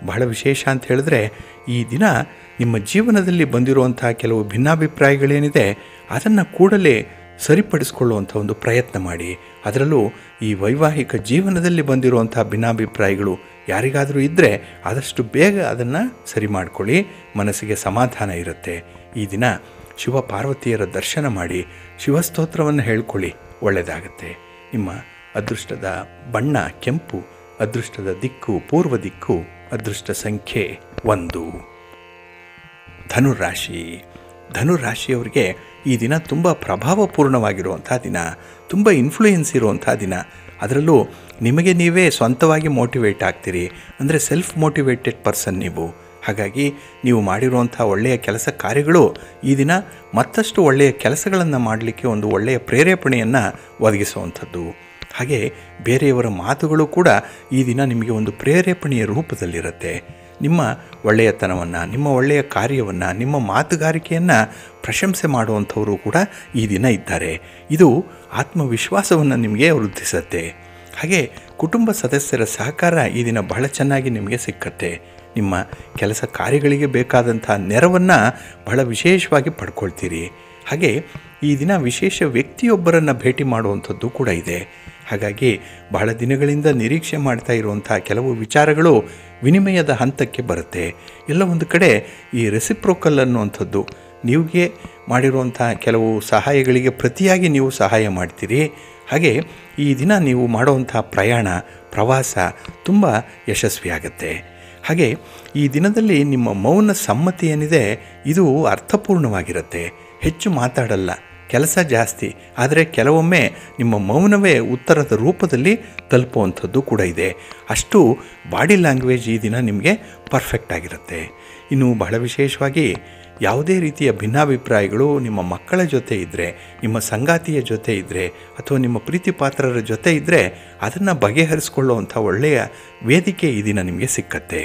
Speaker 1: ಬಹಳ ವಿಶೇಷ ಅಂತ ಹೇಳಿದ್ರೆ, ಈ ದಿನ ನಿಮ್ಮ ಜೀವನದಲ್ಲಿ ಬಂದಿರುವಂಥ ಕೆಲವು ಭಿನ್ನಾಭಿಪ್ರಾಯಗಳೇನಿದೆ ಅದನ್ನು ಕೂಡಲೇ ಸರಿಪಡಿಸ್ಕೊಳ್ಳುವಂಥ ಒಂದು ಪ್ರಯತ್ನ ಮಾಡಿ. ಅದರಲ್ಲೂ ಈ ವೈವಾಹಿಕ ಜೀವನದಲ್ಲಿ ಬಂದಿರುವಂಥ ಭಿನ್ನಾಭಿಪ್ರಾಯಗಳು ಯಾರಿಗಾದರೂ ಇದ್ದರೆ ಆದಷ್ಟು ಬೇಗ ಅದನ್ನು ಸರಿ ಮಾಡಿಕೊಳ್ಳಿ, ಮನಸ್ಸಿಗೆ ಸಮಾಧಾನ ಇರುತ್ತೆ. ಈ ದಿನ ಶಿವ ಪಾರ್ವತಿಯರ ದರ್ಶನ ಮಾಡಿ ಶಿವಸ್ತೋತ್ರವನ್ನು ಹೇಳ್ಕೊಳ್ಳಿ, ಒಳ್ಳೆಯದಾಗತ್ತೆ. ನಿಮ್ಮ ಅದೃಷ್ಟದ ಬಣ್ಣ ಕೆಂಪು, ಅದೃಷ್ಟದ ದಿಕ್ಕು ಪೂರ್ವ ದಿಕ್ಕು, ಅದೃಷ್ಟ ಸಂಖ್ಯೆ 1. ಧನುರಾಶಿ. ಧನುರಾಶಿಯವರಿಗೆ ಈ ದಿನ ತುಂಬ ಪ್ರಭಾವಪೂರ್ಣವಾಗಿರುವಂಥ ದಿನ, ತುಂಬ ಇನ್ಫ್ಲೂಯೆನ್ಸ್ ಇರುವಂಥ ದಿನ. ಅದರಲ್ಲೂ ನಿಮಗೆ ನೀವೇ ಸ್ವಂತವಾಗಿ ಮೋಟಿವೇಟ್ ಆಗ್ತೀರಿ, ಅಂದರೆ ಸೆಲ್ಫ್ ಮೋಟಿವೇಟೆಡ್ ಪರ್ಸನ್ ನೀವು. ಹಾಗಾಗಿ ನೀವು ಮಾಡಿರುವಂಥ ಒಳ್ಳೆಯ ಕೆಲಸ ಕಾರ್ಯಗಳು ಈ ದಿನ ಮತ್ತಷ್ಟು ಒಳ್ಳೆಯ ಕೆಲಸಗಳನ್ನು ಮಾಡಲಿಕ್ಕೆ ಒಂದು ಒಳ್ಳೆಯ ಪ್ರೇರೇಪಣೆಯನ್ನು ಒದಗಿಸುವಂಥದ್ದು. ಹಾಗೆ ಬೇರೆಯವರ ಮಾತುಗಳು ಕೂಡ ಈ ದಿನ ನಿಮಗೆ ಒಂದು ಪ್ರೇರೇಪಣೆಯ ರೂಪದಲ್ಲಿರುತ್ತೆ. ನಿಮ್ಮ ಒಳ್ಳೆಯತನವನ್ನು, ನಿಮ್ಮ ಒಳ್ಳೆಯ ಕಾರ್ಯವನ್ನು, ನಿಮ್ಮ ಮಾತುಗಾರಿಕೆಯನ್ನು ಪ್ರಶಂಸೆ ಮಾಡುವಂಥವರು ಕೂಡ ಈ ದಿನ ಇದ್ದಾರೆ. ಇದು ಆತ್ಮವಿಶ್ವಾಸವನ್ನು ನಿಮಗೆ ವೃದ್ಧಿಸುತ್ತೆ. ಹಾಗೆ ಕುಟುಂಬ ಸದಸ್ಯರ ಸಹಕಾರ ಈ ದಿನ ಬಹಳ ಚೆನ್ನಾಗಿ ನಿಮಗೆ ಸಿಕ್ಕತ್ತೆ. ನಿಮ್ಮ ಕೆಲಸ ಕಾರ್ಯಗಳಿಗೆ ಬೇಕಾದಂಥ ನೆರವನ್ನು ಬಹಳ ವಿಶೇಷವಾಗಿ ಪಡ್ಕೊಳ್ತೀರಿ. ಹಾಗೆ ಈ ದಿನ ವಿಶೇಷ ವ್ಯಕ್ತಿಯೊಬ್ಬರನ್ನು ಭೇಟಿ ಮಾಡುವಂಥದ್ದು ಕೂಡ ಇದೆ. ಹಾಗಾಗಿ ಬಹಳ ದಿನಗಳಿಂದ ನಿರೀಕ್ಷೆ ಮಾಡ್ತಾ ಇರುವಂಥ ಕೆಲವು ವಿಚಾರಗಳು ವಿನಿಮಯದ ಹಂತಕ್ಕೆ ಬರುತ್ತೆ. ಎಲ್ಲ ಒಂದು ಕಡೆ ಈ ರೆಸಿಪ್ರೋಕಲ್ ಅನ್ನುವಂಥದ್ದು, ನೀವಿಗೆ ಮಾಡಿರುವಂಥ ಕೆಲವು ಸಹಾಯಗಳಿಗೆ ಪ್ರತಿಯಾಗಿ ನೀವು ಸಹಾಯ ಮಾಡ್ತೀರಿ. ಹಾಗೆ ಈ ದಿನ ನೀವು ಮಾಡುವಂಥ ಪ್ರಯಾಣ, ಪ್ರವಾಸ ತುಂಬ ಯಶಸ್ವಿಯಾಗತ್ತೆ. ಹಾಗೆ ಈ ದಿನದಲ್ಲಿ ನಿಮ್ಮ ಮೌನ ಸಮ್ಮತಿ ಏನಿದೆ ಇದು ಅರ್ಥಪೂರ್ಣವಾಗಿರುತ್ತೆ. ಹೆಚ್ಚು ಮಾತಾಡಲ್ಲ, ಕೆಲಸ ಜಾಸ್ತಿ, ಆದರೆ ಕೆಲವೊಮ್ಮೆ ನಿಮ್ಮ ಮೌನವೇ ಉತ್ತರದ ರೂಪದಲ್ಲಿ ತಲುಪುವಂಥದ್ದು ಕೂಡ ಇದೆ. ಅಷ್ಟು ಬಾಡಿ ಲ್ಯಾಂಗ್ವೇಜ್ ಈ ದಿನ ನಿಮಗೆ ಪರ್ಫೆಕ್ಟ್ ಆಗಿರುತ್ತೆ. ಇನ್ನು ಬಹಳ ವಿಶೇಷವಾಗಿ ಯಾವುದೇ ರೀತಿಯ ಭಿನ್ನಾಭಿಪ್ರಾಯಗಳು ನಿಮ್ಮ ಮಕ್ಕಳ ಜೊತೆ ಇದ್ದರೆ, ನಿಮ್ಮ ಸಂಗಾತಿಯ ಜೊತೆ ಇದ್ದರೆ, ಅಥವಾ ನಿಮ್ಮ ಪ್ರೀತಿ ಪಾತ್ರರ ಜೊತೆ ಇದ್ದರೆ ಅದನ್ನು ಬಗೆಹರಿಸ್ಕೊಳ್ಳುವಂಥ ಒಳ್ಳೆಯ ವೇದಿಕೆ ಈ ದಿನ ನಿಮಗೆ ಸಿಕ್ಕತ್ತೆ.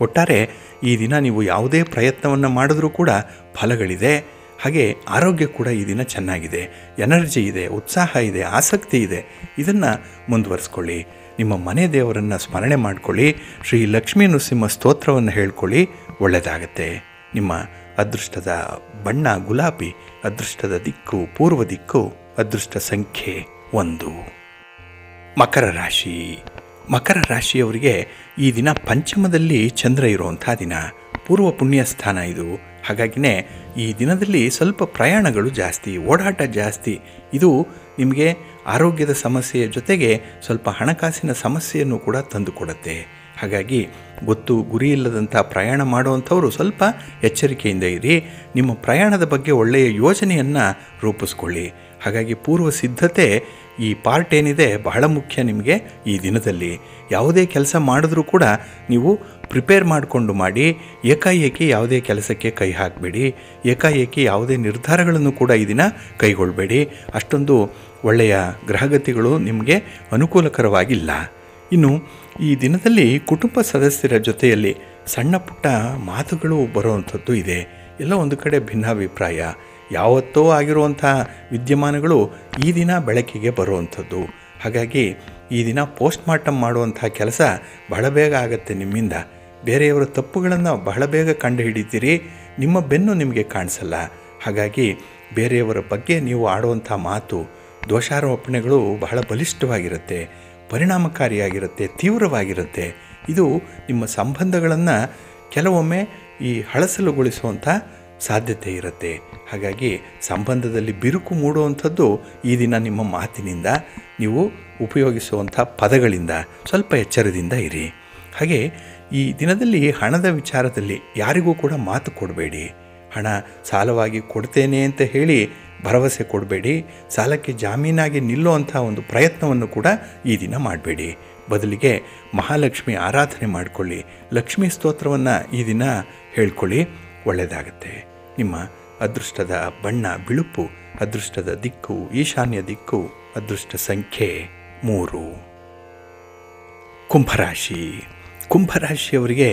Speaker 1: ಒಟ್ಟಾರೆ ಈ ದಿನ ನೀವು ಯಾವುದೇ ಪ್ರಯತ್ನವನ್ನು ಮಾಡಿದ್ರೂ ಕೂಡ ಫಲಗಳಿದೆ. ಹಾಗೆ ಆರೋಗ್ಯ ಕೂಡ ಈ ದಿನ ಚೆನ್ನಾಗಿದೆ, ಎನರ್ಜಿ ಇದೆ, ಉತ್ಸಾಹ ಇದೆ, ಆಸಕ್ತಿ ಇದೆ. ಇದನ್ನು ಮುಂದುವರಿಸ್ಕೊಳ್ಳಿ. ನಿಮ್ಮ ಮನೆ ದೇವರನ್ನು ಸ್ಮರಣೆ ಮಾಡಿಕೊಳ್ಳಿ, ಶ್ರೀ ಲಕ್ಷ್ಮೀ ನೃಸಿಂಹ ಸ್ತೋತ್ರವನ್ನು ಹೇಳ್ಕೊಳ್ಳಿ, ಒಳ್ಳೆಯದಾಗತ್ತೆ. ನಿಮ್ಮ ಅದೃಷ್ಟದ ಬಣ್ಣ ಗುಲಾಬಿ, ಅದೃಷ್ಟದ ದಿಕ್ಕು ಪೂರ್ವ ದಿಕ್ಕು, ಅದೃಷ್ಟ ಸಂಖ್ಯೆ 1. ಮಕರ ರಾಶಿ. ಮಕರ ರಾಶಿಯವರಿಗೆ ಈ ದಿನ ಪಂಚಮದಲ್ಲಿ ಚಂದ್ರ ಇರುವಂಥ ದಿನ, ಪೂರ್ವ ಪುಣ್ಯ ಸ್ಥಾನ ಇದು. ಹಾಗಾಗಿನೇ ಈ ದಿನದಲ್ಲಿ ಸ್ವಲ್ಪ ಪ್ರಯಾಣಗಳು ಜಾಸ್ತಿ, ಓಡಾಟ ಜಾಸ್ತಿ. ಇದು ನಿಮಗೆ ಆರೋಗ್ಯದ ಸಮಸ್ಯೆಯ ಜೊತೆಗೆ ಸ್ವಲ್ಪ ಹಣಕಾಸಿನ ಸಮಸ್ಯೆಯನ್ನು ಕೂಡ ತಂದುಕೊಡುತ್ತೆ. ಹಾಗಾಗಿ ಗೊತ್ತು ಗುರಿ ಇಲ್ಲದಂಥ ಪ್ರಯಾಣ ಮಾಡುವಂಥವರು ಸ್ವಲ್ಪ ಎಚ್ಚರಿಕೆಯಿಂದ ಇರಿ. ನಿಮ್ಮ ಪ್ರಯಾಣದ ಬಗ್ಗೆ ಒಳ್ಳೆಯ ಯೋಜನೆಯನ್ನು ರೂಪಿಸ್ಕೊಳ್ಳಿ. ಹಾಗಾಗಿ ಪೂರ್ವ ಸಿದ್ಧತೆ ಈ ಪಾರ್ಟ್ ಏನಿದೆ ಬಹಳ ಮುಖ್ಯ ನಿಮಗೆ. ಈ ದಿನದಲ್ಲಿ ಯಾವುದೇ ಕೆಲಸ ಮಾಡಿದ್ರೂ ಕೂಡ ನೀವು ಪ್ರಿಪೇರ್ ಮಾಡಿಕೊಂಡು ಮಾಡಿ. ಏಕಾಏಕಿ ಯಾವುದೇ ಕೆಲಸಕ್ಕೆ ಕೈ ಹಾಕಬೇಡಿ, ಏಕಾಏಕಿ ಯಾವುದೇ ನಿರ್ಧಾರಗಳನ್ನು ಕೂಡ ಈ ದಿನ ಕೈಗೊಳ್ಳಬೇಡಿ. ಅಷ್ಟೊಂದು ಒಳ್ಳೆಯ ಗ್ರಹಗತಿಗಳು ನಿಮಗೆ ಅನುಕೂಲಕರವಾಗಿಲ್ಲ. ಇನ್ನು ಈ ದಿನದಲ್ಲಿ ಕುಟುಂಬ ಸದಸ್ಯರ ಜೊತೆಯಲ್ಲಿ ಸಣ್ಣ ಪುಟ್ಟ ಮಾತುಗಳು ಬರುವಂಥದ್ದು ಇದೆ. ಎಲ್ಲ ಒಂದು ಕಡೆ ಭಿನ್ನಾಭಿಪ್ರಾಯ, ಯಾವತ್ತೋ ಆಗಿರುವಂಥ ವಿದ್ಯಮಾನಗಳು ಈ ದಿನ ಬೆಳಕಿಗೆ ಬರುವಂಥದ್ದು. ಹಾಗಾಗಿ ಈ ದಿನ ಪೋಸ್ಟ್ ಮಾರ್ಟಮ್ ಮಾಡುವಂಥ ಕೆಲಸ ಬಹಳ ಬೇಗ ಆಗುತ್ತೆ ನಿಮ್ಮಿಂದ. ಬೇರೆಯವರ ತಪ್ಪುಗಳನ್ನು ಬಹಳ ಬೇಗ ಕಂಡು ಹಿಡಿತೀರಿ, ನಿಮ್ಮ ಬೆನ್ನು ನಿಮಗೆ ಕಾಣಿಸಲ್ಲ. ಹಾಗಾಗಿ ಬೇರೆಯವರ ಬಗ್ಗೆ ನೀವು ಆಡುವಂಥ ಮಾತು, ದೋಷಾರೋಪಣೆಗಳು ಬಹಳ ಬಲಿಷ್ಠವಾಗಿರುತ್ತೆ. ಪರಿಣಾಮಕಾರಿಯಾಗಿರುತ್ತೆ, ತೀವ್ರವಾಗಿರುತ್ತೆ. ಇದು ನಿಮ್ಮ ಸಂಬಂಧಗಳನ್ನು ಕೆಲವೊಮ್ಮೆ ಈ ಹಳಸಲುಗೊಳಿಸುವಂಥ ಸಾಧ್ಯತೆ ಇರುತ್ತೆ. ಹಾಗಾಗಿ ಸಂಬಂಧದಲ್ಲಿ ಬಿರುಕು ಮೂಡುವಂಥದ್ದು ಈ ದಿನ ನಿಮ್ಮ ಮಾತಿನಿಂದ, ನೀವು ಉಪಯೋಗಿಸುವಂಥ ಪದಗಳಿಂದ ಸ್ವಲ್ಪ ಎಚ್ಚರದಿಂದ ಇರಿ. ಹಾಗೆ ಈ ದಿನದಲ್ಲಿ ಹಣದ ವಿಚಾರದಲ್ಲಿ ಯಾರಿಗೂ ಕೂಡ ಮಾತು ಕೊಡಬೇಡಿ. ಹಣ ಸಾಲವಾಗಿ ಕೊಡ್ತೇನೆ ಅಂತ ಹೇಳಿ ಭರವಸೆ ಕೊಡಬೇಡಿ. ಸಾಲಕ್ಕೆ ಜಾಮೀನಾಗಿ ನಿಲ್ಲುವಂಥ ಒಂದು ಪ್ರಯತ್ನವನ್ನು ಕೂಡ ಈ ದಿನ ಮಾಡಬೇಡಿ. ಬದಲಿಗೆ ಮಹಾಲಕ್ಷ್ಮಿ ಆರಾಧನೆ ಮಾಡಿಕೊಳ್ಳಿ, ಲಕ್ಷ್ಮೀ ಸ್ತೋತ್ರವನ್ನು ಈ ದಿನ ಹೇಳ್ಕೊಳ್ಳಿ, ಒಳ್ಳೆಯದಾಗತ್ತೆ. ನಿಮ್ಮ ಅದೃಷ್ಟದ ಬಣ್ಣ ಬಿಳುಪು, ಅದೃಷ್ಟದ ದಿಕ್ಕು ಈಶಾನ್ಯ ದಿಕ್ಕು, ಅದೃಷ್ಟ ಸಂಖ್ಯೆ 3. ಕುಂಭರಾಶಿ. ಕುಂಭರಾಶಿಯವರಿಗೆ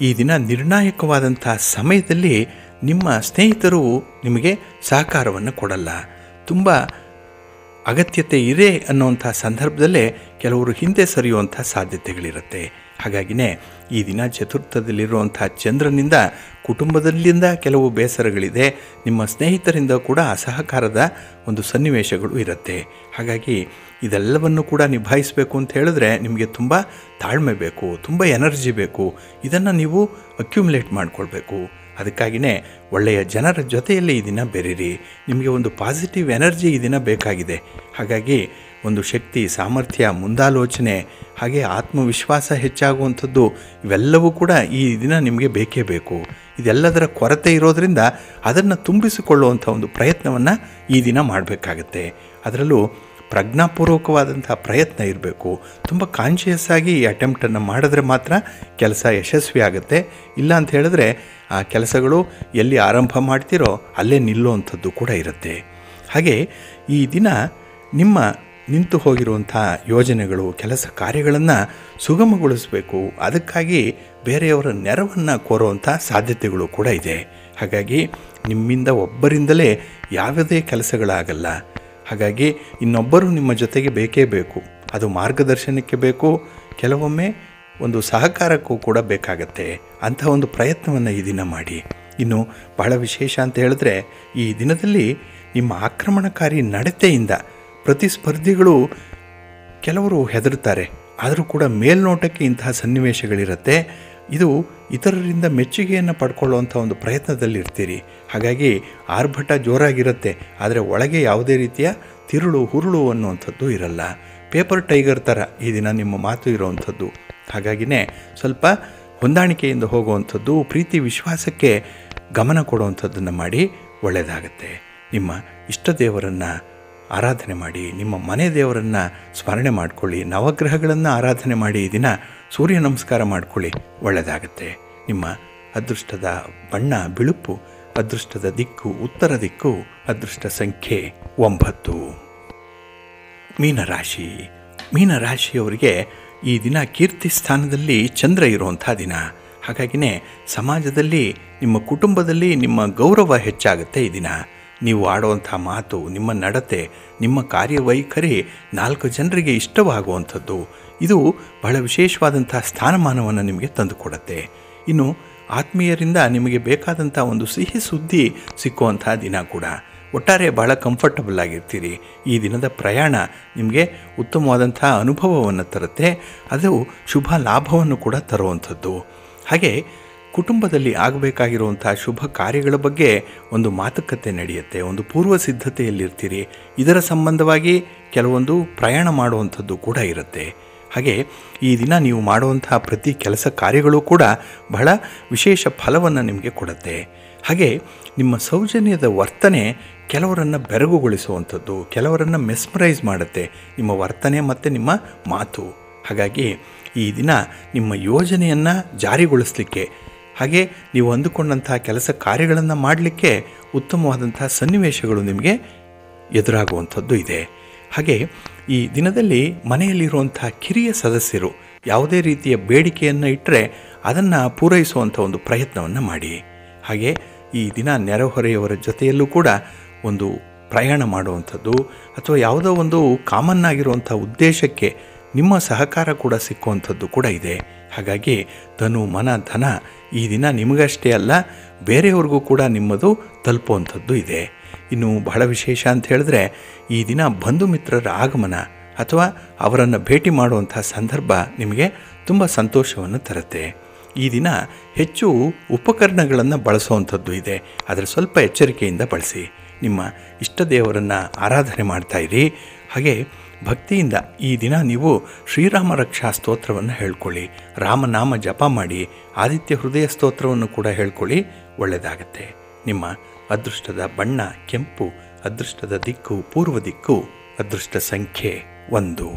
Speaker 1: ಈ ದಿನ ನಿರ್ಣಾಯಕವಾದಂಥ ಸಮಯದಲ್ಲಿ ನಿಮ್ಮ ಸ್ನೇಹಿತರು ನಿಮಗೆ ಸಹಕಾರವನ್ನು ಕೊಡಲ್ಲ. ತುಂಬ ಅಗತ್ಯತೆ ಇದೆ ಅನ್ನುವಂಥ ಸಂದರ್ಭದಲ್ಲೇ ಕೆಲವರು ಹಿಂದೆ ಸರಿಯುವಂಥ ಸಾಧ್ಯತೆಗಳಿರುತ್ತೆ. ಹಾಗಾಗಿನೇ ಈ ದಿನ ಚತುರ್ಥದಲ್ಲಿರುವಂಥ ಚಂದ್ರನಿಂದ ಕುಟುಂಬದಲ್ಲಿಂದ ಕೆಲವು ಬೇಸರಗಳಿದೆ, ನಿಮ್ಮ ಸ್ನೇಹಿತರಿಂದ ಕೂಡ ಅಸಹಕಾರದ ಒಂದು ಸನ್ನಿವೇಶಗಳು ಇರುತ್ತೆ. ಹಾಗಾಗಿ ಇದೆಲ್ಲವನ್ನು ಕೂಡ ನಿಭಾಯಿಸಬೇಕು ಅಂತ ಹೇಳಿದ್ರೆ ನಿಮಗೆ ತುಂಬ ತಾಳ್ಮೆ ಬೇಕು, ತುಂಬ ಎನರ್ಜಿ ಬೇಕು. ಇದನ್ನು ನೀವು ಅಕ್ಯುಮುಲೇಟ್ ಮಾಡಿಕೊಳ್ಬೇಕು. ಅದಕ್ಕಾಗಿಯೇ ಒಳ್ಳೆಯ ಜನರ ಜೊತೆಯಲ್ಲಿ ಈ ದಿನ ಬೆರೀರಿ. ನಿಮಗೆ ಒಂದು ಪಾಸಿಟಿವ್ ಎನರ್ಜಿ ಈ ದಿನ ಬೇಕಾಗಿದೆ. ಹಾಗಾಗಿ ಒಂದು ಶಕ್ತಿ, ಸಾಮರ್ಥ್ಯ, ಮುಂದಾಲೋಚನೆ, ಹಾಗೆ ಆತ್ಮವಿಶ್ವಾಸ ಹೆಚ್ಚಾಗುವಂಥದ್ದು ಇವೆಲ್ಲವೂ ಕೂಡ ಈ ದಿನ ನಿಮಗೆ ಬೇಕೇ ಬೇಕು. ಇದೆಲ್ಲದರ ಕೊರತೆ ಇರೋದರಿಂದ ಅದನ್ನು ತುಂಬಿಸಿಕೊಳ್ಳುವಂಥ ಒಂದು ಪ್ರಯತ್ನವನ್ನು ಈ ದಿನ ಮಾಡಬೇಕಾಗತ್ತೆ. ಅದರಲ್ಲೂ ಪ್ರಜ್ಞಾಪೂರ್ವಕವಾದಂಥ ಪ್ರಯತ್ನ ಇರಬೇಕು. ತುಂಬ ಕಾನ್ಷಿಯಸ್ ಆಗಿ ಈ ಅಟೆಂಪ್ಟನ್ನು ಮಾಡಿದ್ರೆ ಮಾತ್ರ ಕೆಲಸ ಯಶಸ್ವಿ ಆಗುತ್ತೆ. ಇಲ್ಲ ಅಂತ ಹೇಳಿದ್ರೆ ಆ ಕೆಲಸಗಳು ಎಲ್ಲಿ ಆರಂಭ ಮಾಡ್ತೀರೋ ಅಲ್ಲೇ ನಿಲ್ಲುವಂಥದ್ದು ಕೂಡ ಇರುತ್ತೆ. ಹಾಗೆ ಈ ದಿನ ನಿಮ್ಮ ನಿಂತು ಹೋಗಿರುವಂಥ ಯೋಜನೆಗಳು, ಕೆಲಸ ಕಾರ್ಯಗಳನ್ನು ಸುಗಮಗೊಳಿಸಬೇಕು. ಅದಕ್ಕಾಗಿ ಬೇರೆಯವರ ನೆರವನ್ನು ಕೋರುವಂಥ ಸಾಧ್ಯತೆಗಳು ಕೂಡ ಇದೆ. ಹಾಗಾಗಿ ನಿಮ್ಮಿಂದ ಒಬ್ಬರಿಂದಲೇ ಯಾವುದೇ ಕೆಲಸಗಳಾಗಲ್ಲ. ಹಾಗಾಗಿ ಇನ್ನೊಬ್ಬರು ನಿಮ್ಮ ಜೊತೆಗೆ ಬೇಕೇ ಬೇಕು. ಅದು ಮಾರ್ಗದರ್ಶನಕ್ಕೆ ಬೇಕು, ಕೆಲವೊಮ್ಮೆ ಒಂದು ಸಹಕಾರಕ್ಕೂ ಕೂಡ ಬೇಕಾಗತ್ತೆ. ಅಂಥ ಒಂದು ಪ್ರಯತ್ನವನ್ನು ಈ ದಿನ ಮಾಡಿ. ಇನ್ನು ಬಹಳ ವಿಶೇಷ ಅಂತ ಹೇಳಿದ್ರೆ ಈ ದಿನದಲ್ಲಿ ನಿಮ್ಮ ಆಕ್ರಮಣಕಾರಿ ನಡತೆಯಿಂದ ಪ್ರತಿಸ್ಪರ್ಧಿಗಳು ಕೆಲವರು ಹೆದರುತ್ತಾರೆ. ಆದರೂ ಕೂಡ ಮೇಲ್ನೋಟಕ್ಕೆ ಇಂತಹ ಸನ್ನಿವೇಶಗಳಿರುತ್ತೆ. ಇದು ಇತರರಿಂದ ಮೆಚ್ಚುಗೆಯನ್ನು ಪಡ್ಕೊಳ್ಳುವಂಥ ಒಂದು ಪ್ರಯತ್ನದಲ್ಲಿರ್ತೀರಿ. ಹಾಗಾಗಿ ಆರ್ಭಟ ಜೋರಾಗಿರುತ್ತೆ, ಆದರೆ ಒಳಗೆ ಯಾವುದೇ ರೀತಿಯ ತಿರುಳು ಹುರುಳು ಅನ್ನುವಂಥದ್ದು ಇರಲ್ಲ. ಪೇಪರ್ ಟೈಗರ್ ಥರ ಈ ದಿನ ನಿಮ್ಮ ಮಾತು ಇರುವಂಥದ್ದು. ಹಾಗಾಗಿನೇ ಸ್ವಲ್ಪ ಹೊಂದಾಣಿಕೆಯಿಂದ ಹೋಗುವಂಥದ್ದು, ಪ್ರೀತಿ ವಿಶ್ವಾಸಕ್ಕೆ ಗಮನ ಕೊಡುವಂಥದ್ದನ್ನು ಮಾಡಿ, ಒಳ್ಳೆಯದಾಗತ್ತೆ. ನಿಮ್ಮ ಇಷ್ಟ ದೇವರನ್ನು ಆರಾಧನೆ ಮಾಡಿ, ನಿಮ್ಮ ಮನೆ ದೇವರನ್ನು ಸ್ಮರಣೆ ಮಾಡಿಕೊಳ್ಳಿ, ನವಗ್ರಹಗಳನ್ನು ಆರಾಧನೆ ಮಾಡಿ, ಈ ದಿನ ಸೂರ್ಯ ನಮಸ್ಕಾರ ಮಾಡಿಕೊಳ್ಳಿ, ಒಳ್ಳೆಯದಾಗತ್ತೆ. ನಿಮ್ಮ ಅದೃಷ್ಟದ ಬಣ್ಣ ಬಿಳುಪು, ಅದೃಷ್ಟದ ದಿಕ್ಕು ಉತ್ತರ ದಿಕ್ಕು, ಅದೃಷ್ಟ ಸಂಖ್ಯೆ 9. ಮೀನರಾಶಿ. ಮೀನರಾಶಿಯವರಿಗೆ ಈ ದಿನ ಕೀರ್ತಿ ಸ್ಥಾನದಲ್ಲಿ ಚಂದ್ರ ಇರುವಂಥ ದಿನ. ಹಾಗಾಗಿನೇ ಸಮಾಜದಲ್ಲಿ, ನಿಮ್ಮ ಕುಟುಂಬದಲ್ಲಿ ನಿಮ್ಮ ಗೌರವ ಹೆಚ್ಚಾಗುತ್ತೆ ಈ ದಿನ. ನೀವು ಆಡುವಂಥ ಮಾತು, ನಿಮ್ಮ ನಡತೆ, ನಿಮ್ಮ ಕಾರ್ಯವೈಖರಿ 4 ಜನರಿಗೆ ಇಷ್ಟವಾಗುವಂಥದ್ದು, ಇದು ಬಹಳ ವಿಶೇಷವಾದಂಥ ಸ್ಥಾನಮಾನವನ್ನು ನಿಮಗೆ ತಂದುಕೊಡುತ್ತೆ. ಇನ್ನು ಆತ್ಮೀಯರಿಂದ ನಿಮಗೆ ಬೇಕಾದಂಥ ಒಂದು ಸಿಹಿ ಸುದ್ದಿ ಸಿಕ್ಕುವಂಥ ದಿನ ಕೂಡ. ಒಟ್ಟಾರೆ ಬಹಳ ಕಂಫರ್ಟಬಲ್ ಆಗಿರ್ತೀರಿ. ಈ ದಿನದ ಪ್ರಯಾಣ ನಿಮಗೆ ಉತ್ತಮವಾದಂಥ ಅನುಭವವನ್ನು ತರುತ್ತೆ. ಅದು ಶುಭ ಲಾಭವನ್ನು ಕೂಡ ತರುವಂಥದ್ದು. ಹಾಗೆ ಕುಟುಂಬದಲ್ಲಿ ಆಗಬೇಕಾಗಿರುವಂಥ ಶುಭ ಕಾರ್ಯಗಳ ಬಗ್ಗೆ ಒಂದು ಮಾತುಕತೆ ನಡೆಯುತ್ತೆ, ಒಂದು ಪೂರ್ವ ಸಿದ್ಧತೆಯಲ್ಲಿರ್ತೀರಿ. ಇದರ ಸಂಬಂಧವಾಗಿ ಕೆಲವೊಂದು ಪ್ರಯಾಣ ಮಾಡುವಂಥದ್ದು ಕೂಡ ಇರುತ್ತೆ. ಹಾಗೆ ಈ ದಿನ ನೀವು ಮಾಡುವಂಥ ಪ್ರತಿ ಕೆಲಸ ಕಾರ್ಯಗಳು ಕೂಡ ಬಹಳ ವಿಶೇಷ ಫಲವನ್ನು ನಿಮಗೆ ಕೊಡುತ್ತೆ. ಹಾಗೆ ನಿಮ್ಮ ಸೌಜನ್ಯದ ವರ್ತನೆ ಕೆಲವರನ್ನು ಬೆರಗುಗೊಳಿಸುವಂಥದ್ದು, ಕೆಲವರನ್ನು ಮೆಸ್ಮರೈಸ್ ಮಾಡುತ್ತೆ ನಿಮ್ಮ ವರ್ತನೆ ಮತ್ತು ನಿಮ್ಮ ಮಾತು. ಹಾಗಾಗಿ ಈ ದಿನ ನಿಮ್ಮ ಯೋಜನೆಯನ್ನು ಜಾರಿಗೊಳಿಸಲಿಕ್ಕೆ, ಹಾಗೆ ನೀವು ಅಂದುಕೊಂಡಂಥ ಕೆಲಸ ಕಾರ್ಯಗಳನ್ನು ಮಾಡಲಿಕ್ಕೆ ಉತ್ತಮವಾದಂಥ ಸನ್ನಿವೇಶಗಳು ನಿಮಗೆ ಎದುರಾಗುವಂಥದ್ದು ಇದೆ. ಹಾಗೆ ಈ ದಿನದಲ್ಲಿ ಮನೆಯಲ್ಲಿರುವಂಥ ಕಿರಿಯ ಸದಸ್ಯರು ಯಾವುದೇ ರೀತಿಯ ಬೇಡಿಕೆಯನ್ನು ಇಟ್ಟರೆ ಅದನ್ನು ಪೂರೈಸುವಂಥ ಒಂದು ಪ್ರಯತ್ನವನ್ನು ಮಾಡಿ. ಹಾಗೆ ಈ ದಿನ ನೆರೆಹೊರೆಯವರ ಜೊತೆಯಲ್ಲೂ ಕೂಡ ಒಂದು ಪ್ರಯಾಣ ಮಾಡುವಂಥದ್ದು, ಅಥವಾ ಯಾವುದೋ ಒಂದು ಕಾಮನ್ ಆಗಿರುವಂಥ ಉದ್ದೇಶಕ್ಕೆ ನಿಮ್ಮ ಸಹಕಾರ ಕೂಡ ಸಿಕ್ಕುವಂಥದ್ದು ಕೂಡ ಇದೆ. ಹಾಗಾಗಿ ತನು ಮನ ಧನ ಈ ದಿನ ನಿಮಗಷ್ಟೇ ಅಲ್ಲ, ಬೇರೆಯವ್ರಿಗೂ ಕೂಡ ನಿಮ್ಮದು ತಲುಪುವಂಥದ್ದು ಇದೆ. ಇನ್ನು ಬಹಳ ವಿಶೇಷ ಅಂತ ಹೇಳಿದ್ರೆ ಈ ದಿನ ಬಂಧು ಮಿತ್ರರ ಆಗಮನ, ಅಥವಾ ಅವರನ್ನು ಭೇಟಿ ಮಾಡುವಂಥ ಸಂದರ್ಭ ನಿಮಗೆ ತುಂಬ ಸಂತೋಷವನ್ನು ತರುತ್ತೆ. ಈ ದಿನ ಹೆಚ್ಚು ಉಪಕರಣಗಳನ್ನು ಬಳಸುವಂಥದ್ದು ಇದೆ, ಆದರೆ ಸ್ವಲ್ಪ ಎಚ್ಚರಿಕೆಯಿಂದ ಬಳಸಿ. ನಿಮ್ಮ ಇಷ್ಟ ದೇವರನ್ನು ಆರಾಧನೆ ಮಾಡ್ತಾಯಿರಿ. ಹಾಗೆ ಭಕ್ತಿಯಿಂದ ಈ ದಿನ ನೀವು ಶ್ರೀರಾಮ ರಕ್ಷಾ ಸ್ತೋತ್ರವನ್ನು ಹೇಳ್ಕೊಳ್ಳಿ, ರಾಮನಾಮ ಜಪ ಮಾಡಿ, ಆದಿತ್ಯ ಹೃದಯ ಸ್ತೋತ್ರವನ್ನು ಕೂಡ ಹೇಳ್ಕೊಳ್ಳಿ, ಒಳ್ಳೆಯದಾಗತ್ತೆ. ನಿಮ್ಮ ಅದೃಷ್ಟದ ಬಣ್ಣ ಕೆಂಪು, ಅದೃಷ್ಟದ ದಿಕ್ಕು ಪೂರ್ವ ದಿಕ್ಕು, ಅದೃಷ್ಟ ಸಂಖ್ಯೆ 1.